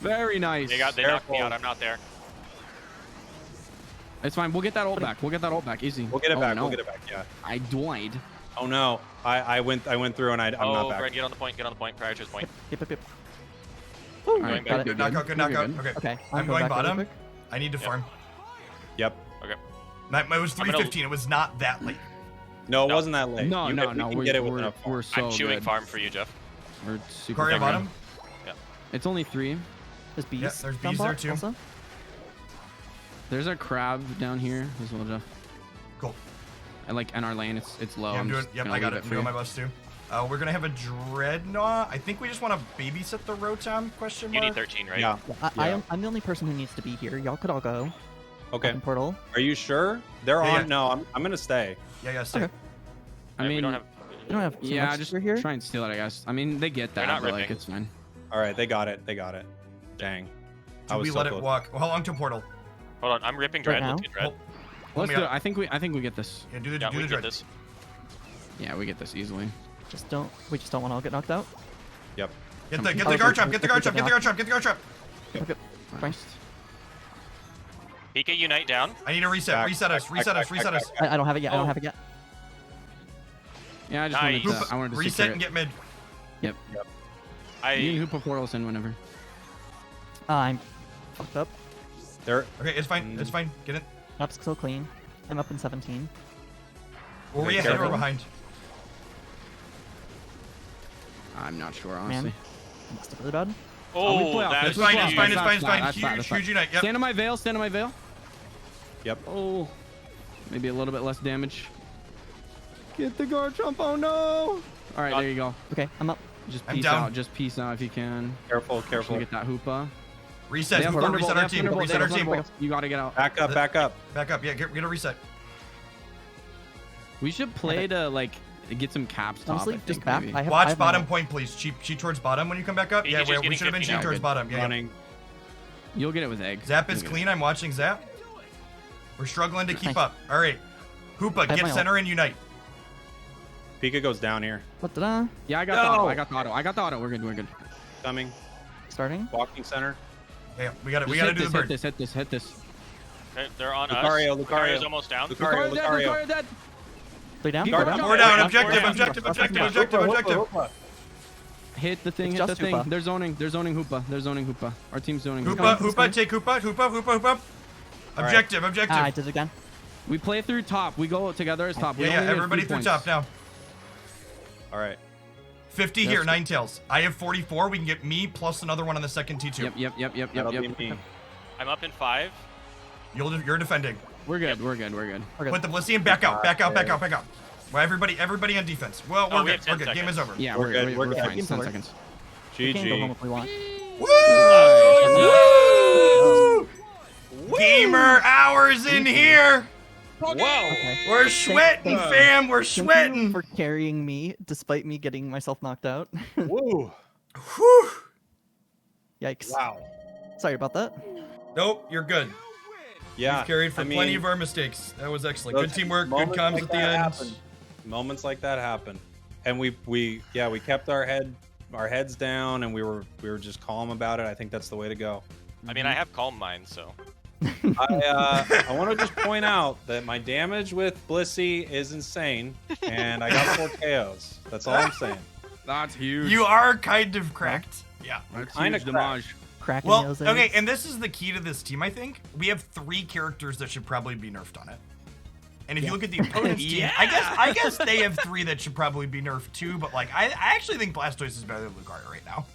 Very nice. They knocked me Careful. out. I'm not there. It's fine. We'll get that ult back. We'll get that ult back. Easy. We'll get it Oh, back. no. We'll get it back. Yeah. I died. Oh no. I went through and I'm not back. Brad, get on the point. Get on the point. Prior to his point. Yep. All Going right, back. Good knockout. Good knockout. We're good. Okay. Okay. I'm going going back really bottom. quick. I need to farm. Yep. Okay. It was I'm gonna- 3:15. It was not that late. No, it No. wasn't that late. No, We no. can get it with enough We're so I'm chewing good. farm for you, Jeff. We're super Lucario good. bottom. It's only 3. There's bees. Yeah, there's down bees there bot too. Also. There's a crab down here as well, Jeff. Cool. And like in our lane, it's low. Yeah, I'm doing. just Yep, gonna I got leave it. I'm for doing you. my best too. We're gonna have a Dreadnought. I think we just want to babysit the Rotom? Question You mark. need 13, right? Yeah. I'm the only person who needs to be here. Y'all could all go. Okay. Open portal. Are you sure? They're Yeah, on. yeah. No, I'm gonna stay. Yeah, stay. Okay. I we mean, don't have. You don't have too yeah, much just for here. try and steal it, I guess. I mean, they get They're that, not but like ripping. it's fine. All right, they got it. They got it. Dang. I Do was we so let it close. walk? How long to portal? Hold on, I'm ripping Right dread. now? Let's get dread. Hold- Let's me do it. up. I think we get this. Yeah, do the Yeah, do we the can get dread. this. Yeah, we get this easily. We just don't want to all get knocked out. Yep. Get the Oh, guard trap. we- Get the we guard trap. can Get the guard trap. Get the guard trap. Okay. Fine. Pika unite down. I need a reset. Back, Reset us. back, Reset back, us. back, Reset back, us. back. I don't have it yet. I Oh. don't have it yet. Yeah, I just Nice. wanted Hoopa, to. I wanted to reset secure and it. get mid. Yep. You I can Hoopa portals in whenever. I'm fucked up. There. Okay, it's fine. It's fine. Get it. Map's still clean. I'm up in 17. Were we Okay, ahead or careful. behind? I'm not sure, Man. honestly. Messed up really bad. we Oh, play off. that It's is fine. That's It's fine, fine. It's that's fine. It's fine, fine. that's fine, Huge, that's fine. huge unite. Yep. Stand on my veil. Stand on my veil. Yep. Oh, maybe a little bit less damage. Get the guard jump. Oh no! All right, God. there you go. Okay, I'm up. Just I'm peace down. out. Just peace out if you can. Careful. Actually Careful. get that Hoopa. Reset. They have Hoopa, Thunderbolt, reset they our have team. Thunderbolt, Reset they our have team. Thunderbolt. You gotta get out. Back up. Back up. Back up. Yeah, get a reset. We should play to like get some caps top. Honestly, I just think, back. maybe. I have Watch my bottom ult. point, please. Cheat towards bottom when you come back up. He's Yeah, just we getting should have been 50 cheating now. towards Good. bottom. Yeah, yeah. Running. You'll get it with egg. Zap is You'll get clean. I'm watching Zap. We're struggling to keep Nice. up. All right. Hoopa, have get my center and unite. Pika goes down here. What did I? Yeah, I got the auto. I got the auto. I got the auto. We're good. We're good. Coming. Starting. Walking center. Yeah, we got to Just do hit the this, bird. hit this. Hit this. Hit this. Okay, they're on Lucario, us. Lucario. Lucario's almost down. Lucario. Dead, Lucario. Lucario dead. They're down. Guard They're down. down. We're down. We're Objective. down. Objective. Objective. Hoopa, Objective. Objective. Hit the thing. It's Hit the just thing. Hoopa. They're zoning. They're zoning Hoopa. They're zoning Hoopa. Our team's zoning Hoopa. Hoopa. Hoopa. Take Hoopa. Hoopa. Hoopa. Hoopa. right. Objective. Ah, I Objective. did it again. We play through top. We go together as top. We Yeah, yeah. only need Everybody 3 through points. top now. All right. 50 here. Yes. 9 tails. I have 44. We can get me plus another one on the second T2. Yep. Yep. Yep. Yep. That'll Yep. be me. I'm up in 5. You're defending. We're good. We're good. We're good. We're good. Put the Blissey back out. Back out. Back out. Back out. Well, everybody on defense. Well, Oh, we're we good. have We're 10 good. Game is seconds. over. Yeah, We're good, we're we're good. fine. Game's 10 over. seconds. We can go home GG. if we want. Woo! Gamer hours in here. Whoa! Okay. We're sweating, fam. We're Thank you sweating. for carrying me despite me getting myself knocked out. Woo. Whew. Yikes. Wow. Sorry about that. Nope, you're good. Yeah. You've carried for I mean, plenty of our mistakes. That was excellent. Good those teamwork. Good moments comms like at the that end. happen. Moments like that happen, and we kept our heads down, and we were just calm about it. I think that's the way to go. I mean, I have calm mind, so. I want to just point out that my damage with Blissey is insane, and I got 4 KOs. That's all I'm saying. That's huge. You are kind of cracked. Yeah. That's Kinda huge damage. Cracking Well, those okay, eggs. and this is the key to this team, I think. We have 3 characters that should probably be nerfed on it. And if you look at the opponent's team, I guess they have 3 that should probably be nerfed too, but like I actually think Blastoise is better than Lucario right now.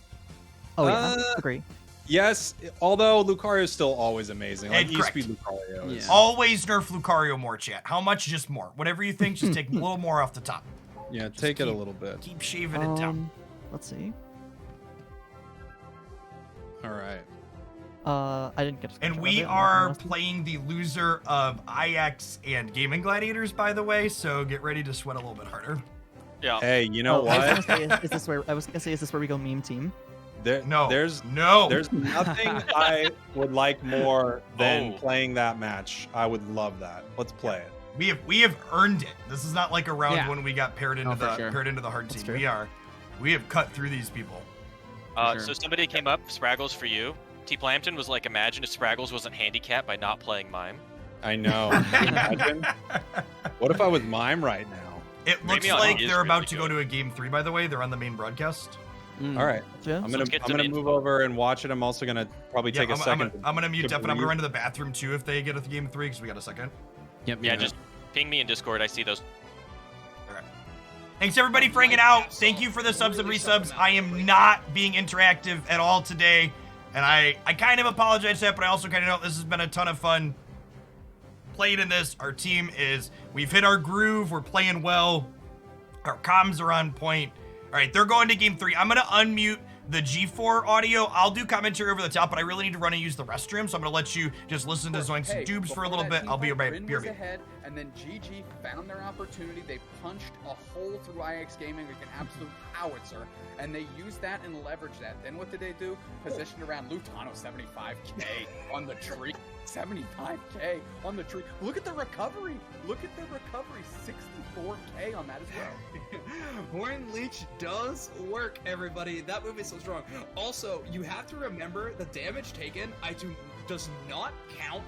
Oh yeah, Uh, agree. Yes, although Lucario is still always amazing. Like And correct. E-Speed Lucario is. Yeah. Always nerf Lucario more, chat. How much? Just more. Whatever you think, just take a little more off the top. Yeah, Just take it a keep- little bit. Keep shaving it down. Let's see. All right. I didn't get. a And screenshot of we it, I'm are not gonna playing the loser of IX and Gaming Gladiators, by the way. So get ready to sweat a little bit harder. Yeah. Hey, you know I was what? gonna say, is this where I was gonna say? Is this where we go meme team? No. There's no. There's nothing I would like more than Oh. playing that match. I would love that. Let's play it. We have earned it. This is not like a round Yeah. when we got paired into Oh, for the sure. paired into the hard That's team. true. We have cut through these people. sure. So somebody came up, Spraggles for you. T. Plampton was like, imagine if Spraggles wasn't handicapped by not playing Mime. I know. Can you imagine? What if I was Mime right now? It looks Raymond like is they're about really to go good. to a game 3, by the way. They're on the main broadcast. Mm. All right. Yeah. I'm gonna let's get I'm some gonna info. move over and watch it. I'm also gonna probably take a second. I'm gonna mute to Def, and I'm gonna breathe. run to the bathroom too if they get a game 3 because we got a second. Yep. Yeah, just ping me in Discord. I see those. Thanks everybody for hanging out. Thank you for the subs and resubs. I am not being interactive at all today, and I kind of apologize for that, but I also kind of know this has been a ton of fun playing in this. Our team we've hit our groove. We're playing well. Our comms are on point. All right, they're going to game 3. I'm gonna unmute the G4 audio. I'll do commentary over the top, but I really need to run and use the restroom, so I'm gonna let you just listen to Zoinks and Dubes for a little bit. I'll be right Rin was ahead, and then GG found their opportunity. They punched a hole through IX Gaming like an absolute howitzer, and they used that and leveraged that. Then what did they do? Positioned around Lutano 75k on the tree. 75k on the tree. Look at the recovery. Look at the recovery. 64k on that as well. Horn Leech does work, everybody. That move is so strong. Also, you have to remember the damage taken does not count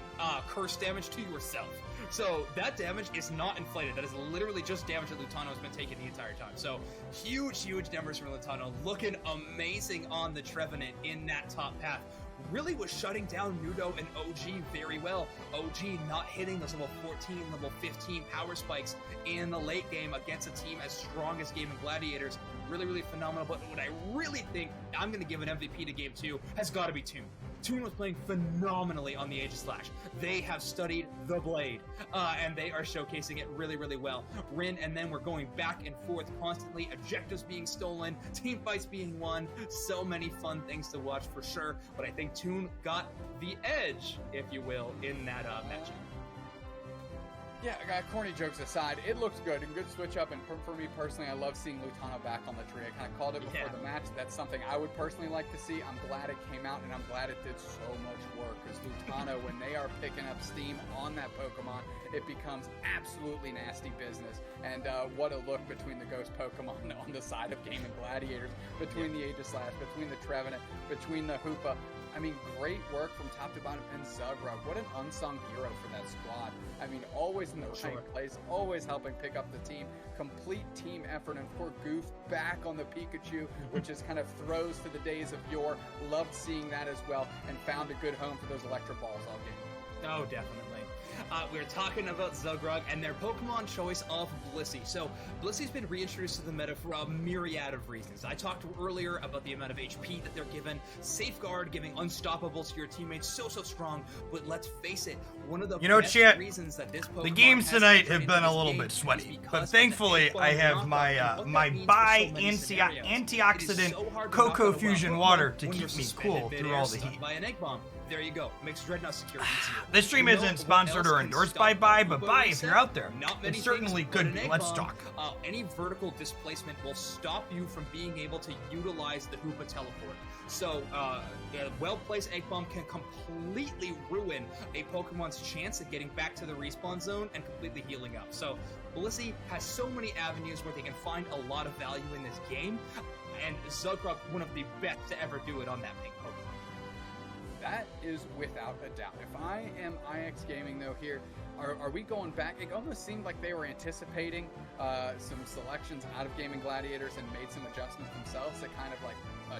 curse damage to yourself. So that damage is not inflated. That is literally just damage that Lutano has been taking the entire time. So huge numbers from Lutano. Looking amazing on the Trevenant in that top path. Really was shutting down Nudo and OG very well. OG not hitting those level 14, level 15 power spikes in the late game against a team as strong as Gaming Gladiators. Really phenomenal. But what I really think I'm going to give an MVP to game 2 has got to be Toon. Toon was playing phenomenally on the Aegislash. They have studied the blade, and they are showcasing it really well. Rin and then we're going back and forth constantly, objectives being stolen, team fights being won, so many fun things to watch for sure, but I think Toon got the edge, if you will, in that matchup. Yeah, corny jokes aside, it looks good and good switch up. And for me personally, I love seeing Lutano back on the tree. I kind of called it before the match. That's something I would personally like to see. I'm glad it came out, and I'm glad it did so much work. Because Lutano, when they are picking up steam on that Pokemon, it becomes absolutely nasty business. And what a look between the Ghost Pokemon on the side of Gaming Gladiators, between the Aegislash, between the Trevenant, between the Hoopa. I mean, great work from top to bottom, and Zugrug, what an unsung hero for that squad. I mean, always in the right place, always helping pick up the team, complete team effort, and poor Goof back on the Pikachu, which is kind of throws to the days of yore. Loved seeing that as well, and found a good home for those Electro Balls all game. Oh, definitely. We're talking about Zugrug and their Pokemon choice of Blissey. So, Blissey's been reintroduced to the meta for a myriad of reasons. I talked earlier about the amount of HP that they're given, Safeguard giving unstoppable to your teammates, so strong, but let's face it, one of the best chat, reasons that this Pokemon the games has tonight entered have been into a this little game bit is sweaty, because but of thankfully the I have knockoff my and what my that means for so many antioxidant so hard to knock cocoa out a fusion Pokemon water to when keep you're me suspended cool through midair, all the stuck heat. by an egg bomb. There you go. Makes Dreadnought security easier. This stream You know isn't what sponsored else or can endorsed stop by the but Hoopa bye if reset? you're out there. Not many It's certainly things, but good. an egg Let's bomb. talk. Any vertical displacement will stop you from being able to utilize the Hoopa teleport. So, a well-placed egg bomb can completely ruin a Pokemon's chance at getting back to the respawn zone and completely healing up. So, Blissey has so many avenues where they can find a lot of value in this game, and Zugrug, one of the best to ever do it on that pink Pokemon. That is without a doubt. If I am IX Gaming, though, here, are we going back? It almost seemed like they were anticipating some selections out of Gaming Gladiators and made some adjustments themselves to kind of like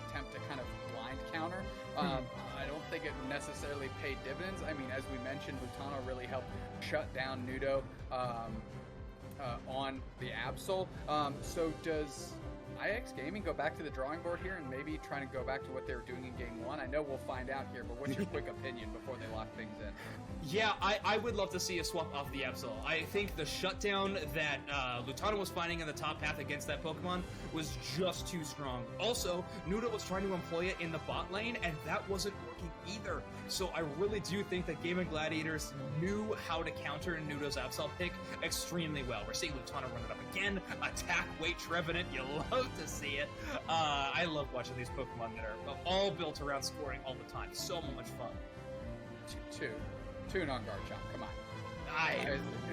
attempt to kind of blind counter. I don't think it necessarily paid dividends. I mean, as we mentioned, Lutano really helped shut down Nudo on the Absol. So does IX Gaming go back to the drawing board here and maybe trying to go back to what they were doing in game 1? I know we'll find out here, but what's your quick opinion before they lock things in? Yeah, I would love to see a swap off the Absol. I think the shutdown that Lutano was finding in the top path against that Pokemon was just too strong. Also, Nudo was trying to employ it in the bot lane, and that wasn't working either. So I really do think that Game & Gladiators knew how to counter Nudo's Absol pick extremely well. We're seeing Lutano run it up again, attack, wait, Trevenant, you love to see it. I love watching these Pokemon that are all built around scoring all the time. So much fun. Two on Garchomp, come on.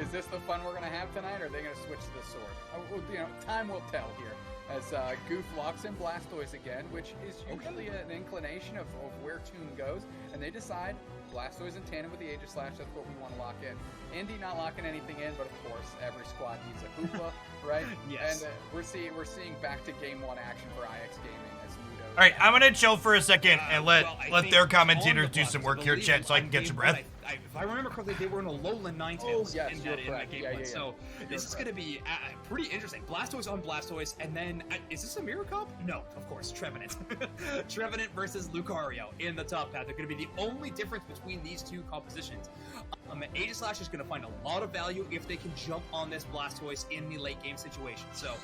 Is this the fun we're going to have tonight, or are they going to switch to the sword? Well, time will tell here. As Goof locks in Blastoise again, which is usually an inclination of where Toon goes, and they decide Blastoise in tandem with the Aegislash, that's what we want to lock in. Indy not locking anything in, but of course, every squad needs a Hoopa, right? Yes. And we're seeing back to game 1 action for IX Gaming as Nudo. All right, I'm gonna chill for a second and let think their on commentators the do box, some I work here, believe chat, so I can on get some game one, breath. if I remember correctly, they were in a Alolan Ninetales yes, in you're that correct. game Yeah, one. yeah. So this is going to be pretty interesting. Blastoise on Blastoise, and then is this a Mirror Comp? No, of course, Trevenant. Trevenant versus Lucario in the top path. They're going to be the only difference between these two compositions. Aegislash is going to find a lot of value if they can jump on this Blastoise in the late game situation. So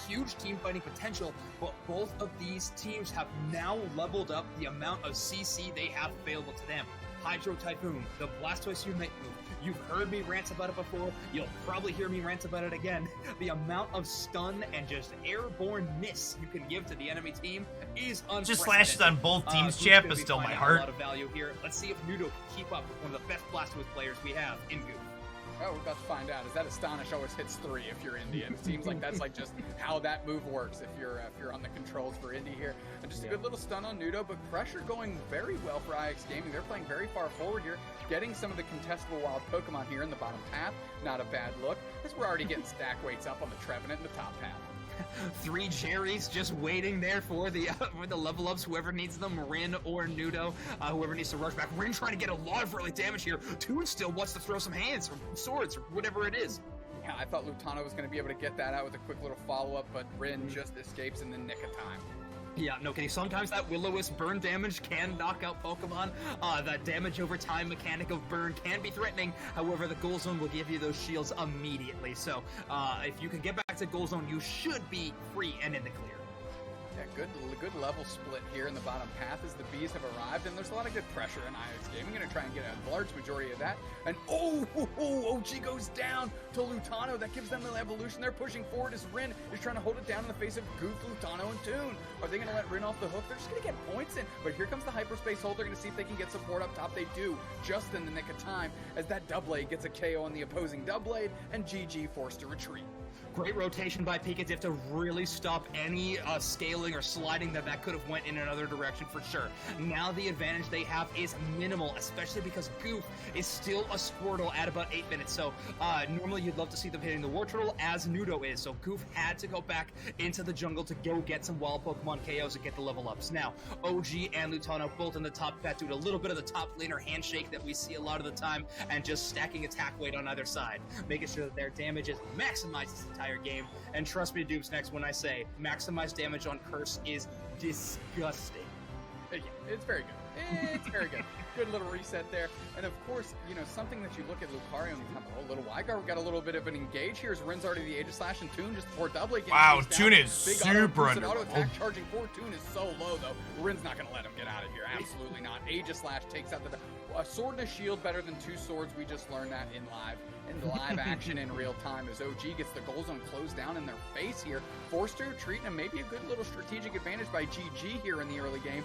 huge team fighting potential, but both of these teams have now leveled up the amount of CC they have available to them. Hydro Typhoon, the Blastoise Unite move. You've heard me rant about it before. You'll probably hear me rant about it again. The amount of stun and just airborne miss you can give to the enemy team is unprecedented. Just slashes on both teams, Goof's champ, gonna but be still my finding heart. A lot of value here. Let's see if Nudo can keep up with one of the best Blastoise players we have in Goof. Oh, we're about to find out. Is that Astonish always hits 3 if you're Indian? It seems like that's like just how that move works if you're on the controls for Indy here. And just a good little stun on Nudo, but pressure going very well for IX Gaming. They're playing very far forward here, getting some of the contestable wild Pokemon here in the bottom path. Not a bad look, as we're already getting stack weights up on the Trevenant in the top path. 3 Jerrys just waiting there for the level ups, whoever needs them, Rin or Nudo, whoever needs to rush back. Rin trying to get a lot of early damage here. Toon still wants to throw some hands or swords or whatever it is. Yeah, I thought Lutano was going to be able to get that out with a quick little follow-up, but Rin just escapes in the nick of time. Yeah, no kidding. Sometimes that Will-O-Wisp burn damage can knock out Pokemon. That damage over time mechanic of burn can be threatening. However, the Goal Zone will give you those shields immediately. So if you can get back to Goal Zone, you should be free and in the clear. Yeah, good level split here in the bottom path as the bees have arrived, and there's a lot of good pressure in IX Gaming. Going to try and get a large majority of that. And OG goes down to Lutano. That gives them the evolution. They're pushing forward as Rin is trying to hold it down in the face of Goof, Lutano, and Toon. Are they going to let Rin off the hook? They're just going to get points in. But here comes the hyperspace hold. They're going to see if they can get support up top. They do, just in the nick of time, as that Doublade gets a KO on the opposing Doublade, and GG forced to retreat. Great rotation by Pikachu to really stop any scaling or sliding that could have went in another direction for sure. Now the advantage they have is minimal, especially because Goof is still a Squirtle at about 8 minutes. So normally you'd love to see them hitting the War Turtle as Nudo is. So Goof had to go back into the jungle to go get some wild Pokemon KOs and get the level ups. Now OG and Lutano both in the top path doing a little bit of the top laner handshake that we see a lot of the time and just stacking attack weight on either side, making sure that their damage is maximized this entire game. And trust me, Dupes, next when I say maximize damage on Curse is disgusting. It's very good. It's very good. Good little reset there. And of course, something that you look at Lucario and you have a little Wygar got a little bit of an engage here as Rin's already the Aegislash and Toon just before Doublet. Wow, Toon is big super auto attack underleveled. charging forward. Toon is so low though. Rin's not going to let him get out of here. Absolutely not. Aegislash takes out a sword and a shield better than 2 swords. We just learned that in live action in real time as OG gets the Goal Zone closed down in their face here, forced to retreat, and maybe a good little strategic advantage by GG here in the early game,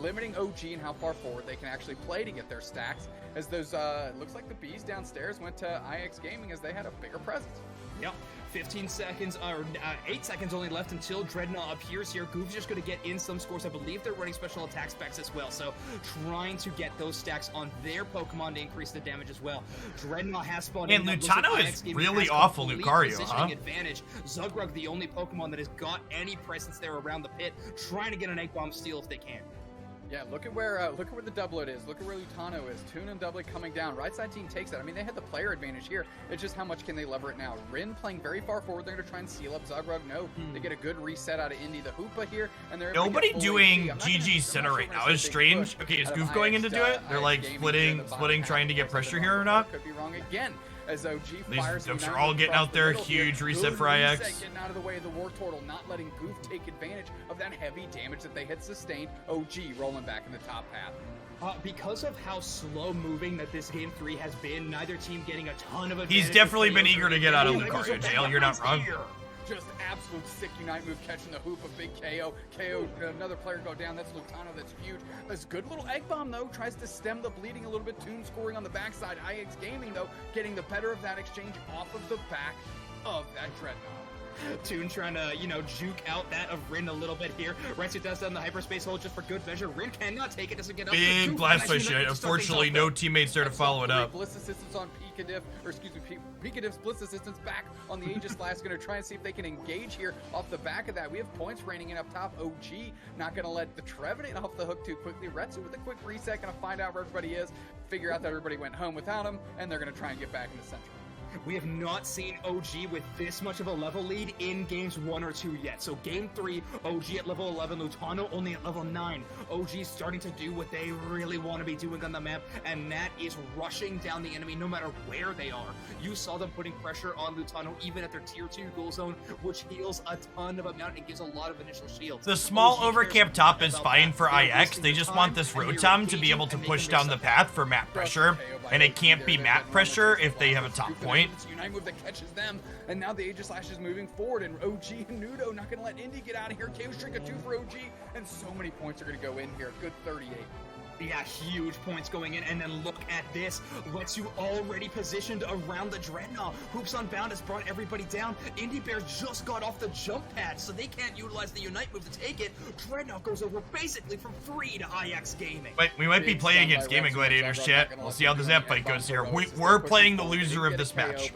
limiting OG and how far forward they can actually play to get their stacks, as those looks like the bees downstairs went to IX Gaming as they had a bigger presence. Yep. 15 seconds, or 8 seconds only left until Dreadnought appears here. Goof's just going to get in some scores. I believe they're running special attack specs as well, so trying to get those stacks on their Pokemon to increase the damage as well. Dreadnought has spawned in. And Lutano is really awful, Lucario, huh? Advantage. Zugrug, the only Pokemon that has got any presence there around the pit, trying to get an Egg Bomb steal if they can. Yeah, look at where the doublet is. Look at where Lutano is. Toon and doublet coming down. Right side team takes that. I mean, they had the player advantage here. It's just how much can they lever it now. Rin playing very far forward. They're going to try and seal up Zagreb. No, they get a good reset out of Indy. The Hoopa here, and they're Nobody doing GG center right now is strange. Okay, is Goof going in to do it? They're like splitting, trying to get pressure here or not? Could be wrong again. As OG fires These folks are all getting out there. Huge reset for IX. Getting out of the way of the War Turtle, not letting Goof take advantage of that heavy damage that they had sustained. OG rolling back in the top path. Because of how slow moving that this game 3 has been, neither team getting a ton of advantage. He's definitely been eager to get out of Lucario jail. You're not wrong. Just absolute sick Unite move, catching the hoop of big KO. KO, another player go down. That's Lutano. That's huge. This good little egg bomb, though, tries to stem the bleeding a little bit. Toon scoring on the backside. IX Gaming, though, getting the better of that exchange off of the back of that Dreadnought. Toon trying to, juke out that of Rin a little bit here. Retsu does down the hyperspace hold just for good measure. Rin cannot take it, doesn't get up. Big Blastoise shit. Unfortunately, no teammates there to follow it up. Bliss assistance on Pikadiff, or excuse me, Pikadiff's Bliss assistance back on the Aegislash. Going to try and see if they can engage here off the back of that. We have points raining in up top. OG not going to let the Trevenant off the hook too quickly. Retsu with a quick reset, going to find out where everybody is, figure out that everybody went home without him, and they're going to try and get back in the center. We have not seen OG with this much of a level lead in games 1 or 2 yet. So game 3, OG at level 11, Lutano only at level 9. OG starting to do what they really want to be doing on the map, and that is rushing down the enemy no matter where they are. You saw them putting pressure on Lutano even at their tier 2 goal zone, which heals a ton of amount and gives a lot of initial shields. The small overcamp top is fine for IX. They just want this Rotom to be able to push down the path for map pressure, and it can't be map pressure if they have a top point. It's a Unite move that catches them, and now the Aegislash is moving forward, and OG and Nudo not going to let Indy get out of here. Chaos Drink a 2 for OG, and so many points are going to go in here. Good 38. Yeah, huge points going in, and then look at this. Retsu already positioned around the Dreadnought. Hoops Unbound has brought everybody down. Indie Bears just got off the jump pad, so they can't utilize the Unite move to take it. Dreadnought goes over basically from free to IX Gaming. Wait, we might be playing against Gaming Gladiators, chat. We'll see how the Zap fight goes here. We're playing the loser of this match.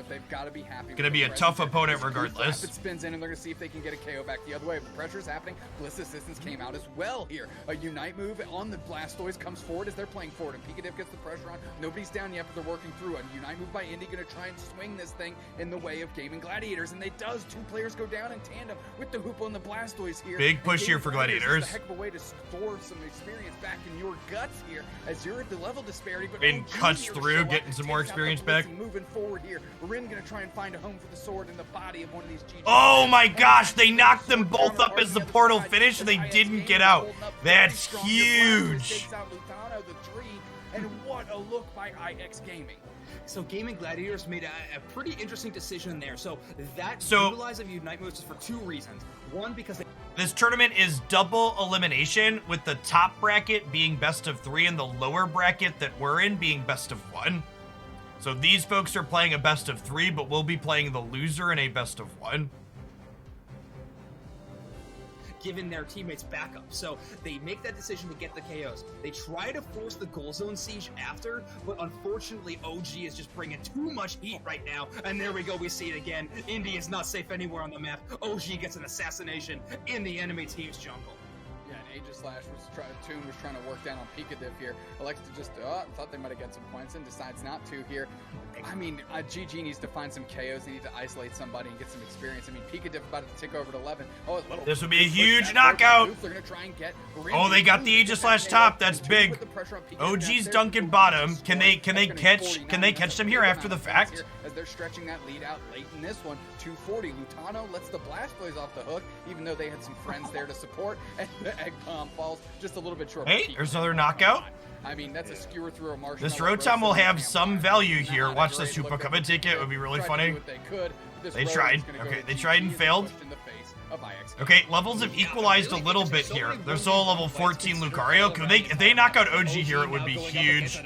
Gonna be a tough opponent regardless. It spins in, and they're gonna see if they can get a KO back the other way. But pressure is happening. Bliss assistance came out as well here. A Unite move on the Blastoise comes forward as they're playing forward, and Pikadiff gets the pressure on. Nobody's down yet, but they're working through. A Unite move by Indy gonna try and swing this thing in the way of Gaming Gladiators, and it does. 2 players go down in tandem with the Hoopa and the Blastoise here. Big push here for Gladiators. A heck of a way to store some experience back in your guts here as you're at the level disparity. But Rin cuts through, getting some more experience back. Moving forward here, Rin gonna try and find a home for the sword in the body of one of these GG. Oh my gosh, they knocked them both up as the portal finished and they didn't get out. That's huge. And what a look by IX Gaming. So Gaming Gladiators made a pretty interesting decision there. So utilize of Unite moves is for 2 reasons. One, because this tournament is double elimination, with the top bracket being best of 3 and the lower bracket that we're in being best of 1. So these folks are playing a best of 3, but we'll be playing the loser in a best of 1. given their teammates backup. So they make that decision to get the KOs. They try to force the goal zone siege after, but unfortunately OG is just bringing too much heat right now. And there we go, we see it again. Indy is not safe anywhere on the map. OG gets an assassination in the enemy team's jungle. Yeah, and Aegislash Toon was trying to work down on Pikadiff here. Elects to just, thought they might have got some points and decides not to here. I mean, GG needs to find some KOs. They need to isolate somebody and get some experience. I mean, Pikadiff about to tick over to 11. Oh, this would be a huge knockout. They're gonna try and get oh, they got the Aegislash top. That's big. OG's dunking bottom. Can they catch them here after the fact? As they're stretching that lead out late in this one. 240. Lutano lets the Blastoise off the hook, even though they had some friends there to support. And the Egg Bomb falls just a little bit short. Hey, there's another knockout. I mean, that's a skewer through a marshmallow. This Rotom will have some value here. Watch this Hoopa come and take it. It would be really funny. They tried. Okay, they tried and failed. Okay, levels have equalized a little bit here. There's still a level 14 Lucario. If they knock out OG here, it would be huge.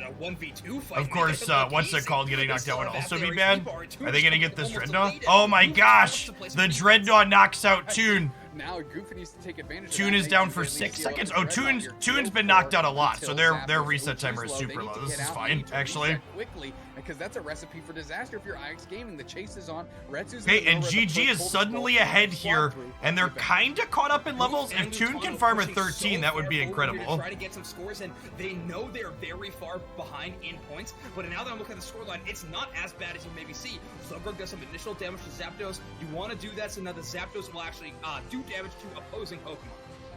Of course, what's it called? Getting knocked out would also be bad. Are they gonna get this Dreadnought? Oh my gosh! The Dreadnought knocks out Toon. Now Goofy needs to take advantage. Toon is down for 6 seconds. Oh, Toon's been knocked out a lot, so their reset timer is super low. This is fine, actually. Quickly because that's a recipe for disaster if you're IX Gaming. The chase is on. Retsu's Okay, in the and middle where the GG pull is the suddenly full ahead squad here, through. and they're Even. kind of caught up in levels. And If Toon Lutano can farm a pushing 13, so that would be far forward here incredible. To try to get some scores, and they know they're very far behind in points. But now that I'm looking at the scoreline, it's not as bad as you maybe see. Zogrug does some initial damage to Zapdos. You want to do that, so now the Zapdos will actually do damage to opposing Pokemon.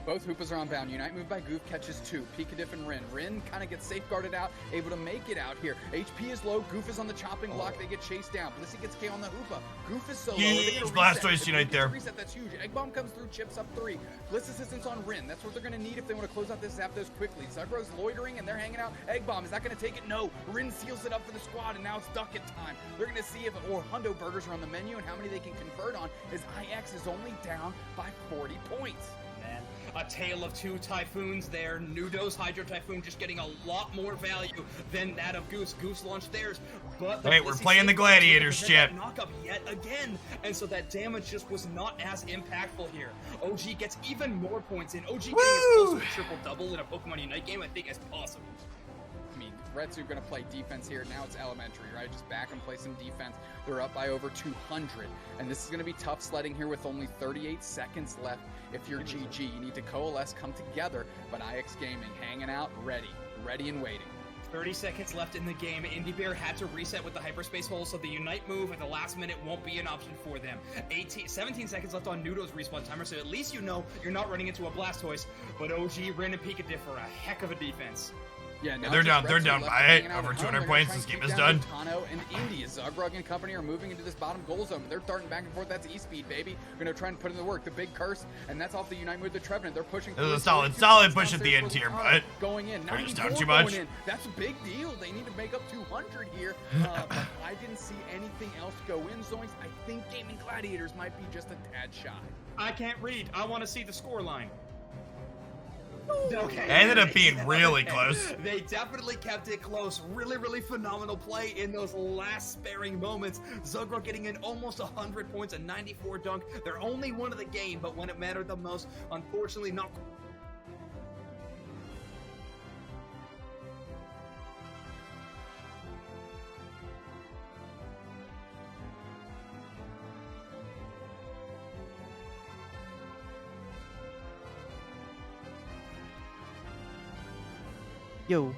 Both Hoopas are on bound. Unite move by Goof catches 2. Pikadiff and Rin. Rin kind of gets safeguarded out, able to make it out here. HP is low. Goof is on the chopping block. They get chased down. Blissey gets K on the Hoopa. Goof is so low. They get a Huge reset. Blastoise If they Unite get there. a reset, that's huge. Egg Bomb comes through, chips up 3. Bliss assistance on Rin. That's what they're going to need if they want to close out this Zapdos quickly. Zugro's loitering and they're hanging out. Egg Bomb, is that going to take it? No. Rin seals it up for the squad, and now it's Ducket time. They're going to see if Hundo Burgers are on the menu and how many they can convert on, as IX is only down by 40 points. Man, a tale of two typhoons there. Nudo's Hydro Typhoon just getting a lot more value than that of Goose. Goose launched theirs, but Wait, we're Blissey playing the saved Gladiators, that Chip. knock up yet again, and so that damage just was not as impactful here. OG gets even more points in. OG getting as close to a triple double in a Pokemon Unite game, I think, as possible. I mean, Retsu gonna play defense here. Now it's elementary, right? Just back and play some defense. They're up by over 200. And this is gonna be tough sledding here with only 38 seconds left. If you're GG, you need to coalesce, come together. But IX Gaming hanging out, ready and waiting. 30 seconds left in the game. Indie Bear had to reset with the hyperspace hole, so the Unite move at the last minute won't be an option for them. 17 seconds left on Nudo's respawn timer, so at least you know you're not running into a Blastoise. But OG, Rin, and Pikadiff are a heck of a defense. Yeah, now they're just down- they're Retsu down left by hanging 8, out over at home. 200 They're gonna points. try This and game keep is down done. Lutano and Indy. Zugrug and company are moving into this bottom goal zone. They're darting back and forth. That's E-Speed, baby. We're gonna try and put in the work. The big curse, and that's off the Unite move to Trevenant. They're pushing. This is a through. solid 42 solid seconds push at the downstairs end for here, Lutano. but Going in. they're just 94 down too going much. in. That's a big deal. They need to make up 200 here. But I didn't see anything else go in. Zoinks, I think Gaming Gladiators might be just a tad shy. I can't read. I want to see the score line. Okay. It ended up being really close. They definitely kept it close. Really phenomenal play in those last sparing moments. Zugrug getting in almost 100 points, a 94 dunk. They're only one of the game, but when it mattered the most, unfortunately not. Yo,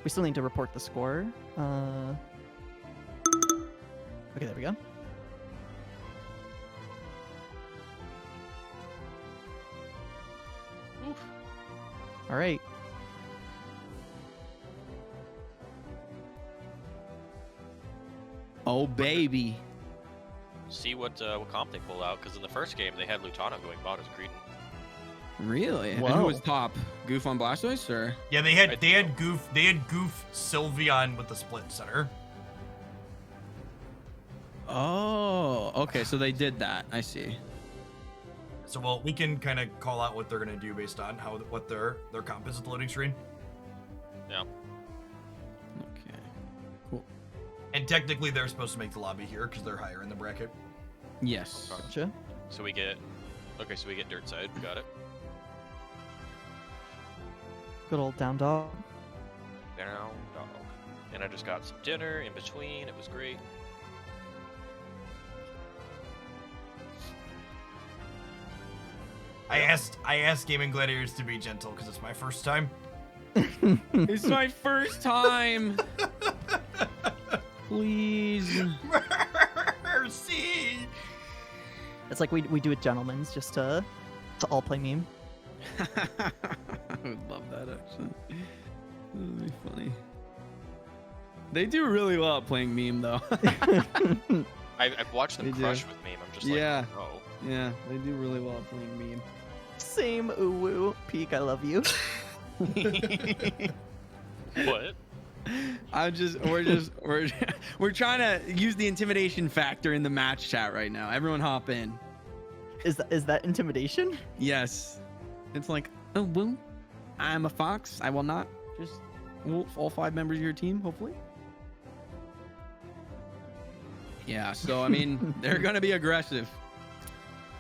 we still need to report the score. Okay, there we go. All right. Oh, baby. See what comp they pull out, because in the first game they had Lutano going bot as Cretan. Really? And Whoa. who was top? Goof on Blastoise, or? Yeah, they had Goof Sylveon with the split center. Oh, okay. So they did that. I see. So well, we can kind of call out what they're gonna do based on what their comp is at the loading screen. Yeah. Okay. Cool. And technically, they're supposed to make the lobby here because they're higher in the bracket. Yes. Gotcha. So we get. Okay, so we get Dirt Side. Got it. Good old down dog. Down dog. And I just got some dinner in between. It was great. I asked Gaming Gladiators to be gentle because it's my first time. It's my first time. Please. Mercy. It's like we do it gentlemen's just to all play meme. I would love that actually. That would be funny. They do really well at playing meme though. I've watched them They do. crush with meme. I'm just Yeah. like, oh. Yeah, they do really well at playing meme. Same uwu. Peak, I love you. What? We're trying to use the intimidation factor in the match chat right now. Everyone hop in. Is that intimidation? Yes. It's like, oh well, I'm a fox. I will not just wolf all 5 members of your team, hopefully. Yeah, so I mean, they're gonna be aggressive.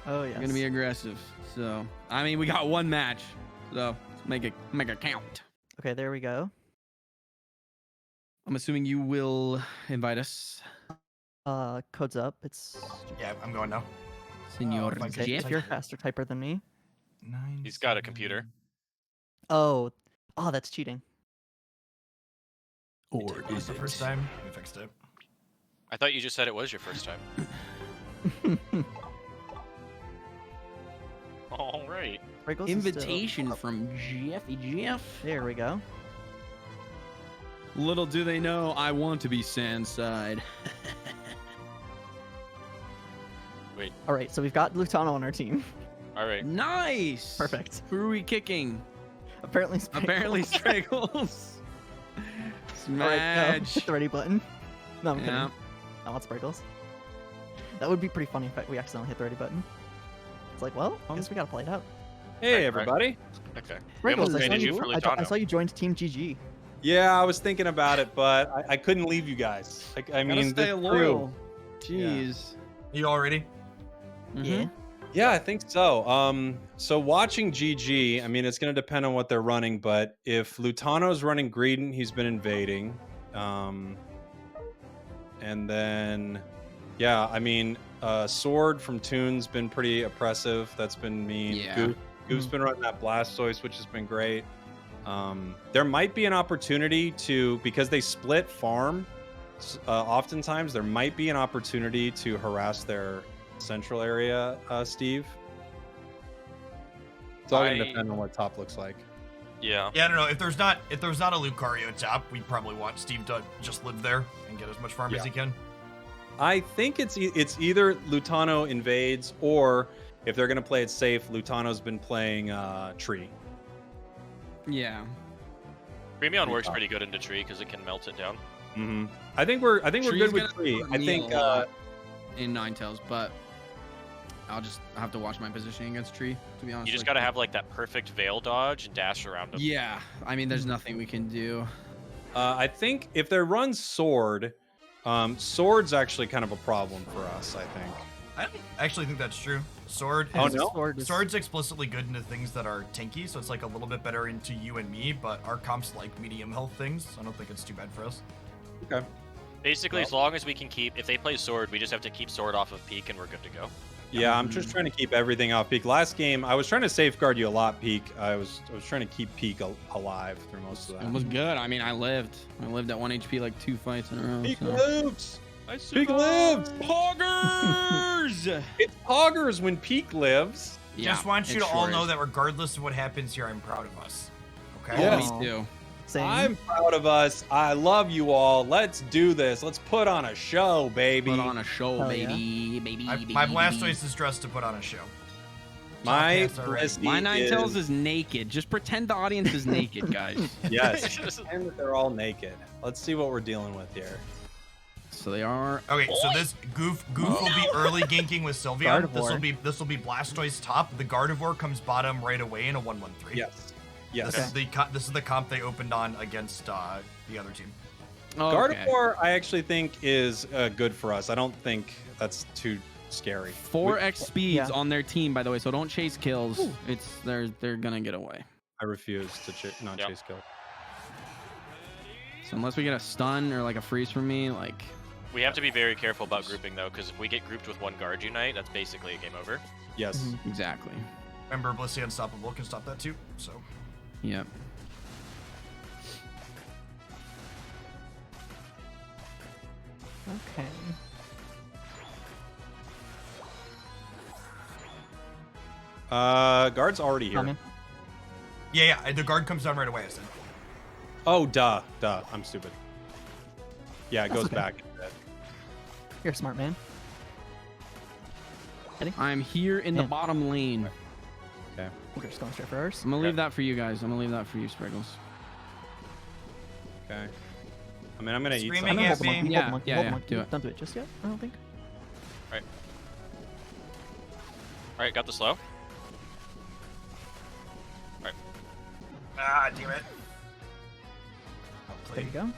Oh yes. They're gonna be aggressive. So I mean, we got one match, so let's make it count. Okay, there we go. I'm assuming you will invite us, Code's up. It's Yeah, I'm going now. Senor if I could say Jeff. if you're a faster typer than me. He's got a computer. Oh, that's cheating. Or Is the first time? We fixed it. I thought you just said it was your first time. All right. Spriggles is still Invitation up. from Jeffy Jeff. There we go. Little do they know, I want to be Sandside. Wait. All right, so we've got Lutano on our team. All right. Nice. Perfect. Who are we kicking? Apparently, Spriggles. Apparently, Straggles. All right, go. Smash. Hit the ready button. No, I'm kidding. Yeah. I want Spriggles. That would be pretty funny if we accidentally hit the ready button. It's like, well, I guess we gotta play it out. Hey, everybody. Okay. We Spriggles, almost I saw, traded you you, for I saw Lutano. you joined Team GG. Yeah, I was thinking about it, but I couldn't leave you guys. I Gotta mean, stay the loyal. crew. Jeez. You all ready? Yeah. Yeah, I think so. So watching GG, I mean, it's going to depend on what they're running, but if Lutano's running Greedent, he's been invading. And then, yeah, I mean, Sword from Toon's been pretty oppressive. That's been mean. Yeah. Goof's been running that Blastoise, which has been great. There might be an opportunity to, because they split farm, oftentimes there might be an opportunity to harass their central area, Steve. It's all gonna depend on what top looks like. Yeah. Yeah, I don't know. If there's not a Lucario top, we'd probably want Steve to just live there and get as much farm as Yeah. he can. I think it's either Lutano invades, or if they're gonna play it safe, Lutano's been playing Tree. Yeah. Premion works pretty good into tree because it can melt it down. Mm-hmm. I think we're Tree's good with gonna Tree. hurt I me think a lot in Ninetales, but I'll just have to watch my positioning against Tree, to be honest. You just with gotta have like that perfect veil dodge and dash around him. Yeah, I mean, there's nothing we can do. I think if they run Sword, Sword's actually kind of a problem for us. I think. I don't actually think that's true. Sword Oh, is, no? Sword's explicitly good into things that are tanky, so it's like a little bit better into you and me, but our comps like medium health things, so I don't think it's too bad for us. Okay. Basically, as long as we can keep, if they play sword, we just have to keep sword off of peak and we're good to go. Yeah, I'm just trying to keep everything off Peak. Last game, I was trying to safeguard you a lot, Peak. I was trying to keep Peak alive through most of that. It was good. I mean, I lived at 1 HP like 2 fights in a row. Peak so. lives. Peak lives. Poggers! It's poggers when Peak lives. Yeah, Just want you it to all sure know is. that regardless of what happens here, I'm proud of us. Okay? Yeah. Me too. Same. I'm proud of us. I love you all. Let's do this. Let's put on a show, baby. Put on a show, Hell yeah. baby. My Blastoise is dressed to put on a show. My Podcast already. Felicity My Ninetales is is naked. Just pretend the audience is naked, guys. yes, and that they're all naked. Let's see what we're dealing with here. So they are. Okay, so this Goof will be early ganking with Sylveon. Gardevoir. This will be Blastoise top. The Gardevoir comes bottom right away in a 1-1-3. Yes, yes. This is the comp they opened on against the other team. Oh, okay. Gardevoir, I actually think is good for us. I don't think that's too scary. 4x speeds yeah. on their team, by the way. So don't chase kills. It's they're gonna get away. I refuse to not Yep. chase kill. So unless we get a stun or like a freeze from me, like We have to be very careful about grouping though, because if we get grouped with one guard unite, that's basically a game over. Yes. Mhm. exactly. Remember, Blissey Unstoppable can stop that too. So Yep. Okay. Guard's already here. Coming. yeah, the guard comes down right away. I said. Oh, duh. I'm stupid. Yeah, it That's goes okay. back. You're a smart man. I'm here in the Yeah. bottom lane. Okay. We're just going straight for ours. I'm gonna leave that for you guys. I'm gonna leave that for you, Spriggles. Okay. I mean, I'm gonna eat Screaming something. at Hold the monkey, me. hold the monkey, Yeah, hold the yeah, monkey. do it. Don't do it just yet, I don't think. Alright, got the slow. Ah, damn it. There you go. And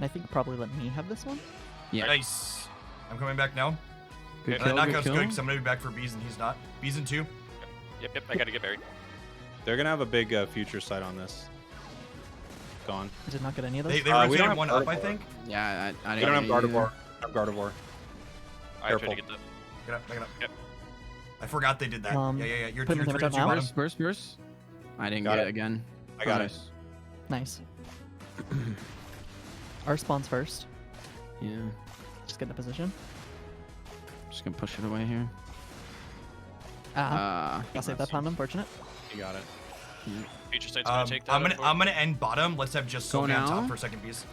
I think probably let me have this one. Yeah. Nice. I'm coming back now. Good Okay. kill. Good Knockout's kill. good because I'm gonna be back for Bees and he's not. Bees in 2. Yep, I gotta get buried. They're gonna have a big future sight on this. gone. I did not get any of those. They we don't rotated have one up, I Gardevoir. think. Yeah, I We didn't don't have get it either. Gardevoir. I have Gardevoir. I tried Careful. to get that. Back it up, back it up. Yep. I forgot they did that. Yeah. You're put him in three damage to out now. bottom. Burst. I didn't Got get it. it again. I got Nice. Nice. Our spawns first. Yeah. Just get in a position. Just gonna push it away here. I'll save that pound. Unfortunate. You got it. Future Sight's gonna take that. I'm gonna end bottom. Let's have just Go Sylveon now. top for a second piece.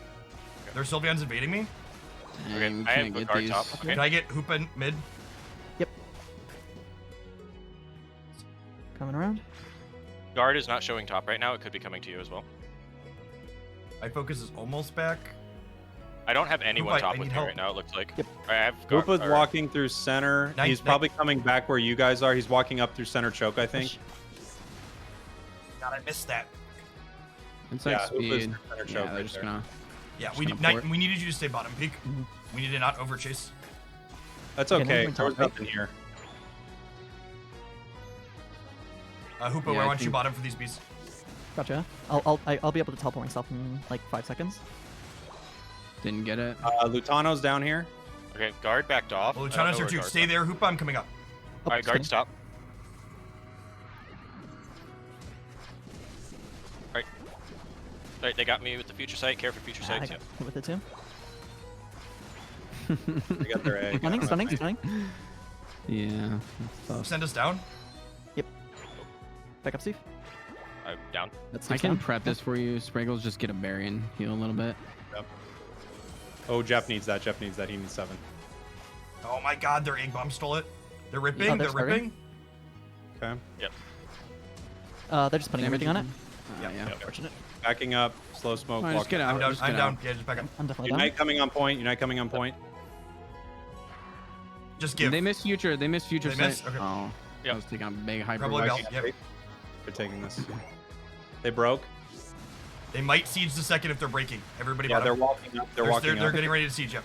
There's Sylveon's invading me. Dang, Okay, we I have can't a get guard these. top. Okay. Can I get Hoopa mid? Coming around. Guard is not showing top right now. It could be coming to you as well. My focus is almost back. I don't have anyone Hoopa, I top need with me help. right now. It looks like. Yep. I have guard. Koopa's or- walking through center. Nice, He's probably coming back where you guys are. He's walking up through center choke, I think. Push. God, I missed that. It's Yeah, like Hoopa's speed. center Yeah, choke they're right just there. gonna. Yeah, Just we gonna need, port. we needed you to stay bottom peak. Mhm. We need to not over chase. That's Okay, okay. now we There was talk, right? nothing here. Hoopa, Yeah, where I want you think- bottom for these bees? Gotcha. I'll be able to teleport myself in like 5 seconds. Didn't get it. Lutano's down here. Okay, guard backed off. Well, I don't Luciano's know here where too. guard's Stay at. there, Hoopa. I'm coming up. Oh, All right, guard spinning. stop. All right, they got me with the future sight. Care for future I sights. got Yeah. hit with it too. They got their egg. Stunning. Yeah. That's tough. Send us down. Back up, Steve. I'm down. That's I Steve's can down. prep this for you. Spraggles, just get a berry and heal a little bit. Oh, Jeff needs that. Jeff needs that. He needs 7. Oh my God, their egg bomb stole it. They're ripping. Oh, they're they're ripping. Okay. They're just putting everything on it. Yeah. Yeah. Unfortunate. Backing up. Slow smoke. Alright, just walking. get out. I'm down. just I'm get down. out. Yeah, just back up. I'm definitely down. Unite coming on point. Unite coming on point. Just give. They missed future. They missed future. They missed? sight. Okay. Oh. Yep. I was taking a big hyper. Probably rush. belt. Yep. They're taking this. They broke. They might siege the second if they're breaking. Everybody Yeah, they're bottom. walking up. They're walking They're up. getting ready to siege. Yep.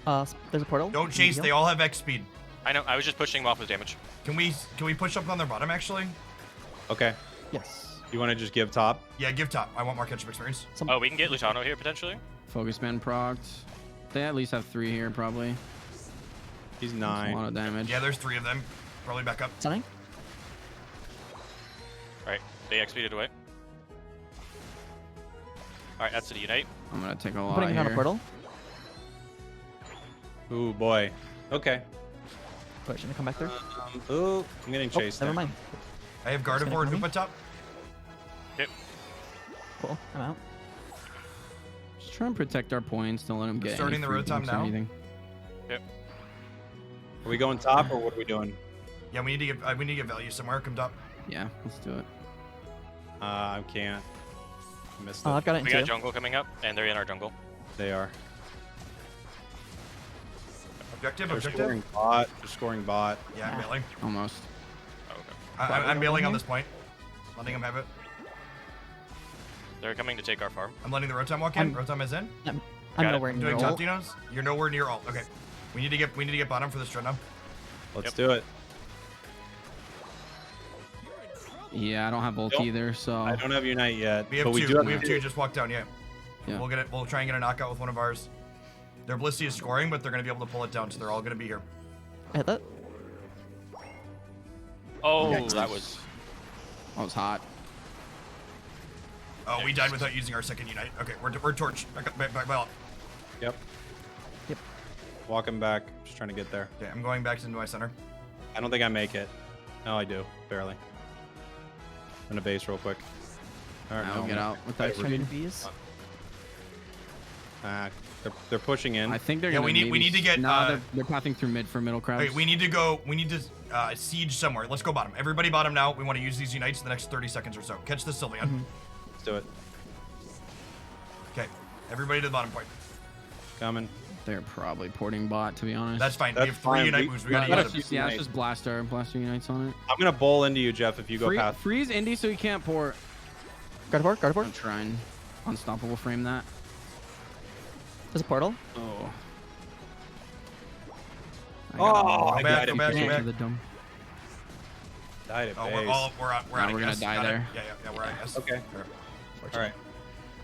There's a portal. Don't Can you chase. heal? They all have X speed. I know. I was just pushing them off with damage. Can we push up on their bottom actually? Okay. Yes. You want to just give top? Yeah, give top. I want more catch-up experience. Oh, we can get Lutano here potentially. Focus man procced. They at least have 3 here, probably. He's That's a 9. lot of damage. Yeah, there's 3 of them. Probably back up. Stunning. All right, they expedited away. All right, that's the unite. I'm gonna take a I'm lot putting it on a here. portal. Ooh boy. Okay. Wait, shouldn't I come back through? Ooh, I'm getting Oh, chased. never there. mind. I have gonna Gardevoir and come in. Hoopa top. Cool. I'm out. Just try and protect our points. Don't let them get Starting any the free road time ganks or now. anything. Are we going top or what are we doing? Yeah, we need to get value somewhere. Come top. Yeah, let's do it. I can't. I missed it. I've got it in We got 2. jungle coming up, and they're in our jungle. They are. Objective. They're Objective. scoring bot. They're scoring bot. Yeah, I'm bailing. Almost. Oh, okay. I'm bailing on here? this point. Letting them have it. They're coming to take our farm. I'm letting the Rotom walk in. I'm- Rotom is in. I'm Got it. nowhere I'm near doing top ult. dinos. You're nowhere near ult. Okay. We need to get bottom for this turn now. Let's Yep. do it. Yeah, I don't have ult Nope. either, so I don't have unite yet, We have but we two. do have We have 2. Just walk down. Yeah. Yeah. We'll get it. We'll try and get a knockout with one of ours. Their Blissey is scoring, but they're gonna be able to pull it down, so they're all gonna be here. I hit that. Oh, Okay. that was. that was hot. Oh, we died without using our second unite. Okay, we're torch. Back up. Back up. Yep. Yep. Walking back. Just trying to get there. Okay, I'm going back into my center. I don't think I make it. No, I do. Barely. I'm gonna base real quick. All right, I'll no, get out with that Wait, Turning speed. bees. they're pushing in. I think they're Yeah, gonna. we need maybe to get, Nah, they're pathing through mid for middle crowds. Okay, we need to go. We need to siege somewhere. Let's go bottom. Everybody bottom now. We want to use these unites in the next 30 seconds or so. Catch the Sylveon. Mhm. Let's do it. Okay, everybody to the bottom point. Coming. They're probably porting bot, to be honest. That's fine. That's we have 3 fine. unite We- moves. We we gotta gotta use them. use- Yeah, Unite. it's just blaster unites on it. I'm gonna bowl into you, Jeff, if you go past. Freeze Indy so he can't port. Gardevoir. I'm Gardevoir. trying. Unstoppable frame that. There's a portal. Oh. Oh, I Go back, got go it. back, go Yeah. back. To the dome. Died at Oh, base. we're out we're of gonna S. die Got it. there. Yeah, we're out of S. Okay. All right.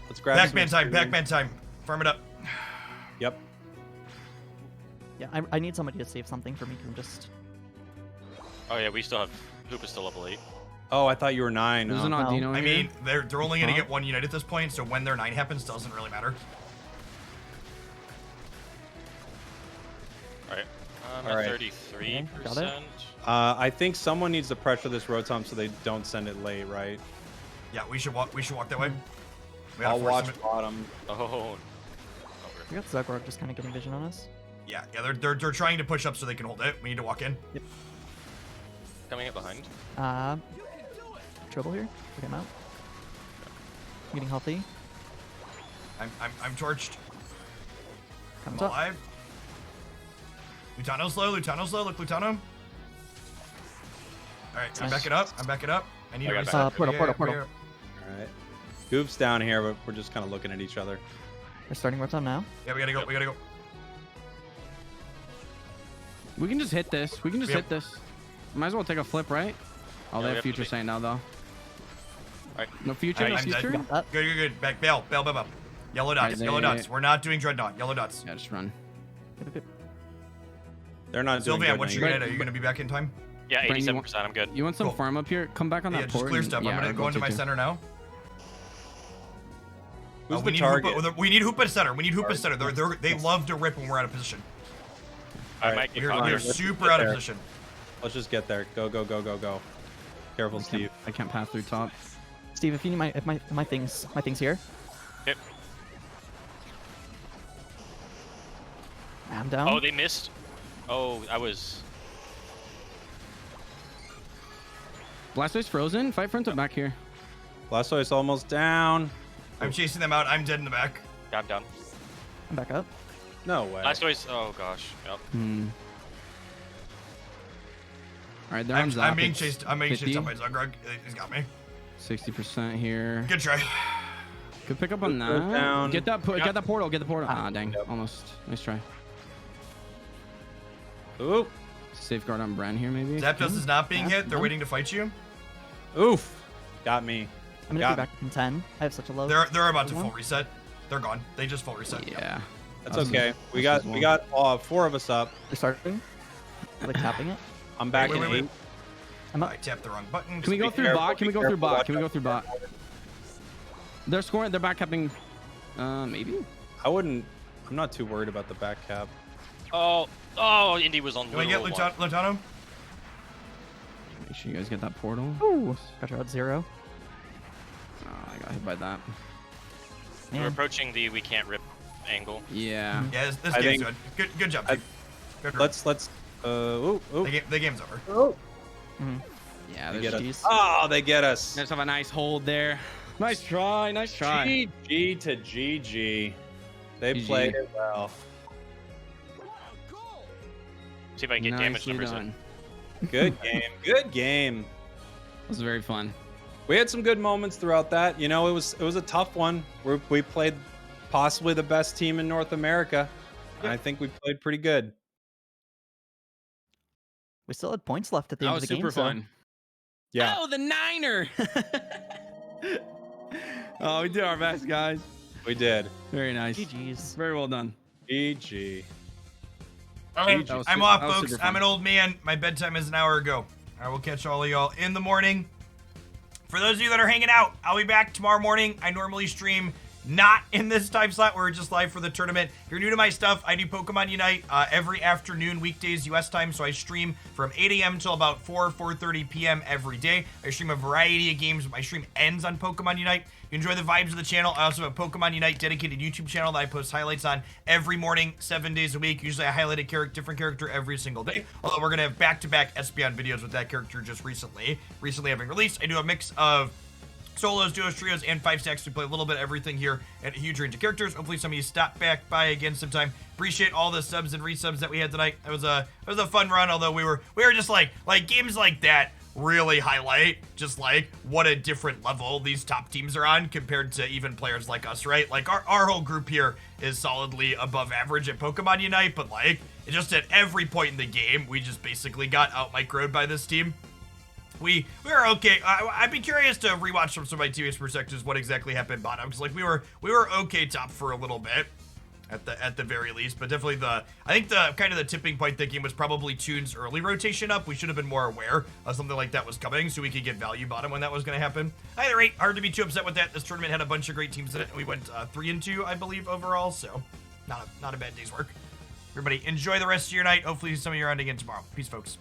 Let's grab Pac-Man some time, experience. Pac-Man time. Farm it up. Yep. Yeah, I need somebody to save something for me because I'm just. Oh yeah, we still have Hoop is still level 8. Oh, I thought you were 9. There's Oh. an Audino I here. mean, they're only gonna Huh? get one unit at this point, so when their 9 happens, doesn't really matter. All right. I'm All at right. 33%. I think someone needs to pressure this Rotom so they don't send it late, right? Yeah, we should walk. We should walk that way. We I'll gotta force watch them. bottom. Oh. We got Zugorg just kind of getting vision on us. Yeah, they're trying to push up so they can hold it. We need to walk in. Coming up behind. Trouble here. Look him out. Getting healthy. I'm torched. I'm Comes up. alive. Lutano slow. Look, Lutano. All right, I'm backing up. I need I a got reset. back. Portal. All right. Goof's down here, but we're just kind of looking at each other. We're starting Rotom now. Yeah, we gotta go. We gotta go. We can just hit this. We can just Yep. hit this. Might as well take a flip, right? Oh, Yeah, they we have have to future take- saint now, though. Alright. No future, no I'm dead. future? Got that. Good. Back, bail. Yellow dots. Alright, Yellow they- dots. We're not doing dreadnought. Yellow dots. Yeah, just run. Yep. They're not doing Sylvan, good what's now. your unit? Are you gonna be back in time? Yeah, Bring you 87%. I'm good. You want some Cool. farm up here? Come back on Yeah, that just port. clear and- stuff. yeah, I'm gonna I'll go into my 2-2. center now. Who's we the need target? Hoopa, we need Hoopa center. We need Hoopa center. They love to rip when we're out of position. I Alright, might get We're caught here. let's super get out of there. position. Let's just get there. Go. Careful, Steve. I can't pass through top. Steve, if you need my things here. Yep. I'm down. Oh, they missed. Oh, I was. Blastoise frozen. Fight front to back here. Blastoise almost down. I'm chasing them out. I'm dead in the back. Down, down. I'm back up. No way. Blastoise. Oh gosh. Yep. All right, they're on Zap. I'm being It's chased. I'm being chased 50, out by Zugrug. He's got me. 60% here. Good try. Good pick up on Go that. down. Get that portal. Get the portal. Ah, dang. Yep. Almost. Nice try. Ooh. Safeguard on Bran here, maybe. Zapdos is not being Yeah, hit. They're done. waiting to fight you. Oof. Got me. I'm gonna Got be back in 10. I have such a low. They're about to One. full reset. They're gone. They just full reset. Yeah. That's Us okay. as- We us got as well. 4 of us up. They're starting. Like tapping it. I'm back Wait, in wait, 8. wait. I'm up. I tapped the wrong button. Can we go Be through careful, bot? Can we be go through careful, bot? watch Can we go out. through bot? They're scoring. They're back capping. Maybe. I'm not too worried about the back cap. Oh, Indy was on Can we get literal one. Lutano? Make sure you guys get that portal. Ooh, got her at 0. Oh, I got hit by that. We're Man. approaching the we can't rip angle. Yeah. Yeah, this I game's think- good. Good job. I- Steve. Good Let's ooh. The game's over. Yeah. They There's get Jeez. us. Oh, they get us. Let's have a nice hold there. Nice try. Nice try. GG to GG. They GG. played it well. See if I can get damage Nicely numbers done. in. Good game. Good game. It was very fun. We had some good moments throughout that. You know, it was a tough one. We played possibly the best team in North America. And I think we played pretty good. We still had points left at the That end was of the game. super fun. Yeah. Oh, the Niner. Oh, we did our best, guys. We did. Very nice. GG's. Very well done. GG. I'm That was off, that was folks. super fun. I'm an old man. My bedtime is an hour ago. I will catch all of y'all in the morning. For those of you that are hanging out, I'll be back tomorrow morning. I normally stream not in this time slot. We're just live for the tournament. If you're new to my stuff, I do Pokemon Unite every afternoon, weekdays, US time. So I stream from 8 a.m. till about 4:30 p.m. every day. I stream a variety of games. My stream ends on Pokemon Unite. You enjoy the vibes of the channel. I also have a Pokemon Unite dedicated YouTube channel that I post highlights on every morning, 7 days a week. Usually I highlight a different character every single day. Although we're going to have back-to-back Espeon videos with that character just recently having released. I do a mix of solos, duos, trios, and 5-stacks. We play a little bit of everything here and a huge range of characters. Hopefully some of you stop back by again sometime. Appreciate all the subs and resubs that we had tonight. It was a fun run, although we were just like games like that really highlight just like what a different level these top teams are on compared to even players like us, right? Like our whole group here is solidly above average at Pokemon Unite, but like just at every point in the game, we just basically got out microed by this team. we were okay. I'd be curious to rewatch from some of my teammates' perspectives what exactly happened bottom, because like we were okay top for a little bit. At the very least, but definitely I think the kind of the tipping point thinking was probably Toon's early rotation up. We should have been more aware of something like that was coming, so we could get value bottom when that was going to happen. Either rate, hard to be too upset with that. This tournament had a bunch of great teams in it, and we went 3-2, I believe, overall. So not a bad day's work. Everybody, enjoy the rest of your night. Hopefully, some of you are on again tomorrow. Peace, folks.